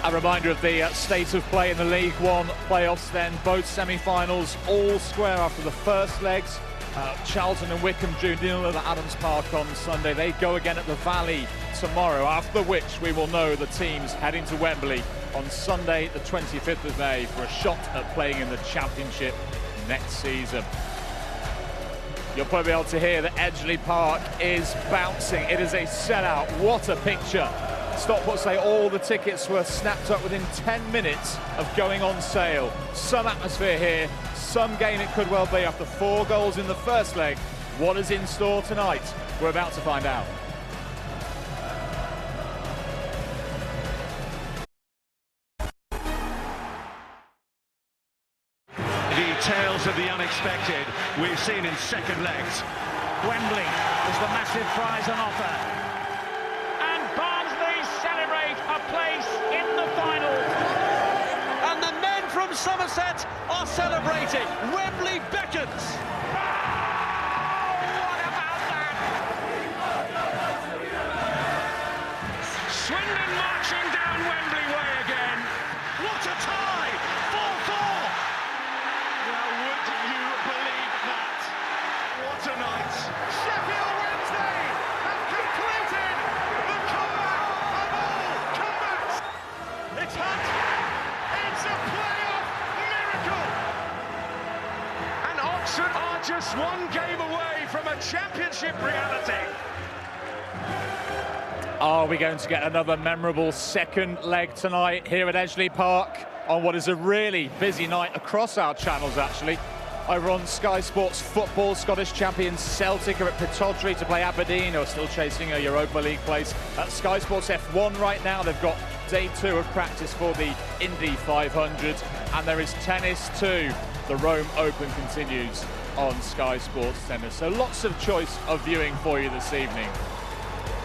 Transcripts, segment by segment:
A reminder of the state of play in the League One playoffs then. Both semi-finals all square after the first legs. Charlton and Wycombe drew 0 at Adams Park on Sunday. They go again at the Valley tomorrow, after which we will know the teams heading to Wembley on Sunday the 25th of May for a shot at playing in the Championship next season. You'll probably be able to hear that Edgeley Park is bouncing. It is a sellout. What a picture. Stockport say all the tickets were snapped up within 10 minutes of going on sale. Some atmosphere here, some game it could well be after 4 goals in the first leg. What is in store tonight? We're about to find out. The tales of the unexpected we've seen in second legs. Wembley is the massive prize on offer. A place in the final, and the men from Somerset are celebrating. Wembley beckons. Oh, what about that? Swindon marching down Wembley way again. What a tie! 4-4. Well, would you believe that? What a night! Sheffield Wednesday have completed the comeback of all comebacks. It's hot. It's a playoff miracle. And Oxford are just one game away from a championship reality. Are we going to get another memorable second leg tonight here at Edgeley Park on what is a really busy night across our channels, actually? Over on Sky Sports Football, Scottish champions Celtic are at Pittodrie to play Aberdeen, who are still chasing a Europa League place. At Sky Sports F1 right now, they've got day 2 of practice for the Indy 500, and there is tennis too. The Rome Open continues on Sky Sports Tennis, so lots of choice of viewing for you this evening.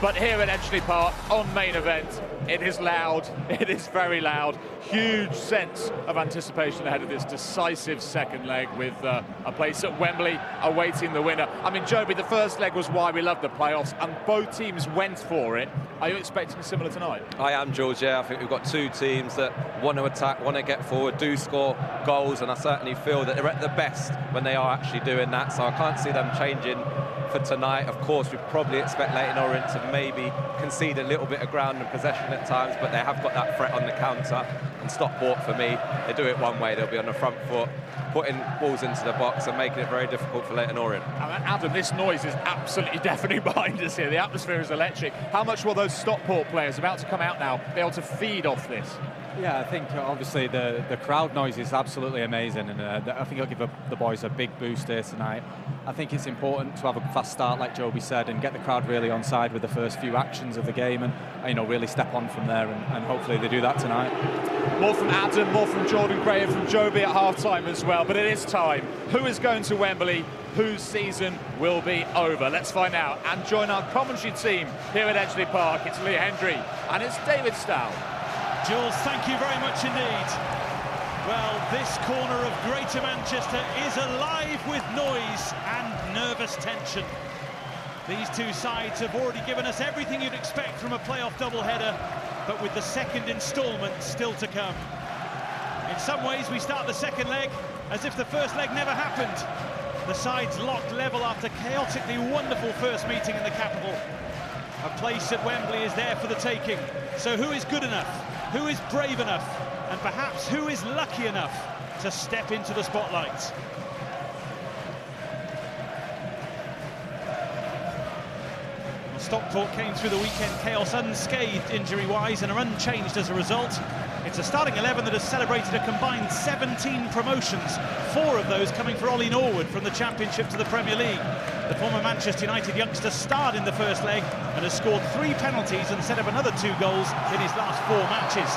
But here at Edgeley Park, on main event, it is loud, it is very loud. Huge sense of anticipation ahead of this decisive second leg with a place at Wembley awaiting the winner. I mean, Joby, the first leg was why we love the playoffs, and both teams went for it. Are you expecting similar tonight? I am, George, yeah. I think we've got 2 teams that want to attack, want to get forward, do score goals, and I certainly feel that they're at the best when they are actually doing that, so I can't see them changing for tonight. Of course, we probably expect Leyton Orient to maybe concede a little bit of ground and possession at times, but they have got that threat on the counter. And Stockport, for me, they do it one way. They'll be on the front foot, putting balls into the box and making it very difficult for Leyton Orient. Adam, this noise is absolutely deafening behind us here. The atmosphere is electric. How much will those Stockport players about to come out now be able to feed off this? Yeah, I think obviously the crowd noise is absolutely amazing, and I think it'll give the boys a big boost here tonight. I think it's important to have a fast start, like Joby said, and get the crowd really on side with the first few actions of the game, and really step on from there, and hopefully they do that tonight. More from Adam, more from Jordan Gray, and from Joby at half-time as well, but it is time. Who is going to Wembley? Whose season will be over? Let's find out and join our commentary team here at Edgeley Park. It's Lee Hendry and it's David Stow. Jules, thank you very much indeed. Well, this corner of Greater Manchester is alive with noise and nervous tension. These 2 sides have already given us everything you'd expect from a playoff doubleheader, but with the second instalment still to come. In some ways, we start the second leg as if the first leg never happened. The sides locked level after chaotically wonderful first meeting in the capital. A place at Wembley is there for the taking. So who is good enough? Who is brave enough? And perhaps who is lucky enough to step into the spotlight? Stockport came through the weekend chaos unscathed injury-wise and are unchanged as a result. It's a starting 11 that has celebrated a combined 17 promotions, 4 of those coming for Ollie Norwood from the Championship to the Premier League. The former Manchester United youngster starred in the first leg and has scored 3 penalties and set up another 2 goals in his last 4 matches.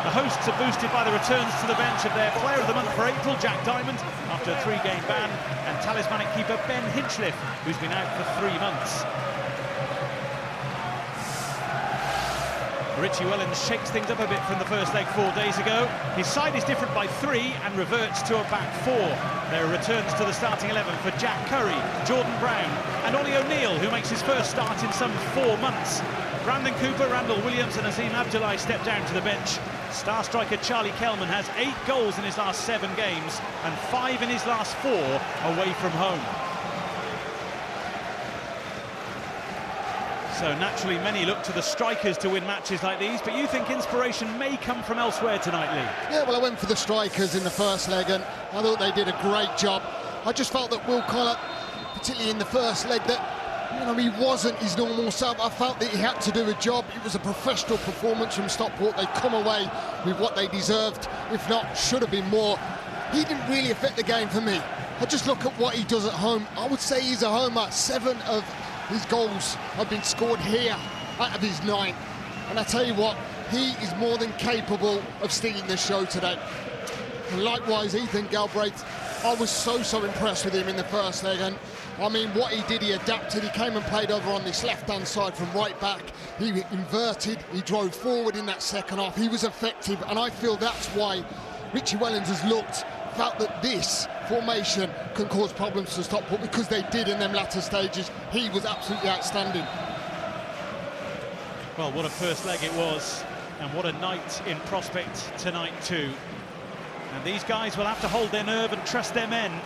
The hosts are boosted by the returns to the bench of their player of the month for April, Jack Diamond, after a 3-game ban, and talismanic keeper Ben Hinchliffe, who's been out for 3 months. Richie Wellens shakes things up a bit from the first leg 4 days ago. His side is different by 3 and reverts to a back 4. There are returns to the starting 11 for Jack Curry, Jordan Brown and Ollie O'Neill, who makes his first start in some 4 months. Brandon Cooper, Randall Williams and Azim Abdullahi step down to the bench. Star striker Charlie Kelman has 8 goals in his last 7 games and 5 in his last 4 away from home. So naturally many look to the strikers to win matches like these, but you think inspiration may come from elsewhere tonight, Lee? Yeah, well, I went for the strikers in the first leg and I thought they did a great job. I just felt that Will Collett, particularly in the first leg, that he wasn't his normal sub. I felt that he had to do a job. It was a professional performance from Stockport. They come away with what they deserved, if not, should have been more. He didn't really affect the game for me. I just look at what he does at home. I would say he's a homer. 7 of his goals have been scored here out of his 9. And I tell you what, he is more than capable of stealing the show today. And likewise, Ethan Galbraith, I was so impressed with him in the first leg. And I mean, what he did, he adapted. He came and played over on this left-hand side from right back. He inverted, he drove forward in that second half. He was effective, and I feel that's why Richie Wellens has felt that this formation can cause problems to Stockport, because they did in them latter stages. He was absolutely outstanding. Well, what a first leg it was, and what a night in prospect tonight too. And these guys will have to hold their nerve and trust their men.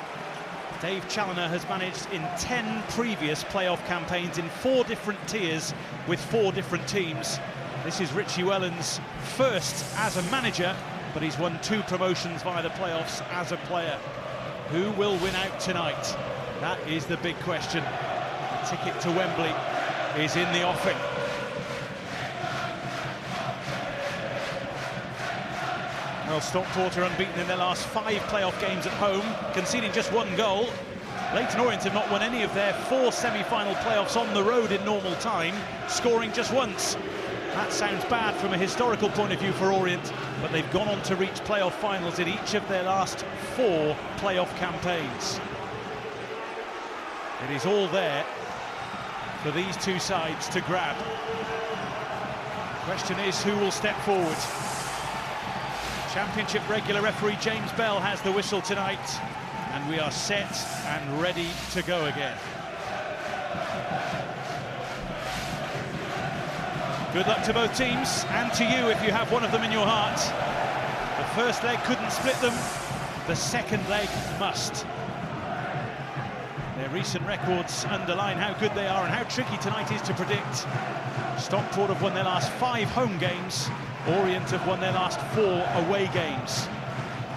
Dave Challoner has managed in 10 previous playoff campaigns in 4 different tiers with 4 different teams. This is Richie Wellens' first as a manager, but he's won 2 promotions via the playoffs as a player. Who will win out tonight? That is the big question. The ticket to Wembley is in the offing. Well, Stockport are unbeaten in their last 5 playoff games at home, conceding just 1 goal. Leyton Orient have not won any of their 4 semi-final playoffs on the road in normal time, scoring just once. That sounds bad from a historical point of view for Orient, but they've gone on to reach playoff finals in each of their last 4 playoff campaigns. It is all there for these 2 sides to grab. The question is, who will step forward? Championship regular referee James Bell has the whistle tonight, and we are set and ready to go again. Good luck to both teams, and to you if you have one of them in your heart. The first leg couldn't split them, the second leg must. Their recent records underline how good they are and how tricky tonight is to predict. Stockport have won their last 5 home games. Orient have won their last 4 away games.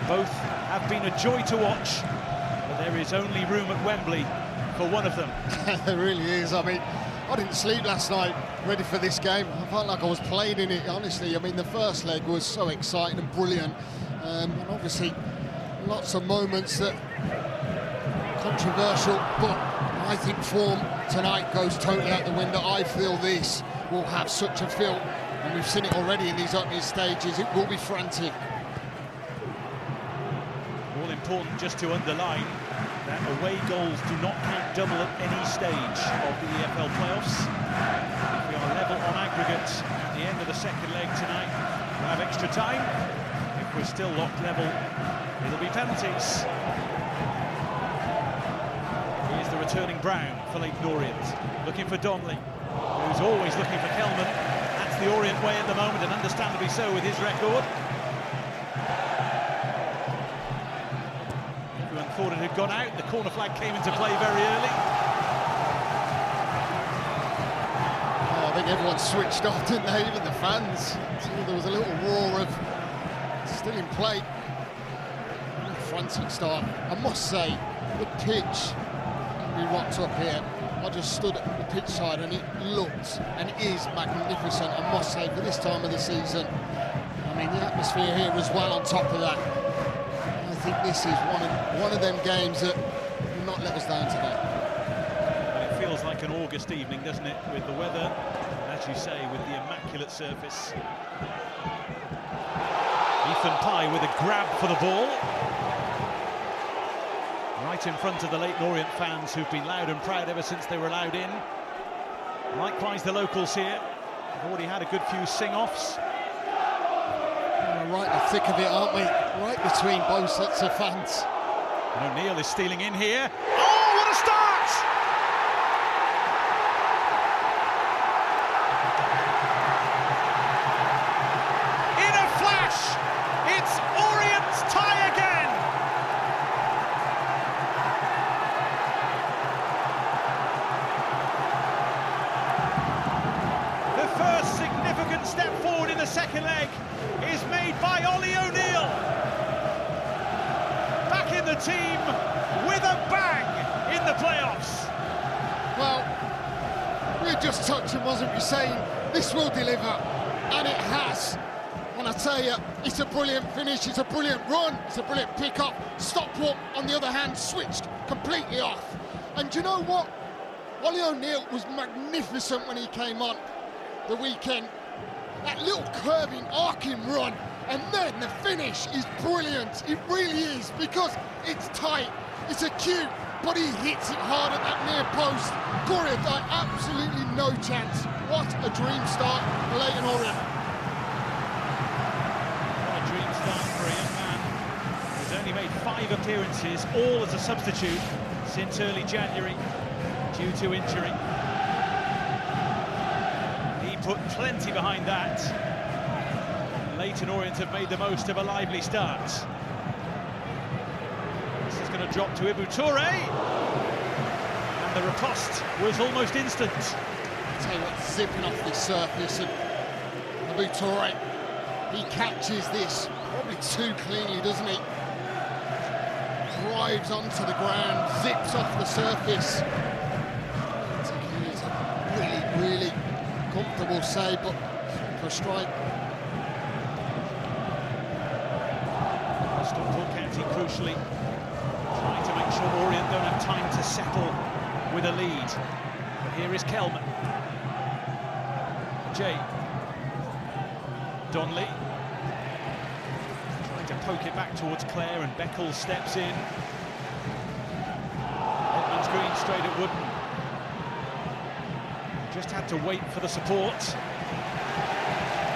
Both have been a joy to watch, but there is only room at Wembley for one of them. There really is. I mean, I didn't sleep last night ready for this game. I felt like I was playing in it, honestly. I mean, the first leg was so exciting and brilliant. And obviously, lots of moments that controversial, but I think form tonight goes totally out the window. I feel this will have such a feel, and we've seen it already in these opening stages. It will be frantic. All important just to underline that away goals do not count double at any stage of the EFL playoffs. If we are level on aggregate at the end of the second leg tonight, we'll have extra time. If we're still locked level, it'll be penalties. Here's the returning Brown for Leyton Orient, looking for Donnelly, who's always looking for Kelman. That's the Orient way at the moment, and understandably so with his record. Everyone thought it had gone out. The corner flag came into play very early. Oh, I think everyone switched off, didn't they? Even the fans. So there was a little roar of still in play. Frantic start. I must say, the pitch can be rocked up here. I just stood at the pitch side and it looked and it is magnificent, I must say, for this time of the season. I mean, the atmosphere here as well on top of that. I think this is one of them games that will not let us down today. Well, it feels like an August evening, doesn't it, with the weather, and as you say, with the immaculate surface. Ethan Pye with a grab for the ball. Right in front of the Leyton Orient fans, who've been loud and proud ever since they were allowed in. Likewise, the locals here have already had a good few sing-offs. We're right in the thick of it, aren't we? Right between both sets of fans. And O'Neill is stealing in here. Oh, what a start! In a flash, That step forward in the second leg is made by Ollie O'Neill. Back in the team with a bang in the playoffs. Well, we were just touching, wasn't we, saying this will deliver, and it has. And I tell you, it's a brilliant finish, it's a brilliant run, it's a brilliant pick-up. Stockport, on the other hand, switched completely off. And you know what? Ollie O'Neill was magnificent when he came on the weekend. That little curving, arcing run, and then the finish is brilliant. It really is, because it's tight, it's acute, but he hits it hard at that near post. Corey had absolutely no chance. What a dream start for Leyton Orient. What a dream start for a young man who's only made 5 appearances, all as a substitute, since early January, due to injury. He put plenty behind that. Leyton Orient have made the most of a lively start. This is going to drop to Ibu Toure. And the riposte was almost instant. I'll tell you what, zipping off this surface, and Ibu Toure, he catches this probably too cleanly, doesn't he? Drives onto the ground, zips off the surface. It's a really, really comfortable save, but for a strike. Stockport County crucially trying to make sure Orient don't have time to settle with a lead. But here is Kelman. Jay. Donnelly. Trying to poke it back towards Clare, and Beckles steps in. Edmonds Green straight at Wooden. Just had to wait for the support.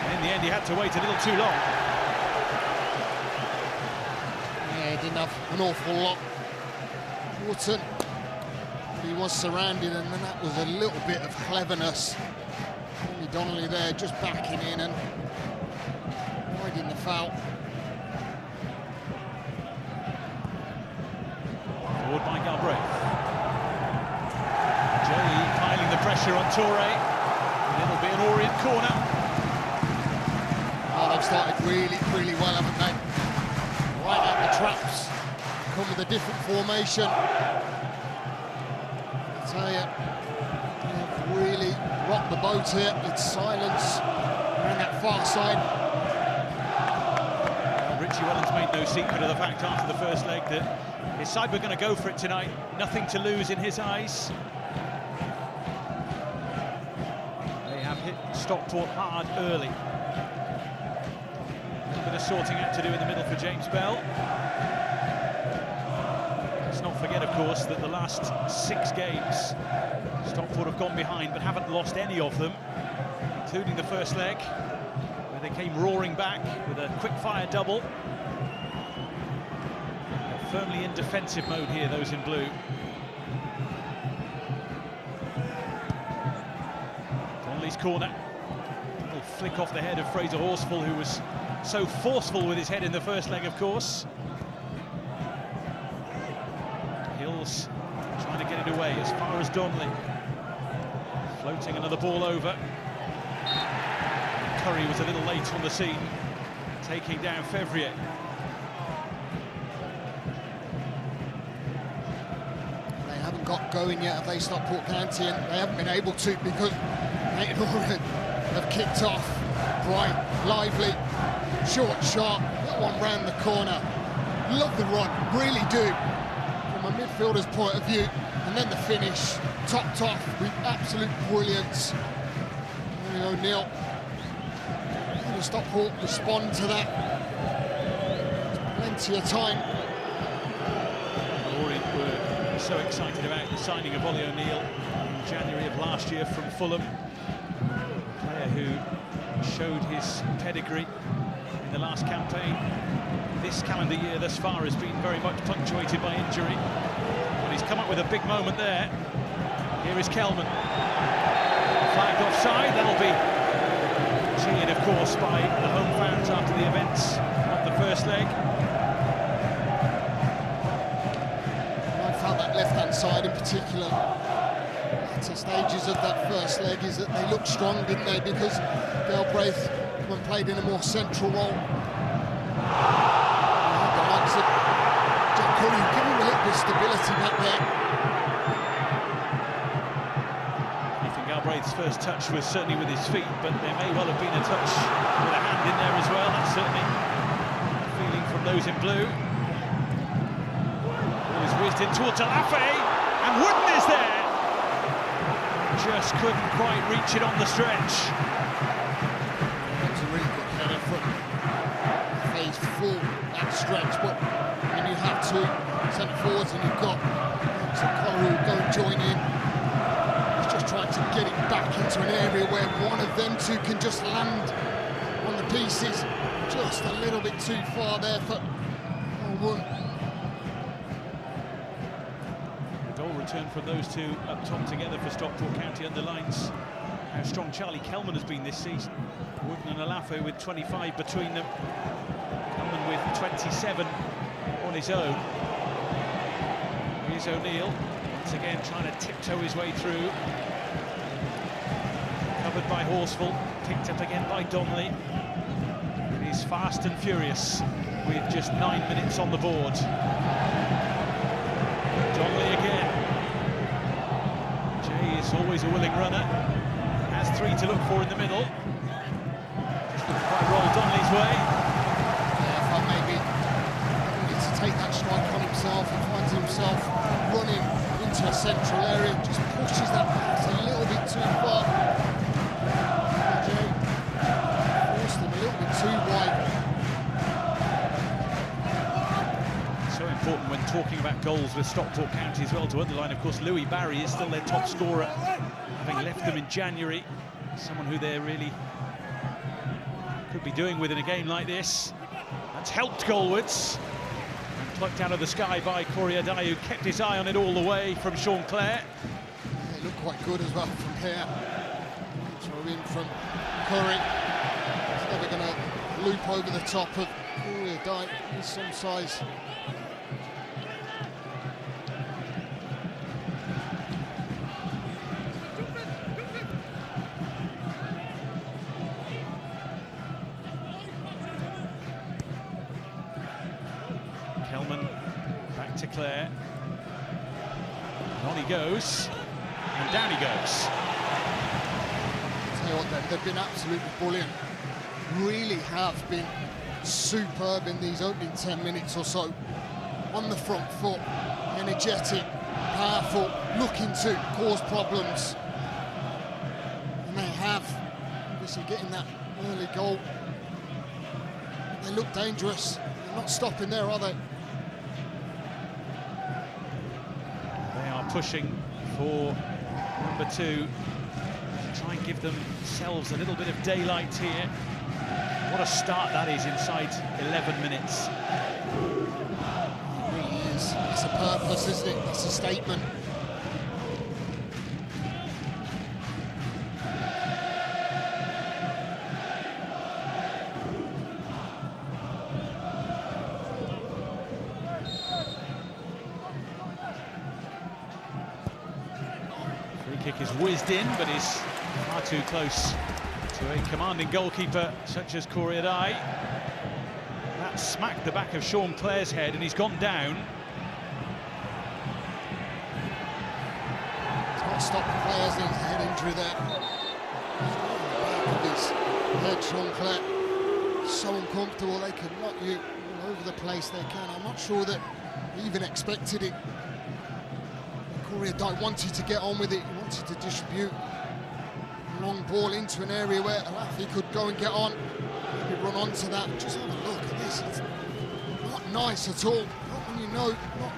And in the end, he had to wait a little too long. Yeah, he didn't have an awful lot. Wharton, he was surrounded, and then that was a little bit of cleverness. Only Donnelly there, just backing in and avoiding the foul. Forward by Galbraith. Jay piling the pressure on Toure. It'll be an Orient corner. Oh, they've started really, really well, haven't they? Right at the traps. Come with a different formation. I tell you, they've really rocked the boat here. It's silence around that far side. Well, Richie Wellens made no secret of the fact after the first leg that his side were going to go for it tonight. Nothing to lose in his eyes. They have hit Stockport hard early. A little bit of sorting out to do in the middle for James Bell. Let's not forget, of course, that the last 6 games Stockport have gone behind but haven't lost any of them, including the first leg, where they came roaring back with a quick-fire double. They're firmly in defensive mode here, those in blue. Donnelly's corner. A little flick off the head of Fraser Horsfall, who was so forceful with his head in the first leg, of course. Hills trying to get it away as far as Donnelly. Floating another ball over. Curry was a little late on the scene, taking down Fevrier. They haven't got going yet, have they, Stockport County? And they haven't been able to, because Leyton Orient have kicked off. Bright, lively, short, sharp. That one round the corner. Love the run, really do. From a midfielder's point of view, and then the finish, topped off with absolute brilliance. O'Neill. Will Stockport respond to that? Plenty of time. Orient were so excited about the signing of Ollie O'Neill in January of last year from Fulham. A player who showed his pedigree in the last campaign. This calendar year thus far has been very much punctuated by injury. But he's come up with a big moment there. Here is Kelman. Flagged offside, that'll be cheered, of course, by the home fans after the events of the first leg. I found that left-hand side in particular latter stages of that first leg is that they looked strong, didn't they? Because Galbraith come and played in a more central role. The likes of Jack Curry give him a little bit of stability back there. Ethan Galbraith's first touch was certainly with his feet, but there may well have been a touch with a hand in there as well. That's certainly a feeling from those in blue. Ball is whizzed in towards Alafe, and Wooden is there. Just couldn't quite reach it on the stretch. It's a really good header from phase full that stretch, but when you have two centre forwards and you've got Collar who go and join in, he's just trying to get it back into an area where one of them two can just land on the pieces. Just a little bit too far there for Wood. Goal return from those two up top together for Stockport County underlines how strong Charlie Kelman has been this season. Wooden and Alafe with 25 between them. Kelman with 27 on his own. Here's O'Neill, once again trying to tiptoe his way through. Covered by Horsfall, picked up again by Donnelly. He's fast and furious with just 9 minutes on the board. Donnelly again. Jay is always a willing runner. Has three to look for in the middle. Just didn't quite roll Donnelly's way. EFL maybe needs to take that strike on himself. He finds himself running into a central area, just pushes that pass a little bit too far. Jay forced him a little bit too wide. Important when talking about goals with Stockport County as well to underline, of course, Louis Barry is still their top scorer, having left them in January. Someone who they really could be doing with in a game like this. That's helped goalwards and plucked out of the sky by Corey Adai, who kept his eye on it all the way from Sean Clare. They look quite good as well from here. Throw in from Curry. He's never going to loop over the top of Corey Adai. He's some size. Kelman back to Clare. And on he goes, and down he goes. Tell you what, they've been absolutely brilliant. Really have been superb in these opening 10 minutes or so. On the front foot, energetic, powerful, looking to cause problems. And they have. Obviously getting that early goal. They look dangerous. They're not stopping there, are they? They are pushing for number 2 to try and give themselves a little bit of daylight here. What a start that is inside 11 minutes. It really is. It's a purpose, isn't it? It's a statement. Kick is whizzed in, but is far too close to a commanding goalkeeper such as Corey Adai. That smacked the back of Sean Clare's head, and he's gone down. It's not stopped the players, there's a head injury there. Back of his head, Sean Clare. So uncomfortable, they can knock you all over the place, they can. I'm not sure that he even expected it. Corey Adai wanted to get on with it, he wanted to distribute a long ball into an area where Alafi could go and get on, maybe run onto that. Just have a look at this, it's not nice at all, not when you not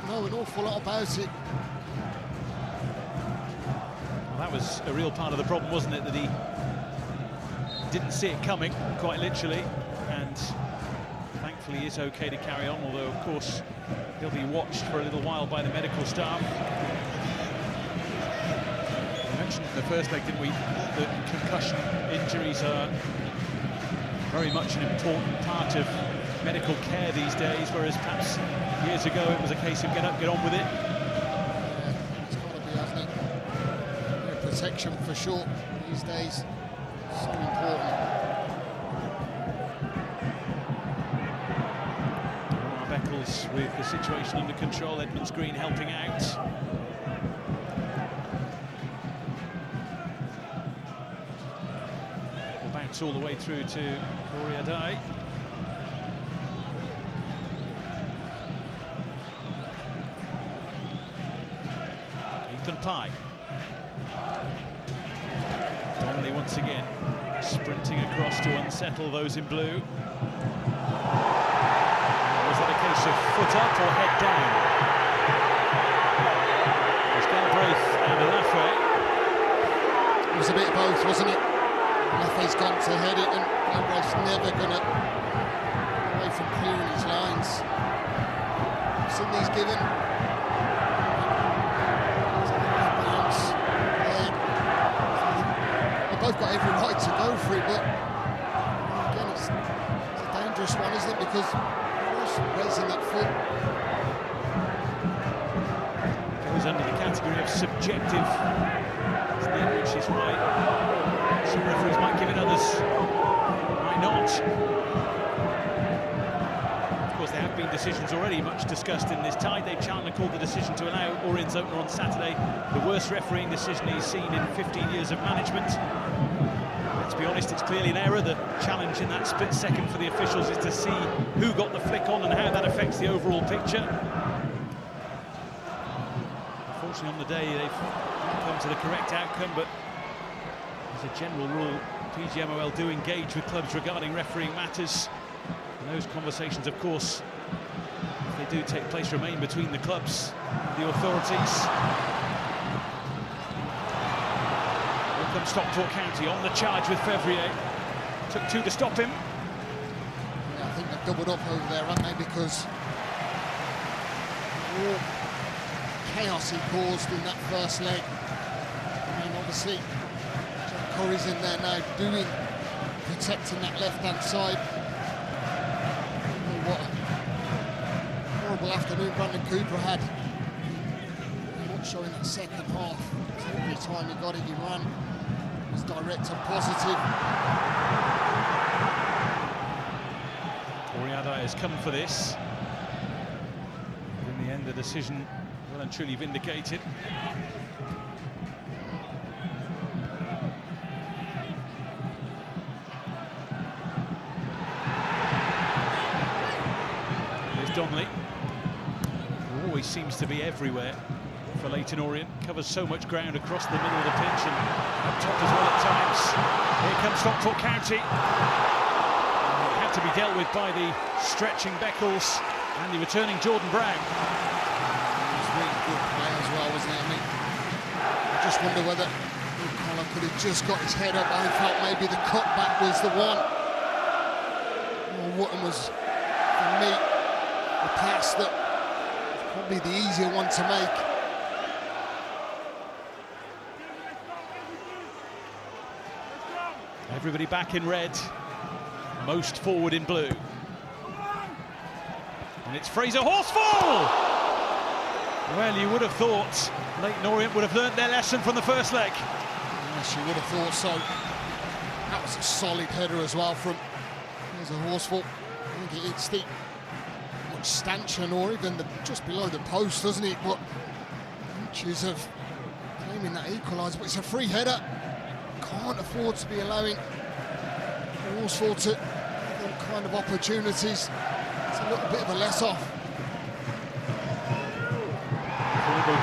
know an awful lot about it. Well, that was a real part of the problem, wasn't it, that he didn't see it coming, quite literally, and thankfully is okay to carry on, although of course he'll be watched for a little while by the medical staff. We mentioned in the first leg, didn't we, that concussion injuries are very much an important part of medical care these days, whereas perhaps years ago it was a case of get up, get on with it. It's got to be, hasn't it? protection for sure these days. So important. Beckles with the situation under control. Edmonds Green helping out. Will bounce all the way through to Oriadai. Ethan Pye. Donnelly once again sprinting across to unsettle those in blue. Was that a case of foot up or head down? It's Galbraith and Alafe. It was a bit of both, wasn't it? Alafe's gone to head it, and Galbraith's never going to away from clearing his lines. Sydney's given. Bounce. They both got every right to go for it, but again, it's a dangerous one, isn't it? Because raising that foot goes under the category of subjective, which is why some referees might give it, others might not. Of course, there have been decisions already much discussed in this tie. Dave Chandler called the decision to allow Orient's opener on Saturday the worst refereeing decision he's seen in 15 years of management. Let's be honest, it's clearly an error. The challenge in that split second for the officials is to see who got the flick on and how that affects the overall picture. Unfortunately, on the day, they've come to the correct outcome, but as a general rule, PGMOL do engage with clubs regarding refereeing matters. And those conversations, of course, if they do take place, remain between the clubs and the authorities. Stockport County on the charge with Fevrier. Took two to stop him. Yeah, I think they've doubled up over there, haven't they? Because all chaos he caused in that first leg. I mean, obviously, Jack Curry's in there now protecting that left-hand side. Oh, what a horrible afternoon Brandon Cooper had. Not showing that second half. Every time he got it, he ran. Was direct and positive. Oriadai has come for this. In the end, the decision well and truly vindicated. There's Donnelly, who always seems to be everywhere for Leyton Orient. Covers so much ground across the middle of the pitch and up top as well at times. Here comes Stockport County. Had to be dealt with by the stretching Beckles and the returning Jordan Brown. He was really good play as well, wasn't it? I mean, I just wonder whether Collar could have just got his head up. I felt maybe the cutback was the one. Wotton was, for me, the pass that was probably the easier one to make. Everybody back in red, most forward in blue. And it's Fraser Horsfall! Well, you would have thought Leyton Orient would have learnt their lesson from the first leg. Yes, you would have thought so. That was a solid header as well from Fraser Horsfall. I think it hits the much stanchion or even just below the post, doesn't it? But inches of claiming that equaliser, but it's a free header. Can't afford to be allowing Horsfall to have them kind of opportunities. It's a little bit of a let off.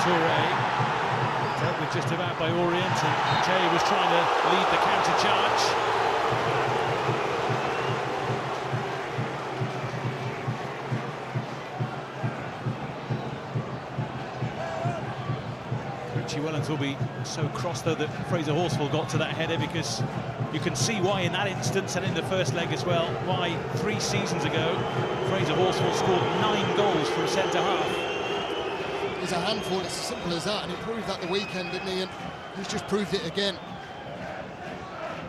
Toure dealt with just about by Orient, and Jay was trying to lead the counter charge. Wellens will be so cross though that Fraser Horsfall got to that header, because you can see why in that instance, and in the first leg as well, why 3 seasons ago Fraser Horsfall scored 9 goals for a centre-half. It's a handful, it's as simple as that, and he proved that the weekend, didn't he? And he's just proved it again.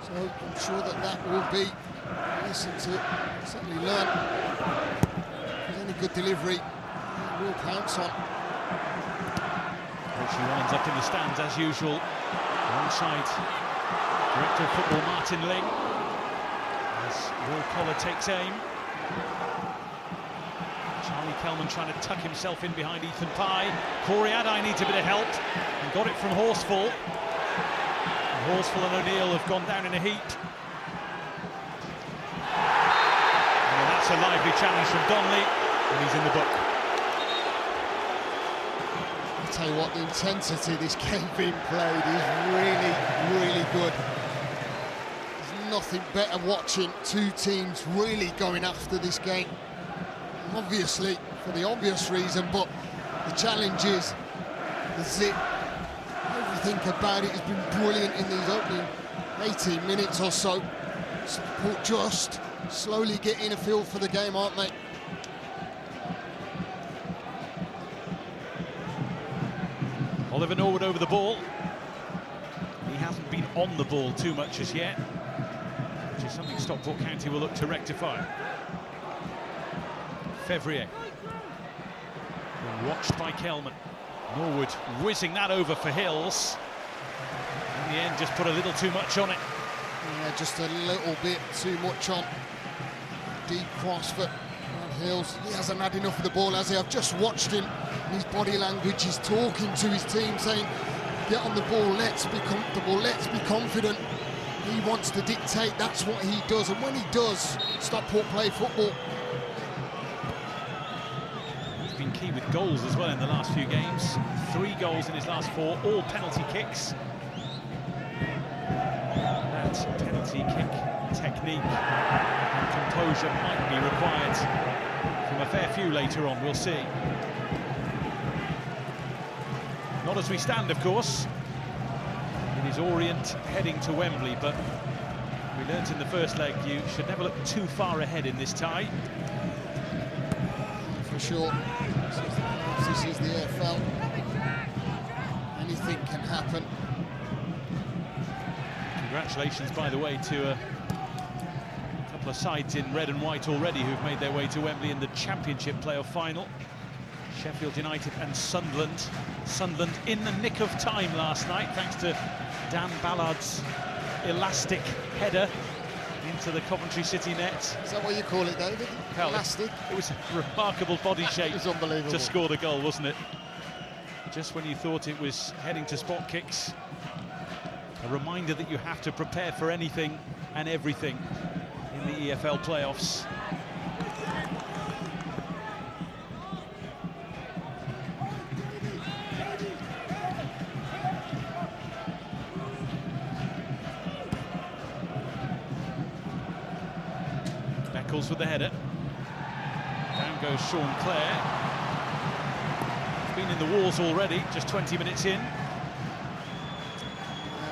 So I'm sure that will be a lesson to certainly learn. If there's any good delivery, he will pounce on. She winds up in the stands as usual. Alongside Director of Football Martin Ling, as Will Collar takes aim. Charlie Kelman trying to tuck himself in behind Ethan Pye. Corey Adai needs a bit of help and got it from Horsfall. And Horsfall and O'Neill have gone down in a heap. And that's a lively challenge from Donnelly, and he's in the book. I'll tell you what, the intensity this game being played is really, really good. There's nothing better watching two teams really going after this game. Obviously, for the obvious reason, but the challenge is the zip. Everything about it has been brilliant in these opening 18 minutes or so. Stockport just slowly getting a feel for the game, aren't they? Oliver Norwood over the ball. He hasn't been on the ball too much as yet, which is something Stockport County will look to rectify. Fevrier, watched by Kelman. Norwood whizzing that over for Hills. In the end, just put a little too much on it. Yeah, just a little bit too much on. Deep cross for Hills. He hasn't had enough of the ball, has he? I've just watched him. His body language, he's talking to his team, saying, get on the ball, let's be comfortable, let's be confident. He wants to dictate, that's what he does. And when he does, Stockport play football. Been key with goals as well in the last few games. 3 goals in his last 4, all penalty kicks. That penalty kick technique and composure might be required from a fair few later on, we'll see. Not as we stand, of course. It is Orient heading to Wembley, but we learnt in the first leg you should never look too far ahead in this tie. For sure. This is the EFL. Anything can happen. Congratulations, by the way, to a couple of sides in red and white already who've made their way to Wembley in the Championship playoff final. Sheffield United and Sunderland. Sunderland in the nick of time last night, thanks to Dan Ballard's elastic header into the Coventry City net. Is that what you call it, David? Well, Elastic? It was a remarkable body shape unbelievable to score the goal, wasn't it? Just when you thought it was heading to spot kicks. A reminder that you have to prepare for anything and everything in the EFL playoffs. Beckles with the header. Down goes Sean Clare. He's been in the wars already, just 20 minutes in. A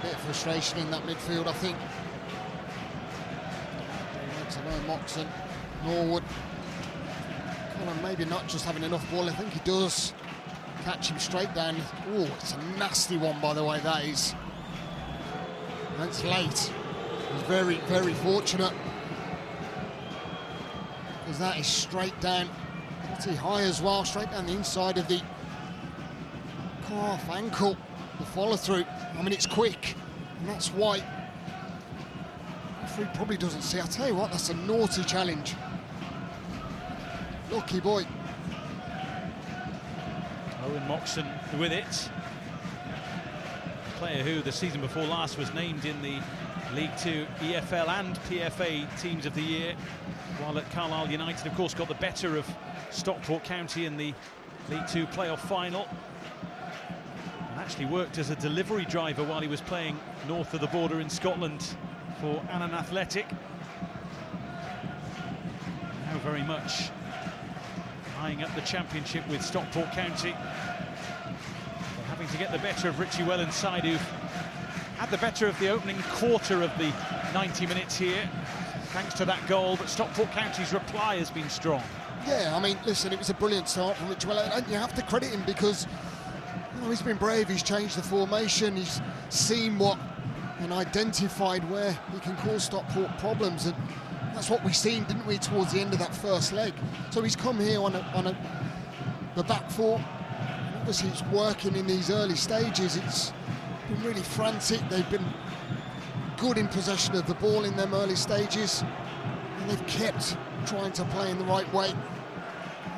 bit of frustration in that midfield, I think. Moxon, Norwood. Kind of maybe not just having enough ball, I think he does catch him straight down. Oh, it's a nasty one, by the way, that is. That's late. He's very, very fortunate. Because that is straight down, pretty high as well, straight down the inside of the calf, ankle, the follow through. I mean, it's quick, and that's why the referee probably doesn't see. I tell you what, that's a naughty challenge. Lucky boy. Owen Moxon with it. A player who the season before last was named in the League Two, EFL and PFA Teams of the Year, while at Carlisle United, of course, got the better of Stockport County in the League Two playoff final. And actually worked as a delivery driver while he was playing north of the border in Scotland for Annan Athletic. Now very much eyeing up the championship with Stockport County. They're having to get the better of Richie Wellens' side, who've had the better of the opening quarter of the 90 minutes here, thanks to that goal, but Stockport County's reply has been strong. Yeah, I mean, listen, it was a brilliant start from Richie Wellens, and you have to credit him because, you know, he's been brave, he's changed the formation, he's seen what and identified where he can cause Stockport problems, and that's what we've seen, didn't we, towards the end of that first leg. So he's come here on the back four. Obviously, it's working in these early stages. It's been really frantic. They've been good in possession of the ball in them early stages, and they've kept trying to play in the right way.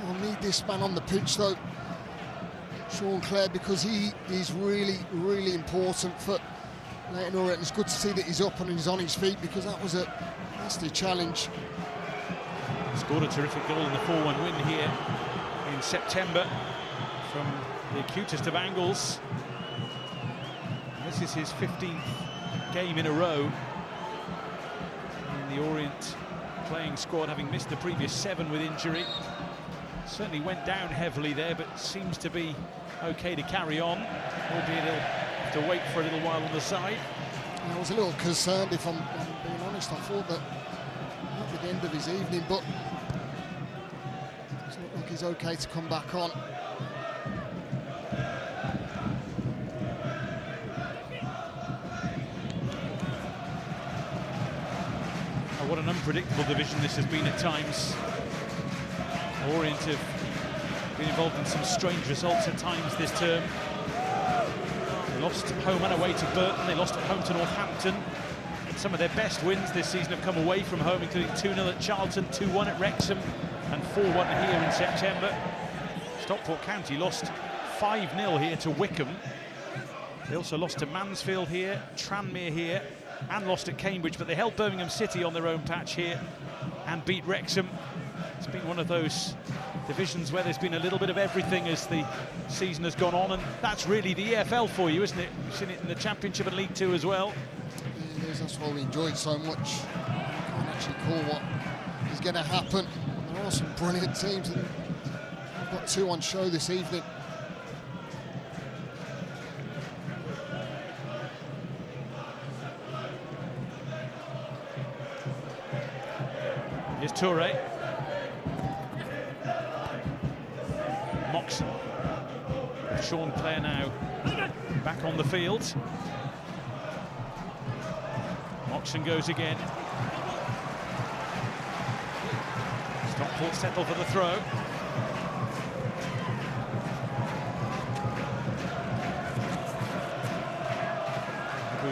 We'll need this man on the pitch though, Sean Clare, because he is really, really important for Leyton Orient. It's good to see that he's up and he's on his feet, because that was a nasty challenge. Scored a terrific goal in the 4-1 win here in September from the acutest of angles. This is his 15th game in a row in the Orient playing squad, having missed the previous 7 with injury. Certainly went down heavily there, but seems to be okay to carry on, albeit he'll have to wait for a little while on the side. I was a little concerned, if I'm being honest. I thought that might be the end of his evening, but it looks like he's okay to come back on. Oh, what an unpredictable division this has been at times. Orient have been involved in some strange results at times this term. They lost home and away to Burton, they lost at home to Northampton. And some of their best wins this season have come away from home, including 2-0 at Charlton, 2-1 at Wrexham, and 4-1 here in September. Stockport County lost 5-0 here to Wickham. They also lost to Mansfield here, Tranmere here, and lost at Cambridge, but they held Birmingham City on their own patch here and beat Wrexham. It's been one of those divisions where there's been a little bit of everything as the season has gone on, and that's really the EFL for you, isn't it? You've seen it in the Championship and League Two as well. It is, that's why we enjoy it so much. You can't actually call what is going to happen. There are some brilliant teams, and we've got 2 on show this evening. Here's Toure. Moxon. Sean Clare now back on the field. Moxon goes again. Stockport settle for the throw.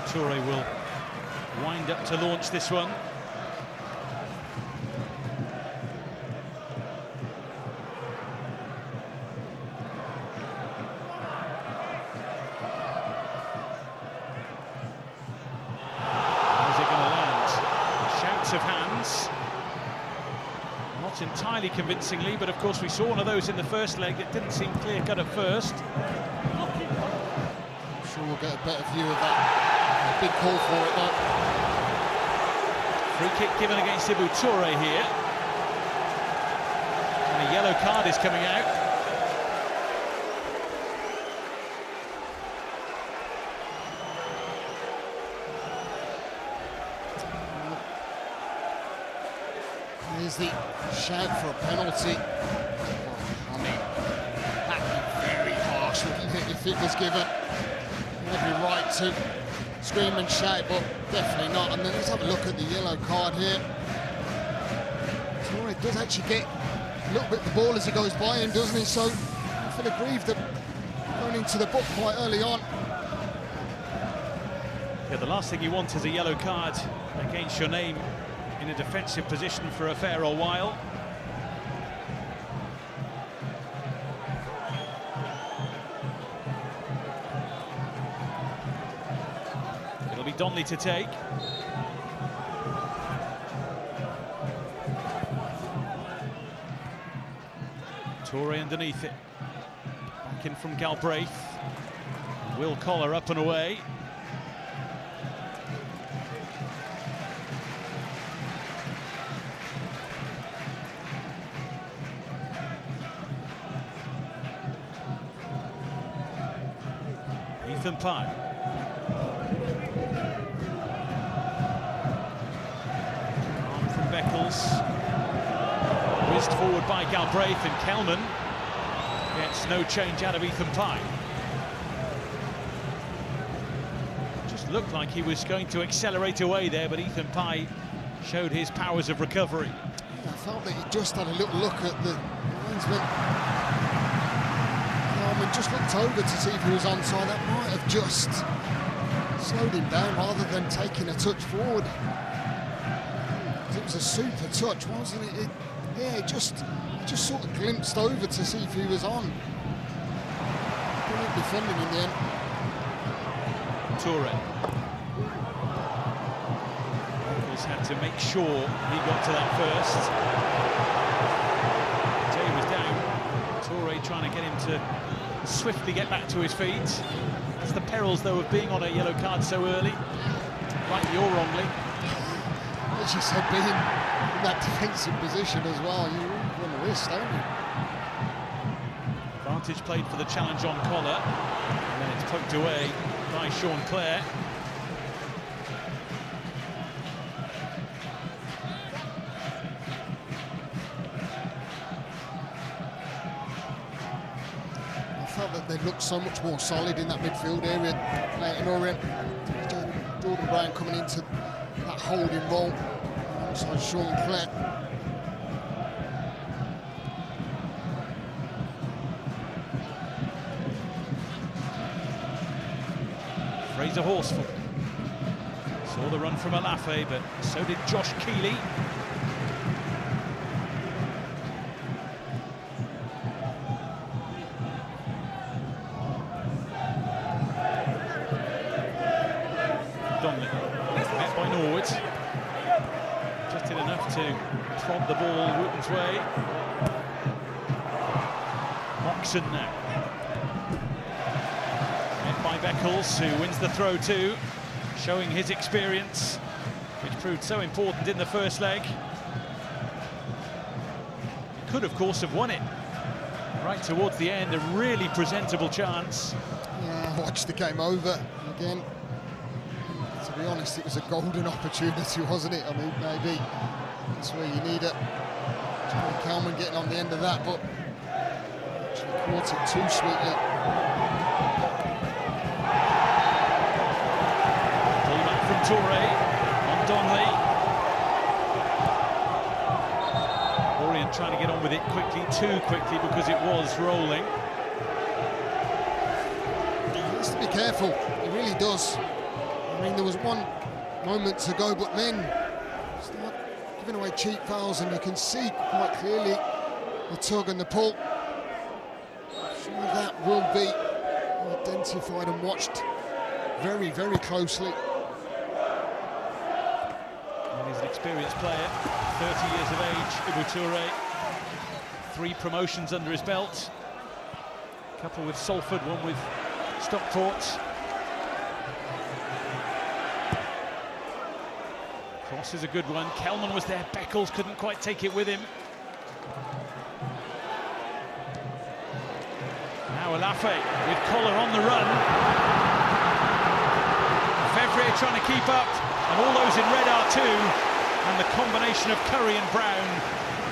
Toure will wind up to launch this one. Of hands, not entirely convincingly, but of course we saw one of those in the first leg that didn't seem clear-cut at first. I'm sure we'll get a better view of that. A big call for it though. Free kick given against Ibu Toure here, and a yellow card is coming out. Here's the shout for a penalty. I mean, that'd be very harsh, wouldn't it, if it was given? Every right to scream and shout, but definitely not. And then let's have a look at the yellow card here. So it does actually get a little bit the ball as he goes by him, doesn't he? So I feel aggrieved that going into the book quite early on. Yeah, the last thing you want is a yellow card against your name in a defensive position for a fair old while. It'll be Donnelly to take. Toure underneath it. Back in from Galbraith. Will Collar up and away. Ethan Pye. Arm from Beckles. Whizzed forward by Galbraith, and Kelman gets no change out of Ethan Pye. Just looked like he was going to accelerate away there, but Ethan Pye showed his powers of recovery. I felt that he just had a little look at the linesman. Just looked over to see if he was onside. That might have just slowed him down rather than taking a touch forward. It was a super touch, wasn't it? It just sort of glimpsed over to see if he was on. Brilliant defending in the end. Toure. Michaels had to make sure he got to that first. Jay was down. Toure trying to get him to swiftly get back to his feet. That's the perils, though, of being on a yellow card so early, rightly or wrongly. As you said, being in that defensive position as well, you run the risk, don't you? Advantage played for the challenge on collar, and then it's poked away by Sean Clare. I felt that they looked so much more solid in that midfield area. Leyton Orient, Jordan Brown coming into that holding role alongside Sean Clare. Fraser Horsfall saw the run from Alafe, but so did Josh Keeley. Donnelly met by Norwood, just did enough to prod the ball Wooten's way. Moxon now. By Beckles, who wins the throw too, showing his experience, which proved so important in the first leg. Could, of course, have won it right towards the end. A really presentable chance. Yeah, I watched the game over again. To be honest, it was a golden opportunity, wasn't it? I mean, maybe that's where you need it. Johnny Kalman getting on the end of that, but actually caught it too sweetly. From Toure on Donnelly. Orient trying to get on with it quickly, too quickly, because it was rolling. He has to be careful, he really does. I mean, there was one moment to go, but then start giving away cheap fouls, and you can see quite clearly the tug and the pull. I'm sure that will be identified and watched very, very closely. He's an experienced player, 30 years of age, Ibu Toure. 3 promotions under his belt. A couple with Salford, one with Stockport. Cross is a good one. Kelman was there, Beckles couldn't quite take it with him. Now Alafe with Collar on the run. Fevrier trying to keep up. And all those in red are too, and the combination of Curry and Brown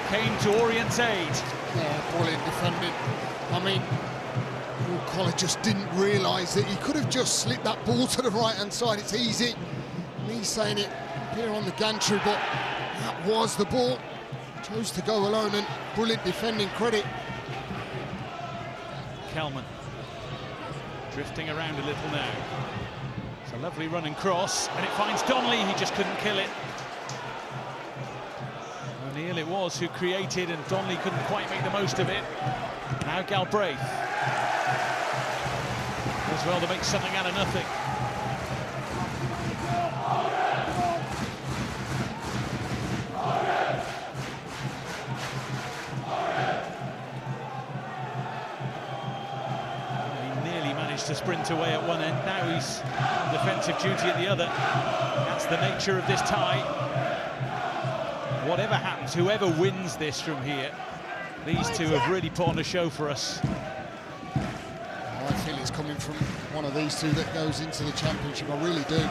came to Orient's aid. Yeah, brilliant defending. I mean, Collar just didn't realise that he could have just slipped that ball to the right-hand side. It's easy. Me saying it here on the gantry, but that was the ball. Chose to go alone, and brilliant defending, credit. Kelman drifting around a little now. A lovely running cross, and it finds Donnelly. He just couldn't kill it. O'Neill it was who created, and Donnelly couldn't quite make the most of it. Now Galbraith as well to make something out of nothing. To sprint away at one end, now he's on defensive duty at the other. That's the nature of this tie. Whatever happens, whoever wins this from here, these two have really put on a show for us. I feel it's coming from one of these two that goes into the championship, I really do.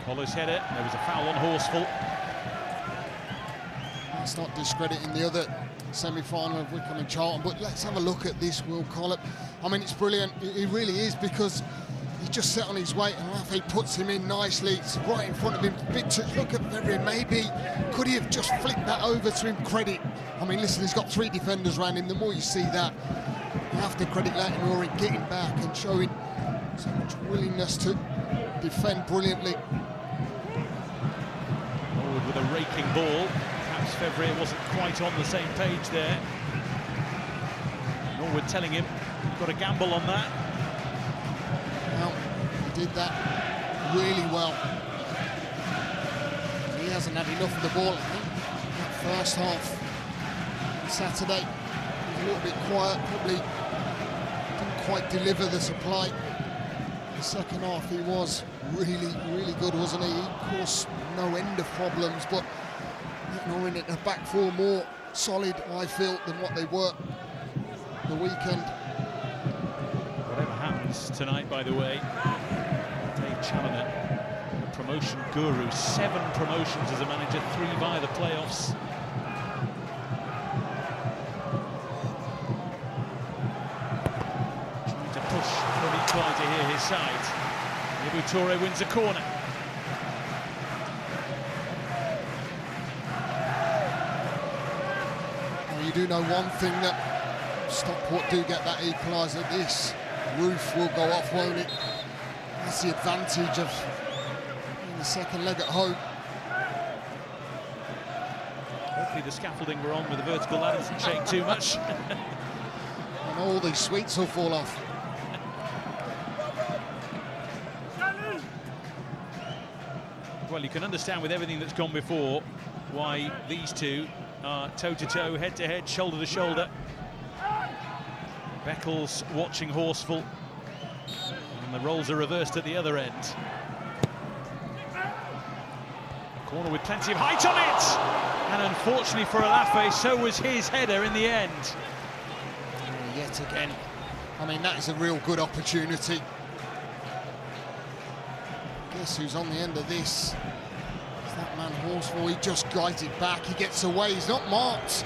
Collar's header, there was a foul on Horsfall. That's not discrediting the other semi-final of Wycombe and Charlton, but let's have a look at this Will Collett. I mean, it's brilliant, it really is, because he just set on his weight and Alafe puts him in nicely. It's right in front of him, big touch. Look at Fevrier, maybe could he have just flicked that over to him? Credit. I mean, listen, he's got 3 defenders around him. The more you see that, You have to credit Leyton Orient getting back and showing so much willingness to defend brilliantly. Forward with a raking ball. Perhaps Fevrier wasn't quite on the same page there. Norwood telling him, you've got to gamble on that. Well, he did that really well. He hasn't had enough of the ball, I think. That first half on Saturday, he was a little bit quiet, probably didn't quite deliver the supply. The second half he was really, really good, wasn't he? He caused no end of problems, but ignoring it, the back four more solid, I feel, than what they were the weekend. Whatever happens tonight, by the way, Dave Challoner, the promotion guru, 7 promotions as a manager, 3 via the playoffs. Trying to push for an equaliser here, his side. Ibu Toure wins a corner. Well, you do know one thing, that Stockport do get that equaliser. This roof will go off, won't it? That's the advantage of the second leg at home. Hopefully the scaffolding we're on with the vertical ladder doesn't shake too much. And all these sweets will fall off. Well, you can understand with everything that's gone before why these two are toe-to-toe, head-to-head, shoulder-to-shoulder. Beckles watching Horsfall, and the roles are reversed at the other end. A corner with plenty of height on it, and unfortunately for Alafe, so was his header in the end. Yet again, I mean, that is a real good opportunity. Guess who's on the end of this? It's that man Horsfall. He just guides it back, he gets away, he's not marked.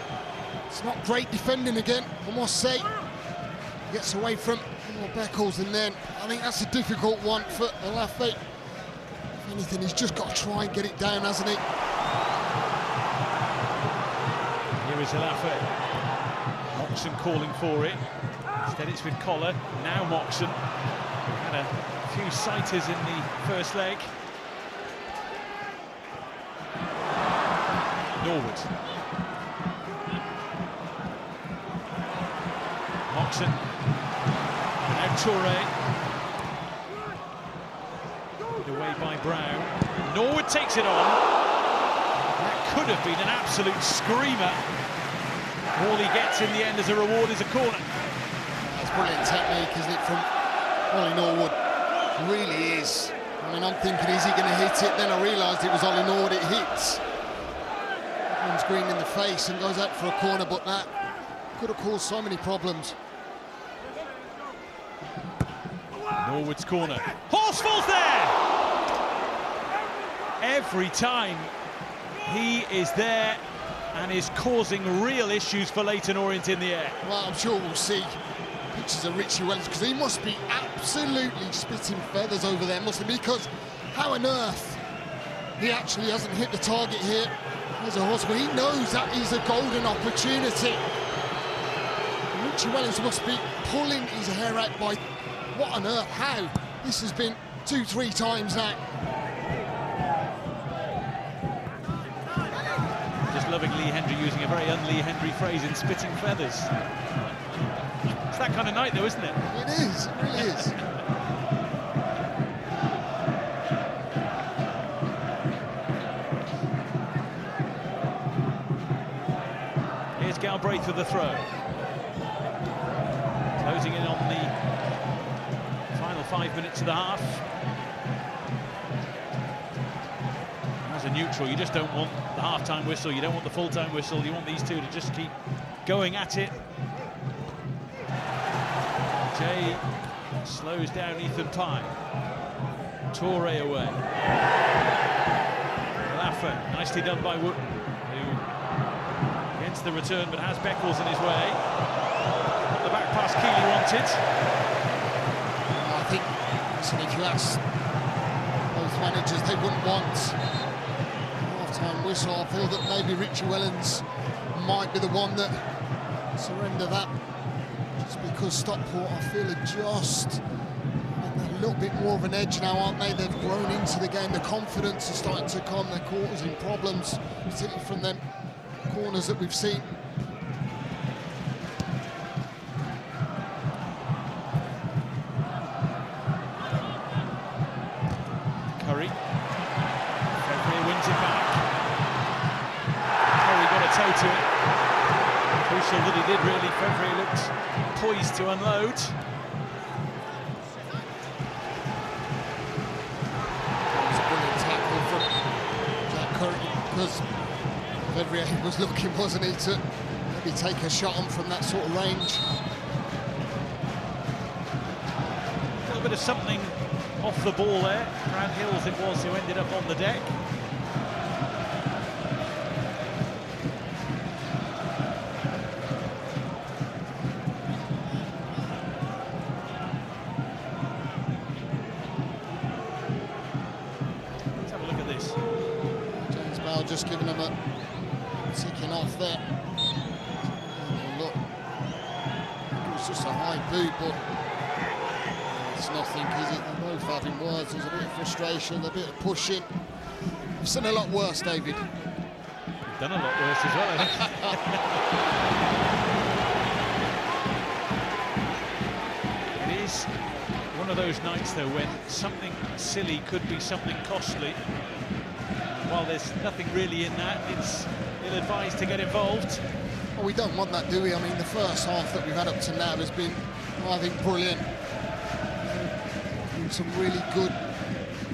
It's not great defending again, I must say. Gets away from Beckles, and then I think that's a difficult one for Alafe. If anything, he's just got to try and get it down, hasn't he? Here is Alafe. Moxon calling for it. Instead it's with Collar. Now Moxon. Had a few sighters in the first leg. Norwood. Moxon. Now Toure. Put away by Brown. Norwood takes it on. That could have been an absolute screamer. All he gets in the end as a reward is a corner. That's brilliant technique, isn't it, from Ollie Norwood? It really is. I mean, I'm thinking, is he going to hit it? Then I realised it was Ollie Norwood. It hits. One's green in the face and goes out for a corner, but that could have caused so many problems. Norwood's corner. Horsfall's there! Every time he is there and is causing real issues for Leyton Orient in the air. Well, I'm sure we'll see pictures of Richie Wellens, because he must be absolutely spitting feathers over there, mustn't he? Because how on earth he actually hasn't hit the target here as a Horsfall. He knows that is a golden opportunity. Richie Wellens must be pulling his hair out by what on earth, how? This has been 2-3 times now. Just loving Lee Hendry using a very un-Lee Hendry phrase in spitting feathers. It's that kind of night though, isn't it? It is, it really is. Here's Galbraith with the throw. Closing in on the final 5 minutes of the half. As a neutral, you just don't want the half-time whistle, you don't want the full-time whistle, you want these two to just keep going at it. Jay slows down Ethan Pye. Toure away. Alafe, nicely done by Wood, who against the return but has Beckles in his way. Not the back pass Keeley wanted. I think, listen, if you ask both managers, they wouldn't want half-time whistle. I feel that maybe Richie Wellens might be the one that surrender that, just because Stockport, I feel, are just a little bit more of an edge now, aren't they? They've grown into the game. The confidence is starting to come. They're causing problems, particularly from them corners that we've seen. Curry. Fevrier wins it back. Curry got a toe to it. Crucial that he did, really. Fevrier looked poised to unload. Because Fevrier was looking, wasn't he, to maybe take a shot on from that sort of range. A little bit of something off the ball there. Brad Hills it was who ended up on the deck. Let's have a look at this. Just giving them a ticking off there. Oh, look, it was just a high boot, but it's nothing, is it? They're both having words. There's a bit of frustration, a bit of pushing. I've seen a lot worse, David. You've done a lot worse as well, I think. It is one of those nights, though, when something silly could be something costly. While there's nothing really in that, it's ill-advised to get involved. Well, we don't want that, do we? I mean, the first half that we've had up to now has been, I think, brilliant. Some really good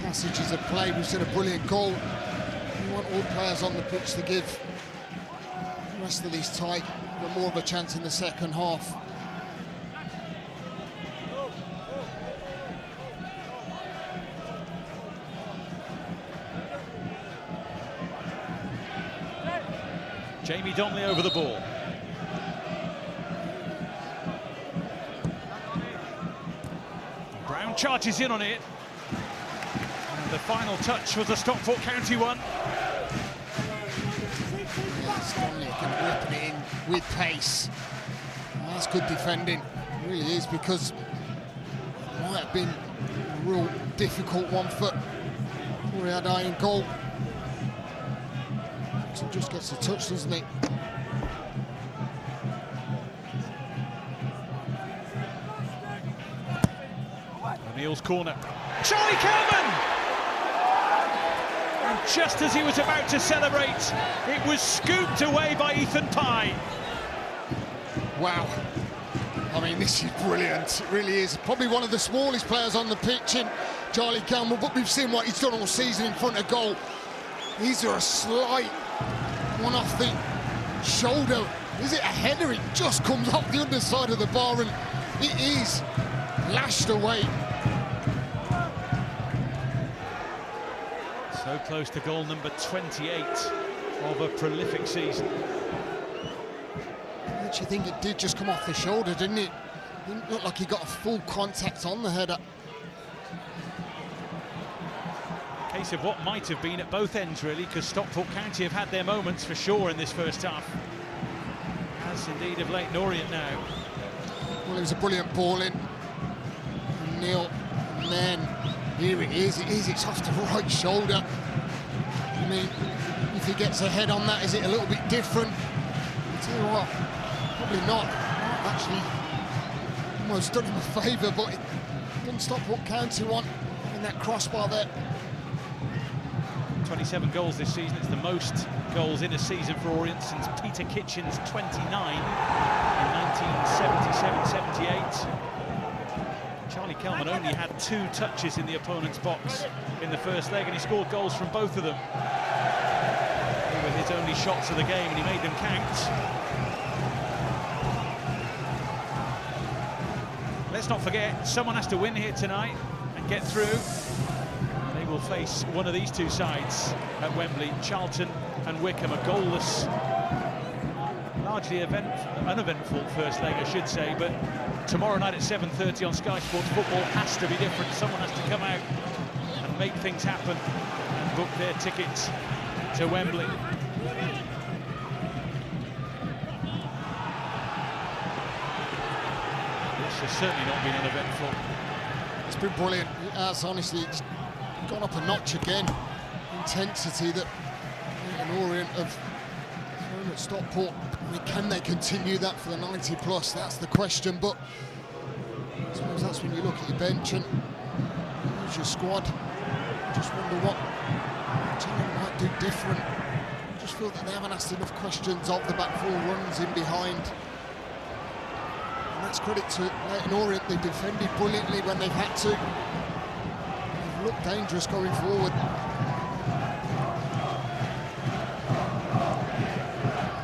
passages of play. We've seen a brilliant goal. We want all players on the pitch to give the rest of these tight, but more of a chance in the second half. Jamie Donnelly over the ball. Brown charges in on it. And the final touch was a Stockport County one. Yes, Donnelly can whip it in with pace. That's good defending. It really is, because it might have been a real difficult one for Uriadai in goal. Just gets a touch, doesn't it? O'Neill's corner. Charlie Kelman! And just as he was about to celebrate, it was scooped away by Ethan Pye. Wow. I mean, this is brilliant. It really is. Probably one of the smallest players on the pitch in Charlie Kelman, but we've seen what he's done all season in front of goal. These are a slight one off the shoulder. Is it a header? It just comes off the underside of the bar and it is lashed away. So close to goal number 28 of a prolific season. I actually think it did just come off the shoulder, didn't it? Didn't look like he got a full contact on the header. Case of what might have been at both ends, really, because Stockport County have had their moments for sure in this first half. As indeed of Leyton Orient now. Well, it was a brilliant ball in. O'Neill, and then here it is. It's off the right shoulder. I mean, if he gets a head on that, is it a little bit different? I'll tell you what, probably not. Actually, almost done him a favour, but it done Stockport County one in that crossbar there. 27 goals this season. It's the most goals in a season for Orient since Peter Kitchen's 29 in 1977-78. Charlie Kelman only had 2 touches in the opponent's box in the first leg, and he scored goals from both of them. They were his only shots of the game, and he made them count. Let's not forget, someone has to win here tonight and get through. Will face one of these two sides at Wembley, Charlton and Wickham. A goalless, largely uneventful first leg, I should say, but tomorrow night at 7:30 on Sky Sports Football has to be different. Someone has to come out and make things happen and book their tickets to Wembley. has certainly not been uneventful. It's been brilliant. It has, honestly. It's gone up a notch again. Intensity that Leyton Orient have thrown at Stockport. I mean, can they continue that for the 90 plus? That's the question, but I suppose that's when you look at your bench and use your squad. Just wonder what Chelsea might do different. I just feel that they haven't asked enough questions of the back four runs in behind. And that's credit to Leyton Orient. They defended brilliantly when they've had to. They've looked dangerous going forward.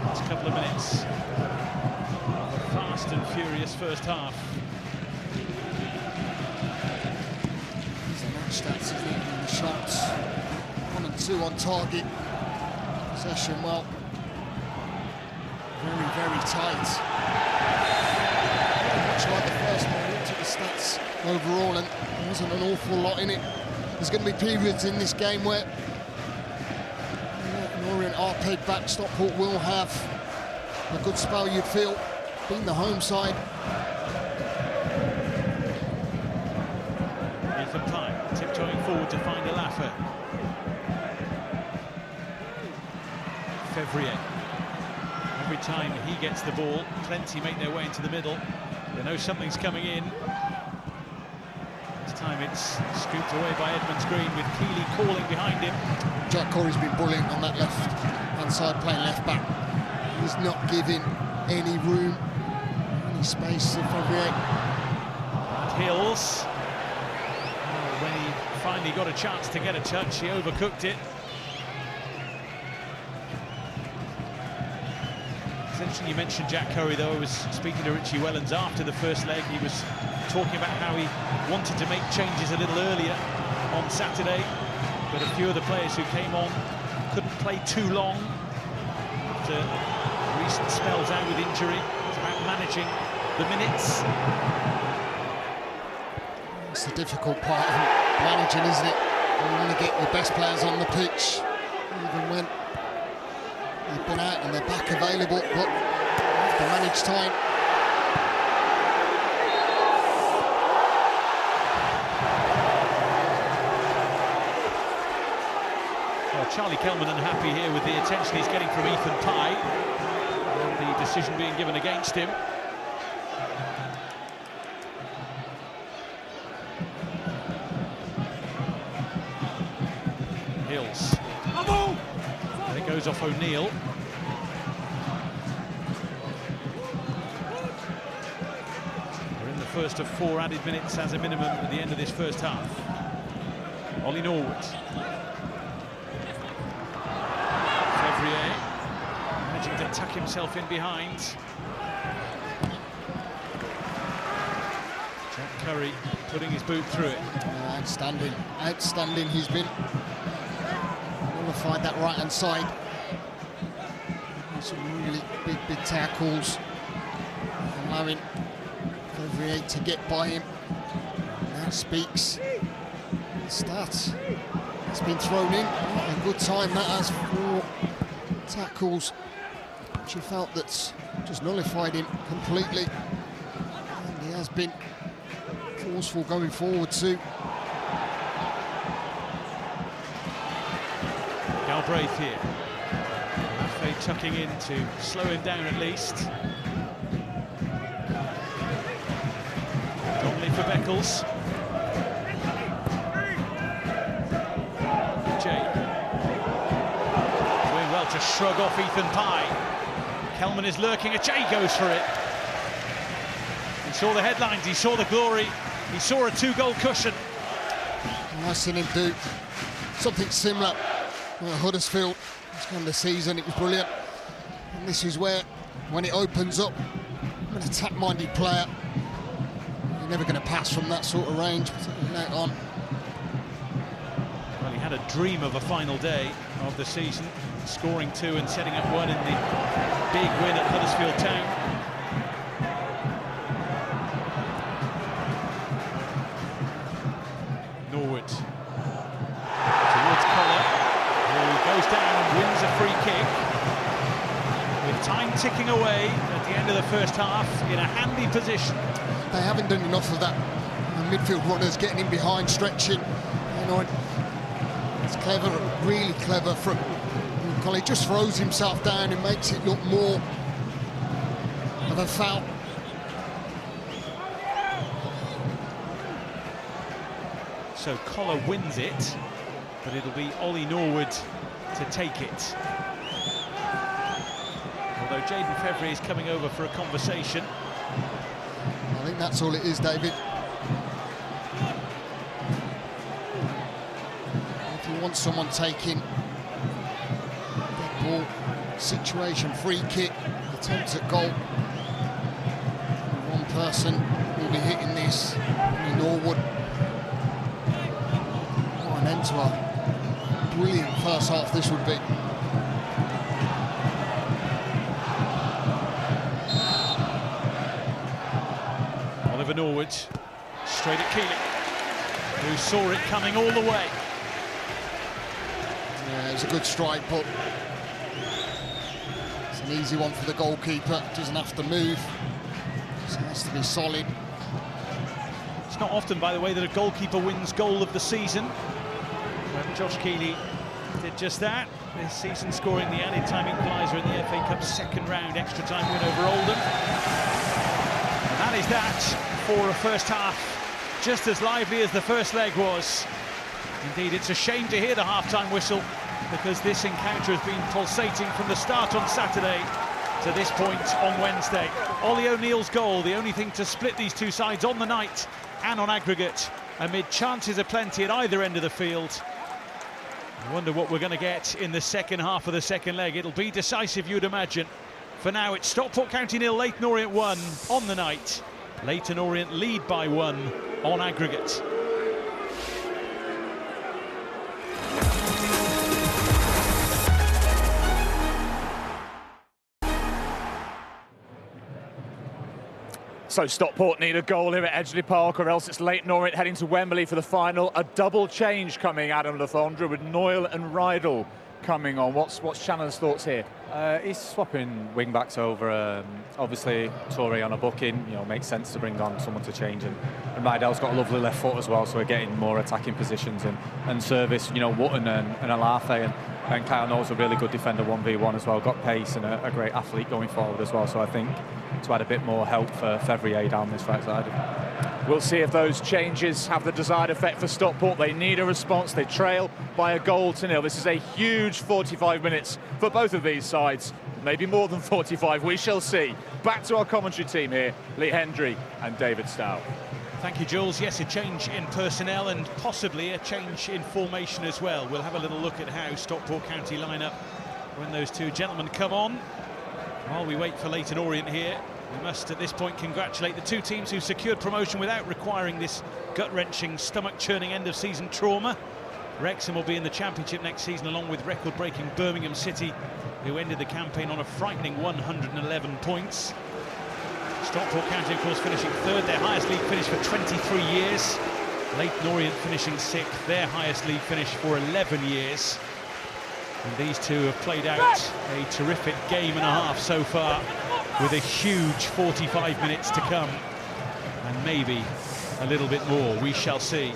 Last couple of minutes. A fast and furious first half. These are match stats, isn't it? And the shots. 1 and 2 on target. Possession, well, very, very tight. Much like the first one, I looked at the stats overall and there wasn't an awful lot in it. There's going to be periods in this game where Leyton Orient are paid back. Stockport will have a good spell, you'd feel, being the home side. Ethan Pye tiptoeing forward to find a Laffer. Fevrier. Every time he gets the ball, plenty make their way into the middle. They know something's coming in. This time it's scooped away by Edmonds Green with Keeley calling behind him. Jack Corey's been brilliant on that left-hand side, playing left-back. He's not giving any room, any space to Fevrier. And Hills. Oh, when he finally got a chance to get a touch, he overcooked it. It's interesting you mentioned Jack Curry, though. I was speaking to Richie Wellens after the first leg. He was talking about how he wanted to make changes a little earlier on Saturday, but a few of the players who came on couldn't play too long after recent spells out with injury. It's about managing the minutes. It's the difficult part of managing, isn't it? You want to get your best players on the pitch, even when they've been out and they're back available, but you have to manage time. Well, Charlie Kelman unhappy here with the attention he's getting from Ethan Pye, and the decision being given against him. Hills. And it goes off O'Neill. We're in the first of 4 added minutes as a minimum at the end of this first half. Ollie Norwood. Fevrier managing to tuck himself in behind. Jack Curry putting his boot through it. Outstanding, outstanding he's been. Find that right-hand side. Some really big tackles. Allowing Fevrier to get by him. That speaks. The stats. It's been thrown in. A good time that has 4 tackles. Which he felt that's just nullified him completely. And he has been forceful going forward too. Galbraith here. Maffei tucking in to slow him down at least. Donnelly for Beckles. Jay. Doing well to shrug off Ethan Pye. Kelman is lurking. Jay goes for it. He saw the headlines, he saw the glory, he saw a 2-goal cushion. And I've seen him do something similar. Huddersfield, this kind of the season, it was brilliant. And this is where, when it opens up, an attack-minded player, you're never going to pass from that sort of range, particularly late on. Well, he had a dream of a final day of the season, scoring 2 and setting up 1 in the big win at Huddersfield Town. Norwood towards Collar, who goes down and wins a free kick. With time ticking away at the end of the first half, in a handy position they haven't done enough of that. Midfield runners getting in behind, stretching. You know, it's clever, really clever from Collie. Just throws himself down and makes it look more of a foul. So Collar wins it, but it'll be Ollie Norwood to take it. Although Jaden Fevrier is coming over for a conversation. I think that's all it is, David. If you want someone taking dead ball situation, free kick, attempts at goal, one person will be hitting this, Norwood. What an end to a brilliant first half this would be. Oliver Norwood, straight at Keeling, who saw it coming all the way. Yeah, it was a good strike, but it's an easy one for the goalkeeper. Doesn't have to move, so it has to be solid. It's not often, by the way, that a goalkeeper wins goal of the season. But Josh Keeley did just that this season, scoring the added time equaliser in the FA Cup second round extra time win over Oldham. And that is that for a first half, just as lively as the first leg was. Indeed, it's a shame to hear the half-time whistle, because this encounter has been pulsating from the start on Saturday to this point on Wednesday. Ollie O'Neill's goal, the only thing to split these two sides on the night and on aggregate, amid chances aplenty at either end of the field. I wonder what we're going to get in the second half of the second leg. It'll be decisive, you'd imagine. For now, it's Stockport County 0, Leyton Orient 1 on the night. Leyton Orient lead by 1 on aggregate. So Stockport need a goal here at Edgeley Park, or else it's Leyton Orient heading to Wembley for the final. A double change coming, Adam Lafondra, with Noyle and Rydell coming on. What's Shannon's thoughts here? He's swapping wing backs over. Obviously, Toure on a booking, makes sense to bring on someone to change. And Rydell's got a lovely left foot as well, so we're getting more attacking positions and service. Wotton and Alafe and Kyle Knowles a really good defender 1v1 as well. Got pace and a great athlete going forward as well. So I think to add a bit more help for Fevrier down this right side. We'll see if those changes have the desired effect for Stockport. They need a response. They trail by a goal to 0. This is a huge 45 minutes for both of these sides. Maybe more than 45, we shall see. Back to our commentary team here, Lee Hendry and David Stow. Thank you, Jules. Yes, a change in personnel and possibly a change in formation as well. We'll have a little look at how Stockport County line up when those two gentlemen come on. While we wait for Leyton Orient here, we must at this point congratulate the two teams who secured promotion without requiring this gut-wrenching, stomach-churning end-of-season trauma. Wrexham will be in the Championship next season, along with record-breaking Birmingham City, who ended the campaign on a frightening 111 points. Stockport County, of course, finishing third, their highest league finish for 23 years. Leyton Orient finishing sixth, their highest league finish for 11 years. And these two have played out a terrific game and a half so far, with a huge 45 minutes to come, and maybe a little bit more. We shall see.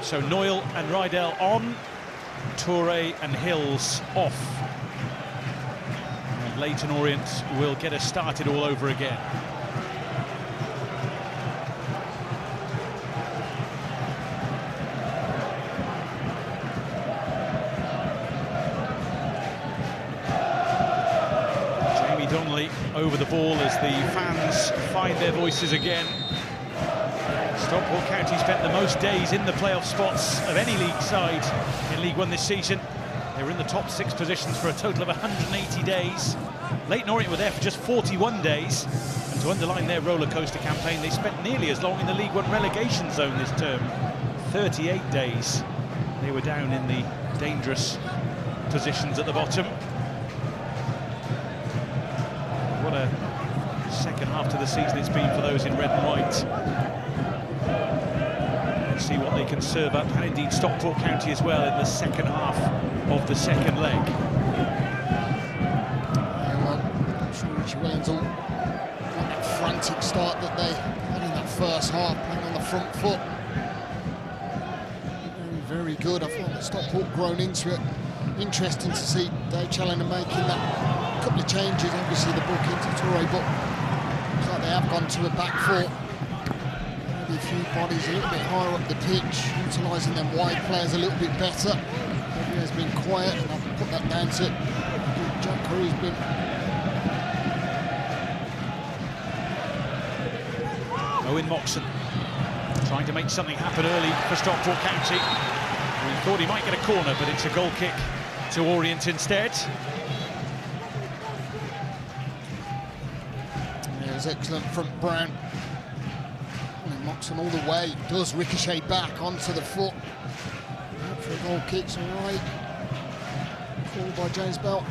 So Noyle and Rydell on, Toure and Hills off. And Leyton Orient will get us started all over again. Over the ball as the fans find their voices again. Stockport County spent the most days in the playoff spots of any league side in League One this season. They were in the top 6 positions for a total of 180 days. Leyton Orient were there for just 41 days. And to underline their rollercoaster campaign, they spent nearly as long in the League One relegation zone this term. 38 days. They were down in the dangerous positions at the bottom. What a second half to the season it's been for those in red and white. Let's see what they can serve up, and indeed Stockport County as well in the second half of the second leg. Yeah, well, fans all want that frantic start that they had in that first half, playing on the front foot. Very, very good. I thought that Stockport grown into it. Interesting to see Dave Challoner making that couple of changes. Obviously the ball into Toure, but looks like they have gone to a back four. Maybe a few bodies a little bit higher up the pitch, utilising them wide players a little bit better. Everyone has been quiet, and I'll put that down to Jack Curry's been. Owen Moxon trying to make something happen early for Stockport County. We thought he might get a corner, but it's a goal kick to Orient instead. Yeah, it was excellent from Brown. And Moxon all the way, does ricochet back onto the foot. Out for a goal kick, all right. Called by James Bell.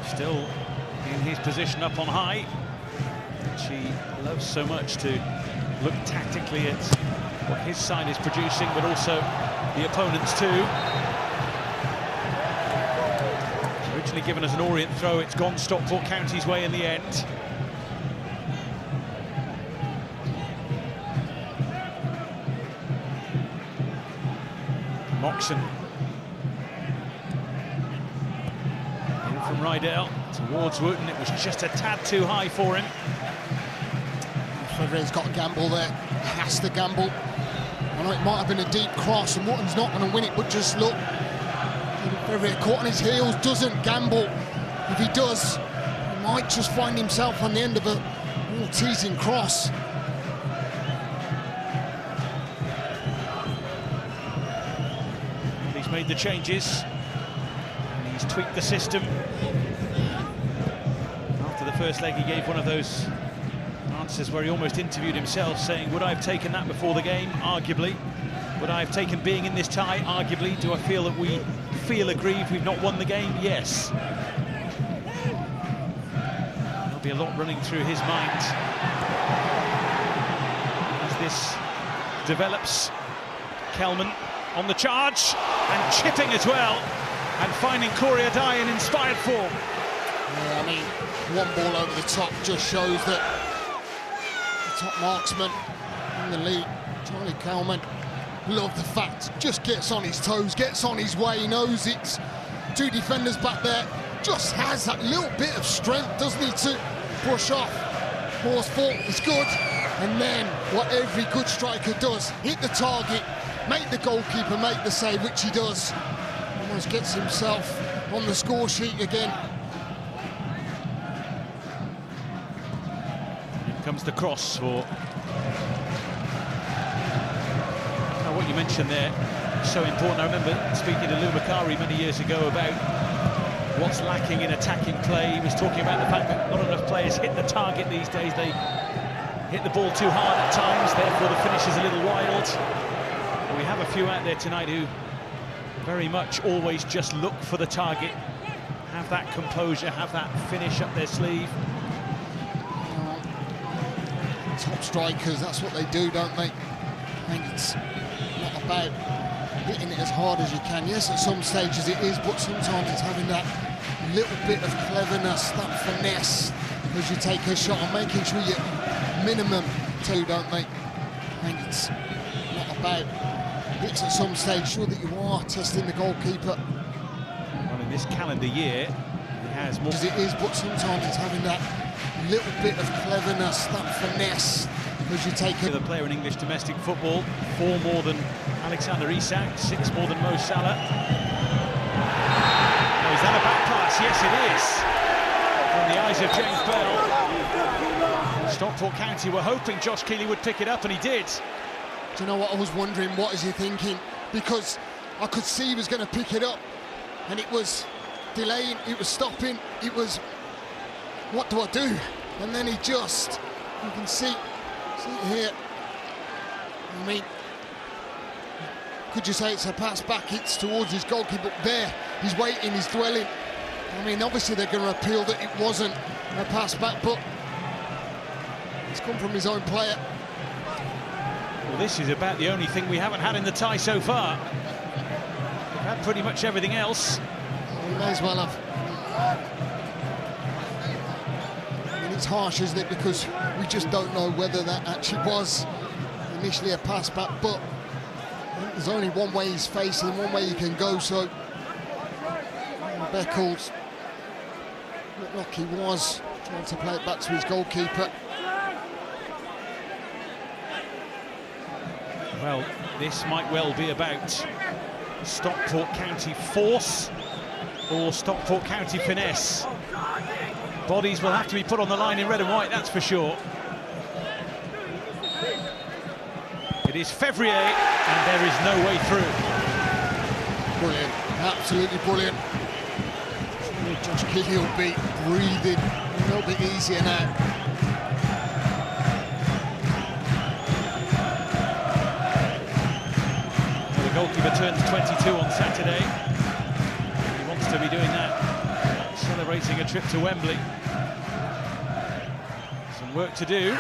Still in his position up on high, which he loves so much, to look tactically at what his side is producing, but also the opponents too. Originally given as an Orient throw, it's gone Stockport County's way in the end. Moxon in from Rydell towards Wooten. It was just a tad too high for him. Fevre's got a gamble there. He has to gamble. I know it might have been a deep cross and Wooten's not going to win it, but just look. Fevre caught on his heels, doesn't gamble. If he does, he might just find himself on the end of a real teasing cross. He's made the changes and he's tweaked the system. After the first leg, he gave one of those answers where he almost interviewed himself, saying, would I have taken that before the game? Arguably. Would I have taken being in this tie? Arguably. Do I feel that we feel aggrieved we've not won the game? Yes. There'll be a lot running through his mind as this develops. Kelman on the charge and chipping as well, and finding Corey Adai in inspired form. Yeah, I mean, one ball over the top just shows that top marksman in the league, Charlie Kelman, love the fact, just gets on his toes, gets on his way, knows it's two defenders back there, just has that little bit of strength, doesn't he, to brush off. Moore's fault is good, and then what every good striker does, hit the target, make the goalkeeper make the save, which he does. Almost gets himself on the score sheet again. Comes the cross for... Now, what you mentioned there, so important. I remember speaking to Lou Macari many years ago about what's lacking in attacking play. He was talking about the fact that not enough players hit the target these days. They hit the ball too hard at times, therefore the finish is a little wild. But we have a few out there tonight who very much always just look for the target, have that composure, have that finish up their sleeve. Top strikers, that's what they do, don't they? And it's not about hitting it as hard as you can. Yes, at some stages it is, but sometimes it's having that little bit of cleverness, that finesse, as you take a shot and making sure you minimum two, don't they? And it's not about hits at some stage, sure that you are testing the goalkeeper. Well, in this calendar year, he has more... As it is, but sometimes it's having that little bit of cleverness, that finesse, as you take the player in English domestic football, 4 more than Alexander Isak, 6 more than Mo Salah. Oh, is that a back pass? Yes, it is. From the eyes of James Bell. Stockport County were hoping Josh Keeley would pick it up, and he did. Do you know what I was wondering? What is he thinking? Because I could see he was going to pick it up, and it was delaying, it was stopping, it was, what do I do? And then he just, you can see it here. I mean, could you say it's a pass back? It's towards his goalkeeper. There, he's waiting, he's dwelling. I mean, obviously they're going to appeal that it wasn't a pass back, but it's come from his own player. Well, this is about the only thing we haven't had in the tie so far. We've had pretty much everything else. We may as well have. I mean, it's harsh, isn't it? Because we just don't know whether that actually was initially a pass back, but there's only one way he's facing, one way he can go, so Beckles looked like he was trying to play it back to his goalkeeper. Well, this might well be about Stockport County force or Stockport County finesse. Bodies will have to be put on the line in red and white, that's for sure. It is Fevrier, and there is no way through. Brilliant, absolutely brilliant. Josh Keeley will be breathing a little bit easier now. The goalkeeper turns 22 on Saturday. He wants to be doing that, celebrating a trip to Wembley. Some work to do.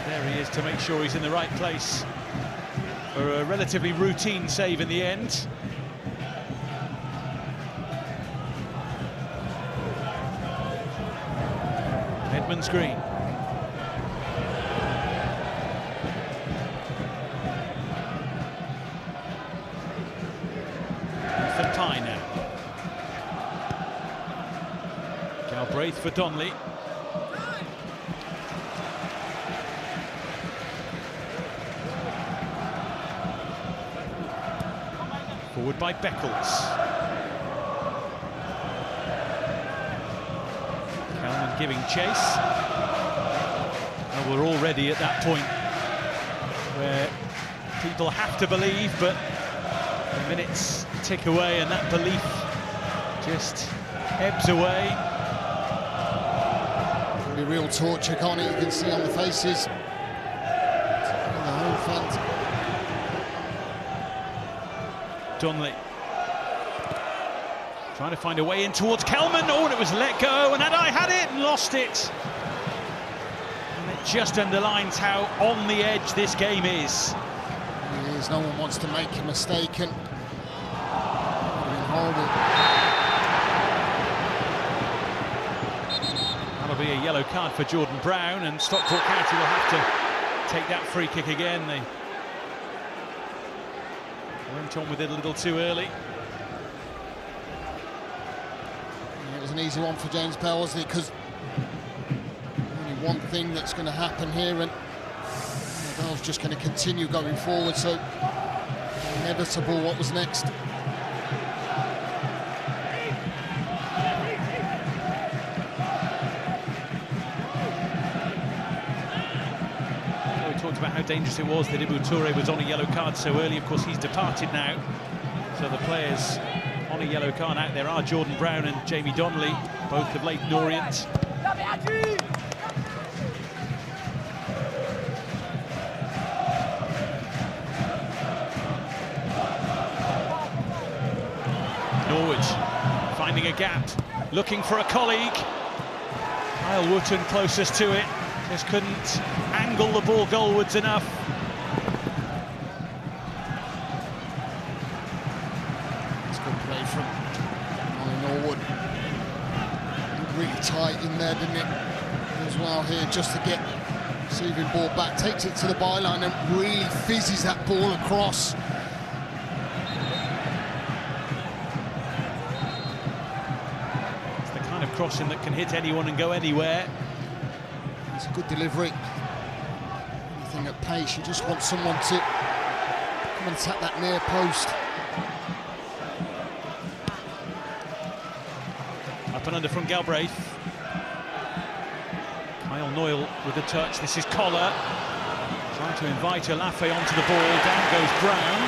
There he is to make sure he's in the right place for a relatively routine save in the end. Edmonds Green. For Ty now. Galbraith for Donnelly. Forward by Beckles. Kalman giving chase. And we're already at that point where people have to believe, but the minutes tick away and that belief just ebbs away. It'll be real torture, can't it? You can see on the faces of the home fans. Donnelly trying to find a way in towards Kalman. Oh, and it was let go, and I had it and lost it. And it just underlines how on the edge this game is. It is. No one wants to make a mistake, and horrible. That'll be a yellow card for Jordan Brown, and Stockport County will have to take that free kick again. They went on with it a little too early. It was an easy one for James Bell, wasn't it? Because only one thing that's going to happen here, and Bell's just going to continue going forward, so inevitable what was next. We talked about how dangerous it was that Ibu Toure was on a yellow card so early. Of course, he's departed now, so the players on a yellow card out there are Jordan Brown and Jamie Donnelly, both of Leyton Orient. Norwood finding a gap, looking for a colleague. Kyle Wootton closest to it, just couldn't angle the ball goalwards enough. From Norwood. Really tight in there, didn't it? As well here, just to get receiving ball back, takes it to the byline and really fizzes that ball across. It's the kind of crossing that can hit anyone and go anywhere. It's a good delivery. Anything at pace, you just want someone to come and tap that near post. Up and under from Galbraith. Kyle Noyle with the touch. This is Collar trying to invite Olafe onto the ball. Down goes Brown.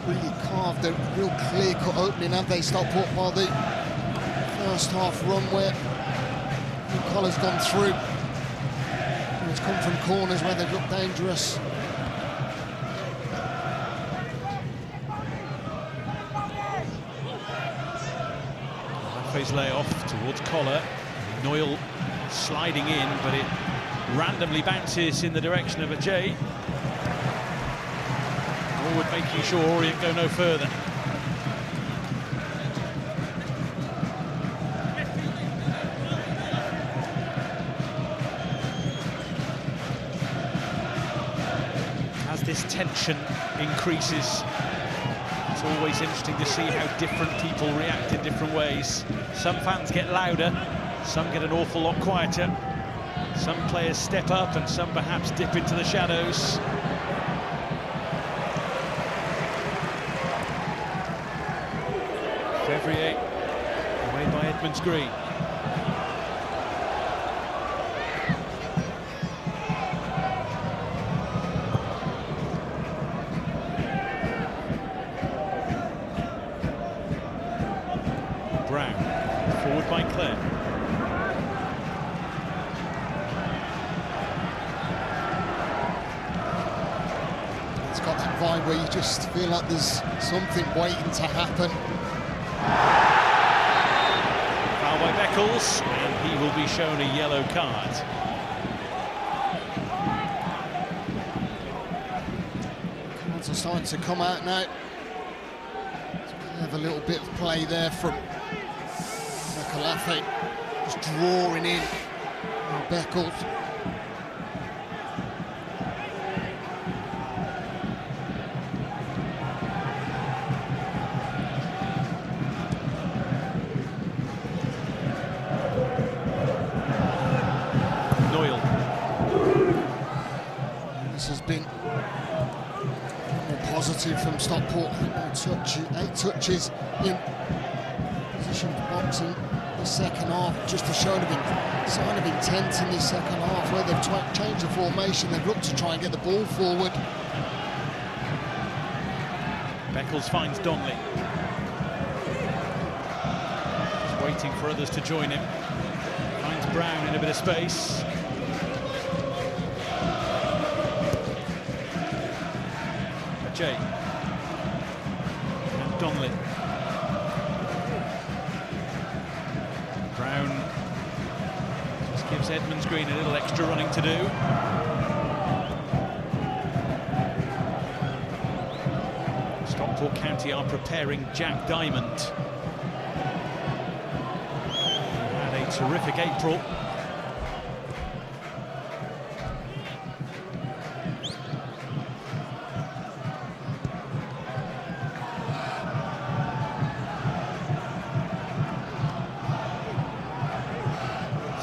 Really carved a real clear-cut opening, have they, Stockport, by the first half run where Collar's gone through. It's come from corners where they've looked dangerous. Lafay's lay off towards Collar. Noyle sliding in, but it randomly bounces in the direction of a J. Forward, making sure Orient go no further. As this tension increases, it's always interesting to see how different people react in different ways. Some fans get louder, some get an awful lot quieter. Some players step up and some perhaps dip into the shadows. Fevrier away by Edmonds Green. Brown, forward by Clare. It's got that vibe where you just feel like there's something waiting to happen. Foul by Beckles, and he will be shown a yellow card. Cards are starting to come out now. Have a little bit of play there from Kalafe, just drawing in Beckles. Noyle. This has been more positive from Stockport. 8 touches in position boxing the second half. Just a sign of intent in the second half, where they've changed the formation. They've looked to try and get the ball forward. Beckles finds Donnelly. Just waiting for others to join him. Finds Brown in a bit of space. Jay. And Donnelly. Brown just gives Edmonds Green a little extra running to do. Stockport County are preparing Jack Diamond. He had a terrific April.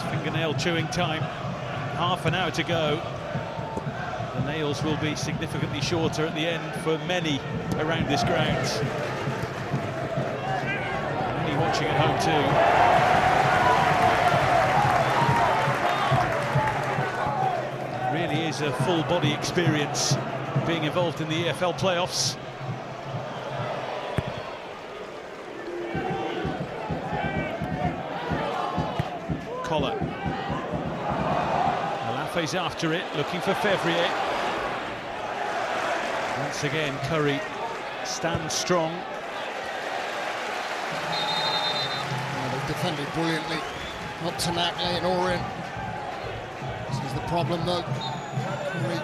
Fingernail chewing time, half an hour to go. The nails will be significantly shorter at the end for many around this ground. Many watching at home too. It really is a full body experience being involved in the EFL playoffs. Collar. Malafe's after it, looking for Fevrier. Once again, Curry stands strong. They've defended brilliantly. Not to knock Leyton Orient. This is the problem, though. Curry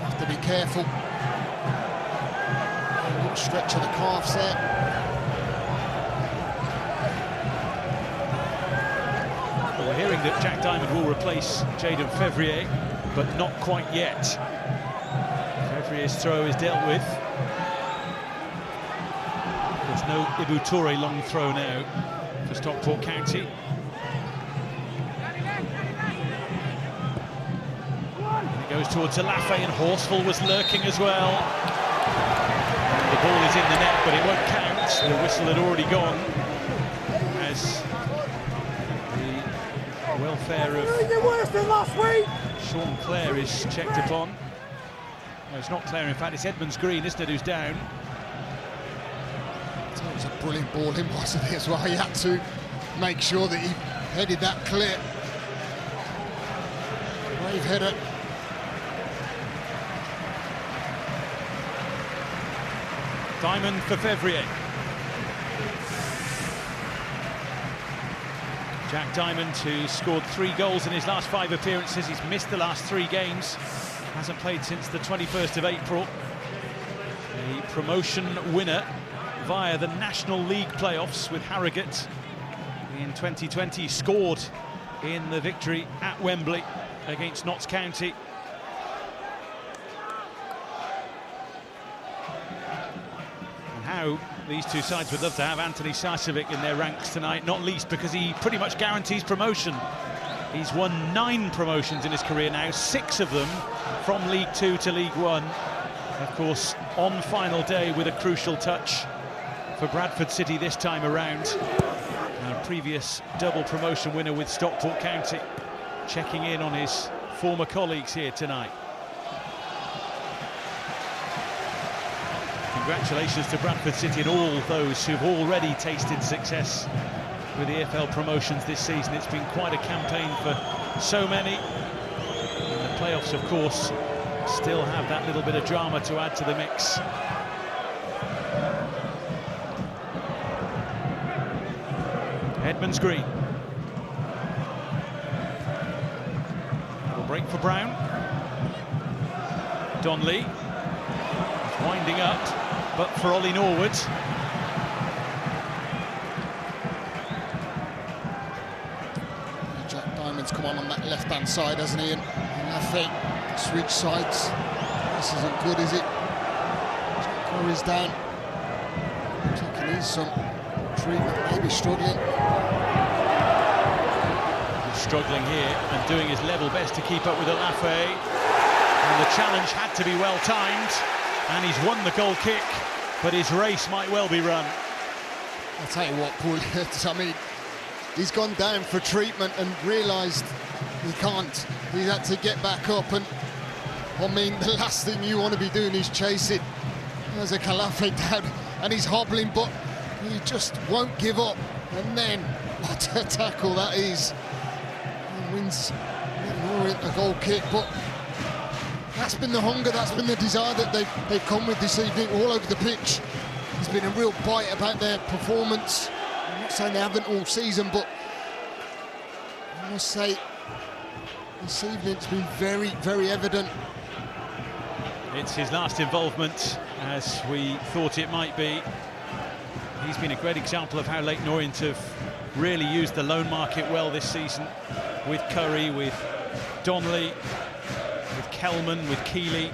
have to be careful. A little stretch of the calves there. We're hearing that Jack Diamond will replace Jadon Fevrier, but not quite yet. Fevrier's throw is dealt with. There's no Ibu Toure long throw now for Stockport County. And it goes towards Alafe, and Horsfall was lurking as well. The ball is in the net, but it won't count. The whistle had already gone as welfare of Sean Clare is checked upon. No, it's not Clare, in fact, it's Edmonds Green, isn't it, who's down? It was a brilliant ball in, wasn't it, as well? He had to make sure that he headed that clear. Brave header. Diamond for Fevrier. Jack Diamond, who scored 3 goals in his last 5 appearances. He's missed the last 3 games. Hasn't played since the 21st of April. A promotion winner via the National League playoffs with Harrogate in 2020. He scored in the victory at Wembley against Notts County. And how these two sides would love to have Anthony Sasovic in their ranks tonight, not least because he pretty much guarantees promotion. He's won 9 promotions in his career now, 6 of them from League 2 to League 1. Of course, on final day with a crucial touch for Bradford City this time around. A previous double promotion winner with Stockport County, checking in on his former colleagues here tonight. Congratulations to Bradford City and all those who've already tasted success with the EFL promotions this season. It's been quite a campaign for so many. And the playoffs, of course, still have that little bit of drama to add to the mix. Edmonds Green. Will break for Brown. Donnelly. He's winding up, but for Ollie Norwood. Jack Diamond's come on that left-hand side, hasn't he? And Lafay switch sides. This isn't good, is it? Jack Curry's down. Taking in some treatment, maybe struggling. He's struggling here and doing his level best to keep up with Lafay. And the challenge had to be well timed. And he's won the goal kick, but his race might well be run. I'll tell you what, Paul, I mean, he's gone down for treatment and realised he can't. He's had to get back up, and I mean, the last thing you want to be doing is chasing. There's a Calafé down, and he's hobbling, but he just won't give up. And then, what a tackle that is. He wins the goal kick, but that's been the hunger, that's been the desire that they've come with this evening all over the pitch. There's been a real bite about their performance. I'm not saying they haven't all season, but I must say this evening it's been very, very evident. It's his last involvement, as we thought it might be. He's been a great example of how Leyton Orient have really used the loan market well this season, with Curry, with Donnelly, with Kelman, with Keeley.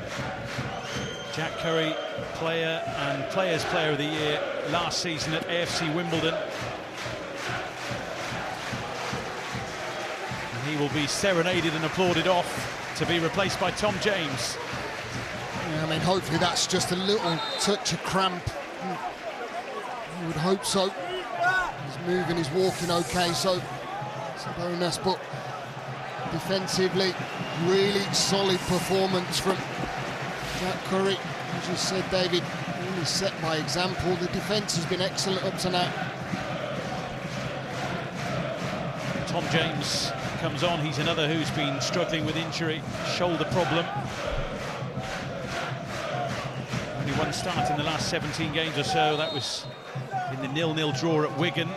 Jack Curry, player and Players' Player of the Year last season at AFC Wimbledon. And he will be serenaded and applauded off to be replaced by Tom James. Yeah, I mean, hopefully that's just a little touch of cramp. I would hope so. He's moving, he's walking okay, so it's a bonus, but defensively, really solid performance from Jack Curry. As you said, David, really set by example. The defence has been excellent up to now. Tom James comes on. He's another who's been struggling with injury, shoulder problem. Only one start in the last 17 games or so. That was in the 0-0 draw at Wigan.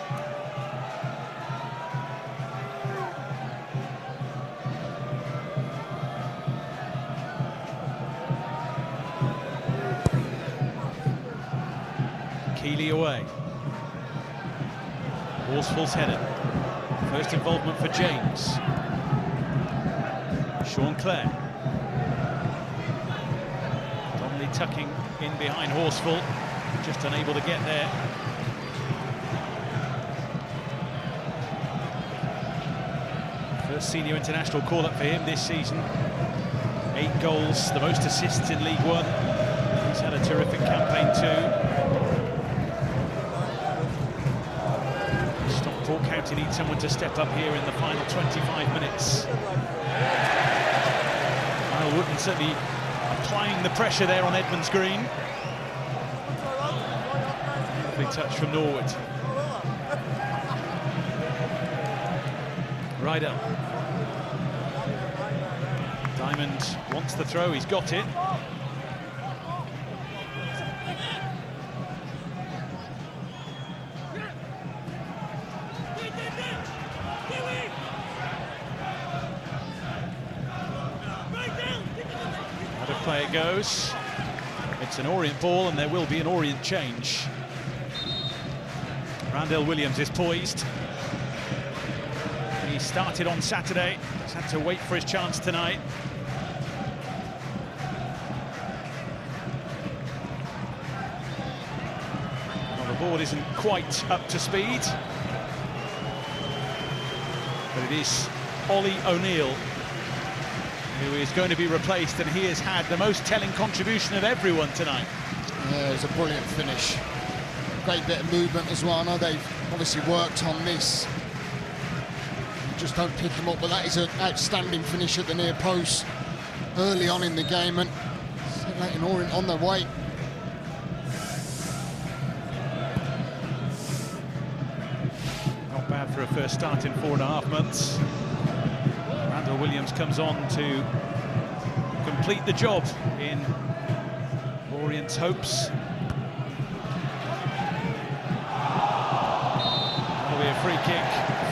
Keeley away. Horsfall's header. First involvement for James. Sean Clare. Donnelly tucking in behind Horsfall, just unable to get there. First senior international call-up for him this season. 8 goals, the most assists in League One. He's had a terrific campaign too. Stockport County needs someone to step up here in the final 25 minutes. Kyle Wootton certainly applying the pressure there on Edmonds Green. Lovely touch from Norwood. Ryder. Diamond wants the throw, he's got it. play it goes. It's an Orient ball, and there will be an Orient change. Randell Williams is poised. He started on Saturday. He's had to wait for his chance tonight. Well, the board isn't quite up to speed, but it is Ollie O'Neill who is going to be replaced, and he has had the most telling contribution of everyone tonight. Yeah, it was a brilliant finish. Great bit of movement as well. I know they've obviously worked on this. You just don't pick him up, but that is an outstanding finish at the near post early on in the game, and Leyton Orient on their way. Not bad for a first start in 4.5 months. Randell Williams comes on to complete the job in Orient's hopes. That'll be a free kick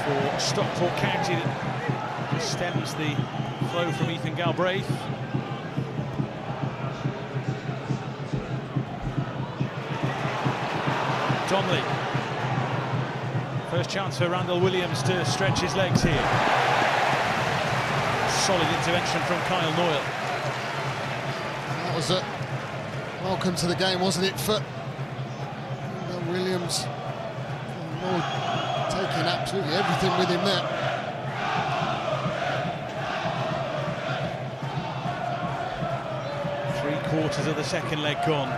for Stockport County that stems the flow from Ethan Galbraith. Donnelly. First chance for Randell Williams to stretch his legs here. Solid intervention from Kyle Noyle. That was it. Welcome to the game, wasn't it, for Williams? Taking absolutely everything with him there. Three-quarters of the second leg gone.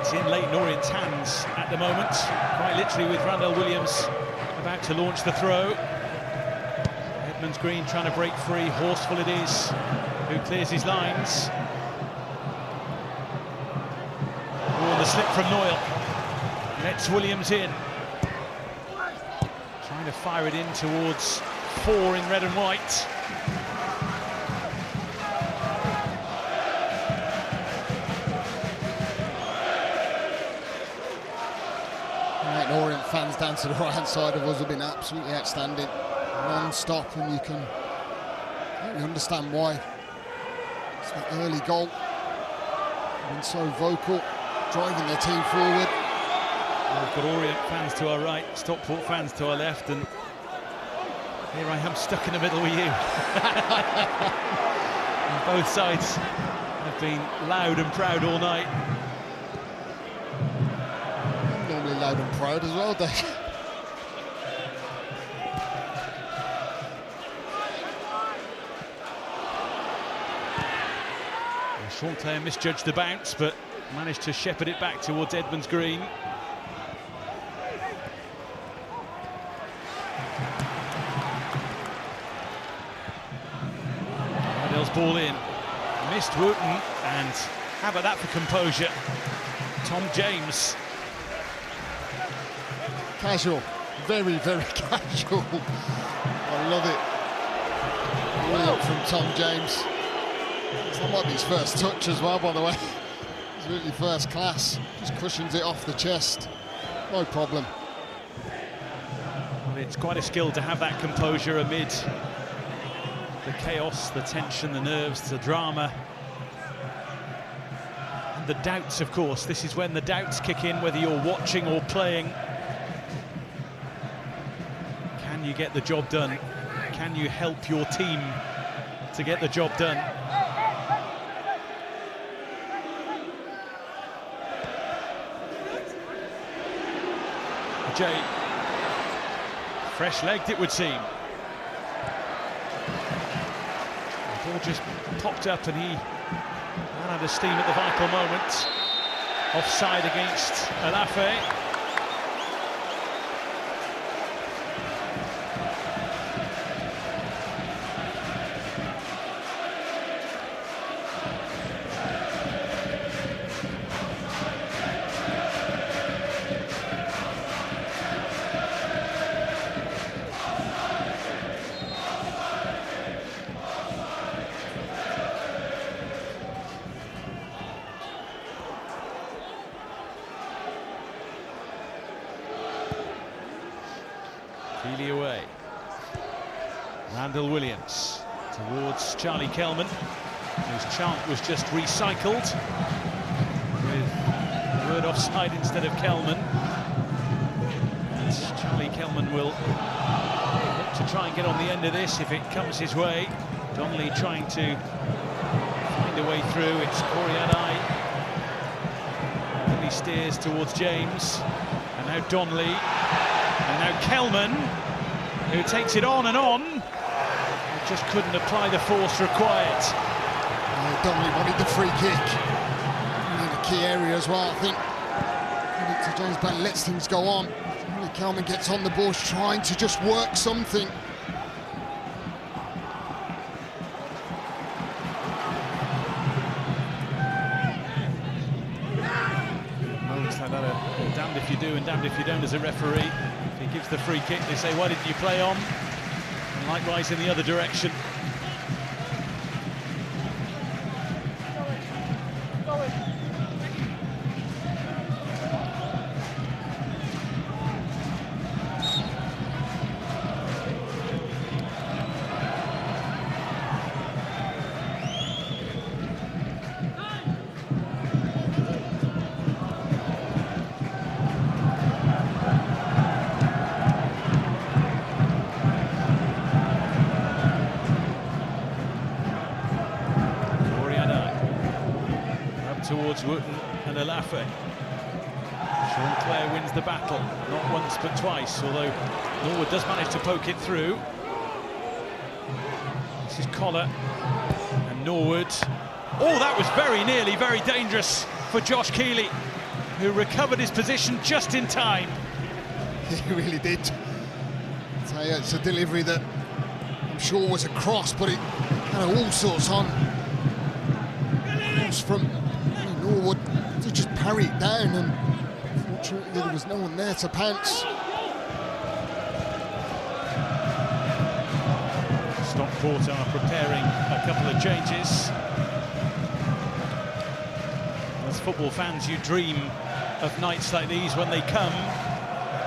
It's in Leyton Orient's hands at the moment, quite literally, with Randell Williams about to launch the throw. Edmonds Green trying to break free. Horseful it is, who clears his lines. Oh, and the slip from Noyle lets Williams in. Trying to fire it in towards 4 in red and white. Leyton Orient fans down to the right-hand side of us have been absolutely outstanding. Non-stop, and you can totally understand why. It's the early goal. Been so vocal, driving their team forward. Well, we've got Orient fans to our right, Stockport fans to our left, and here I am stuck in the middle with you. And both sides have been loud and proud all night. I'm normally loud and proud as well, Dave. Chantaire misjudged the bounce, but managed to shepherd it back towards Edmonds Green. Randell's ball in. Missed Wooten, and how about that for composure? Tom James. Casual, very, very casual. I love it. Brilliant from Tom James. That might be his first touch as well, by the way. It's really first class. Just cushions it off the chest. No problem. Well, it's quite a skill to have that composure amid the chaos, the tension, the nerves, the drama. And the doubts, of course. This is when the doubts kick in, whether you're watching or playing. Can you get the job done? Can you help your team to get the job done? Jay, fresh-legged it would seem. The ball just popped up and he ran out of steam at the vital moment. Offside against Alafe. Keeley away. Randell Williams towards Charlie Kelman. whose chant was just recycled with the word offside instead of Kelman. And Charlie Kelman will look to try and get on the end of this if it comes his way. Donnelly trying to find a way through. It's Coriadai. He steers towards James, and now Donnelly, and now Kelman, who takes it on and on. Just couldn't apply the force required. Donnelly wanted the free kick in a key area as well. I think to James Blunt lets things go on. Kelman gets on the ball, trying to just work something. Moments like that are damned if you do and damned if you don't as a referee. If he gives the free kick, they say, why didn't you play on? And likewise in the other direction. Towards Wooten and Alafe. Sean Clare wins the battle, not once but twice, although Norwood does manage to poke it through. This is Collar and Norwood. Oh, that was very nearly very dangerous for Josh Keeley, who recovered his position just in time. He really did. I'll tell you, it's a delivery that I'm sure was a cross, but it had all sorts on. From Norwood to just parry it down, and unfortunately there was no one there to pounce. Stockport are preparing a couple of changes. As football fans, you dream of nights like these when they come.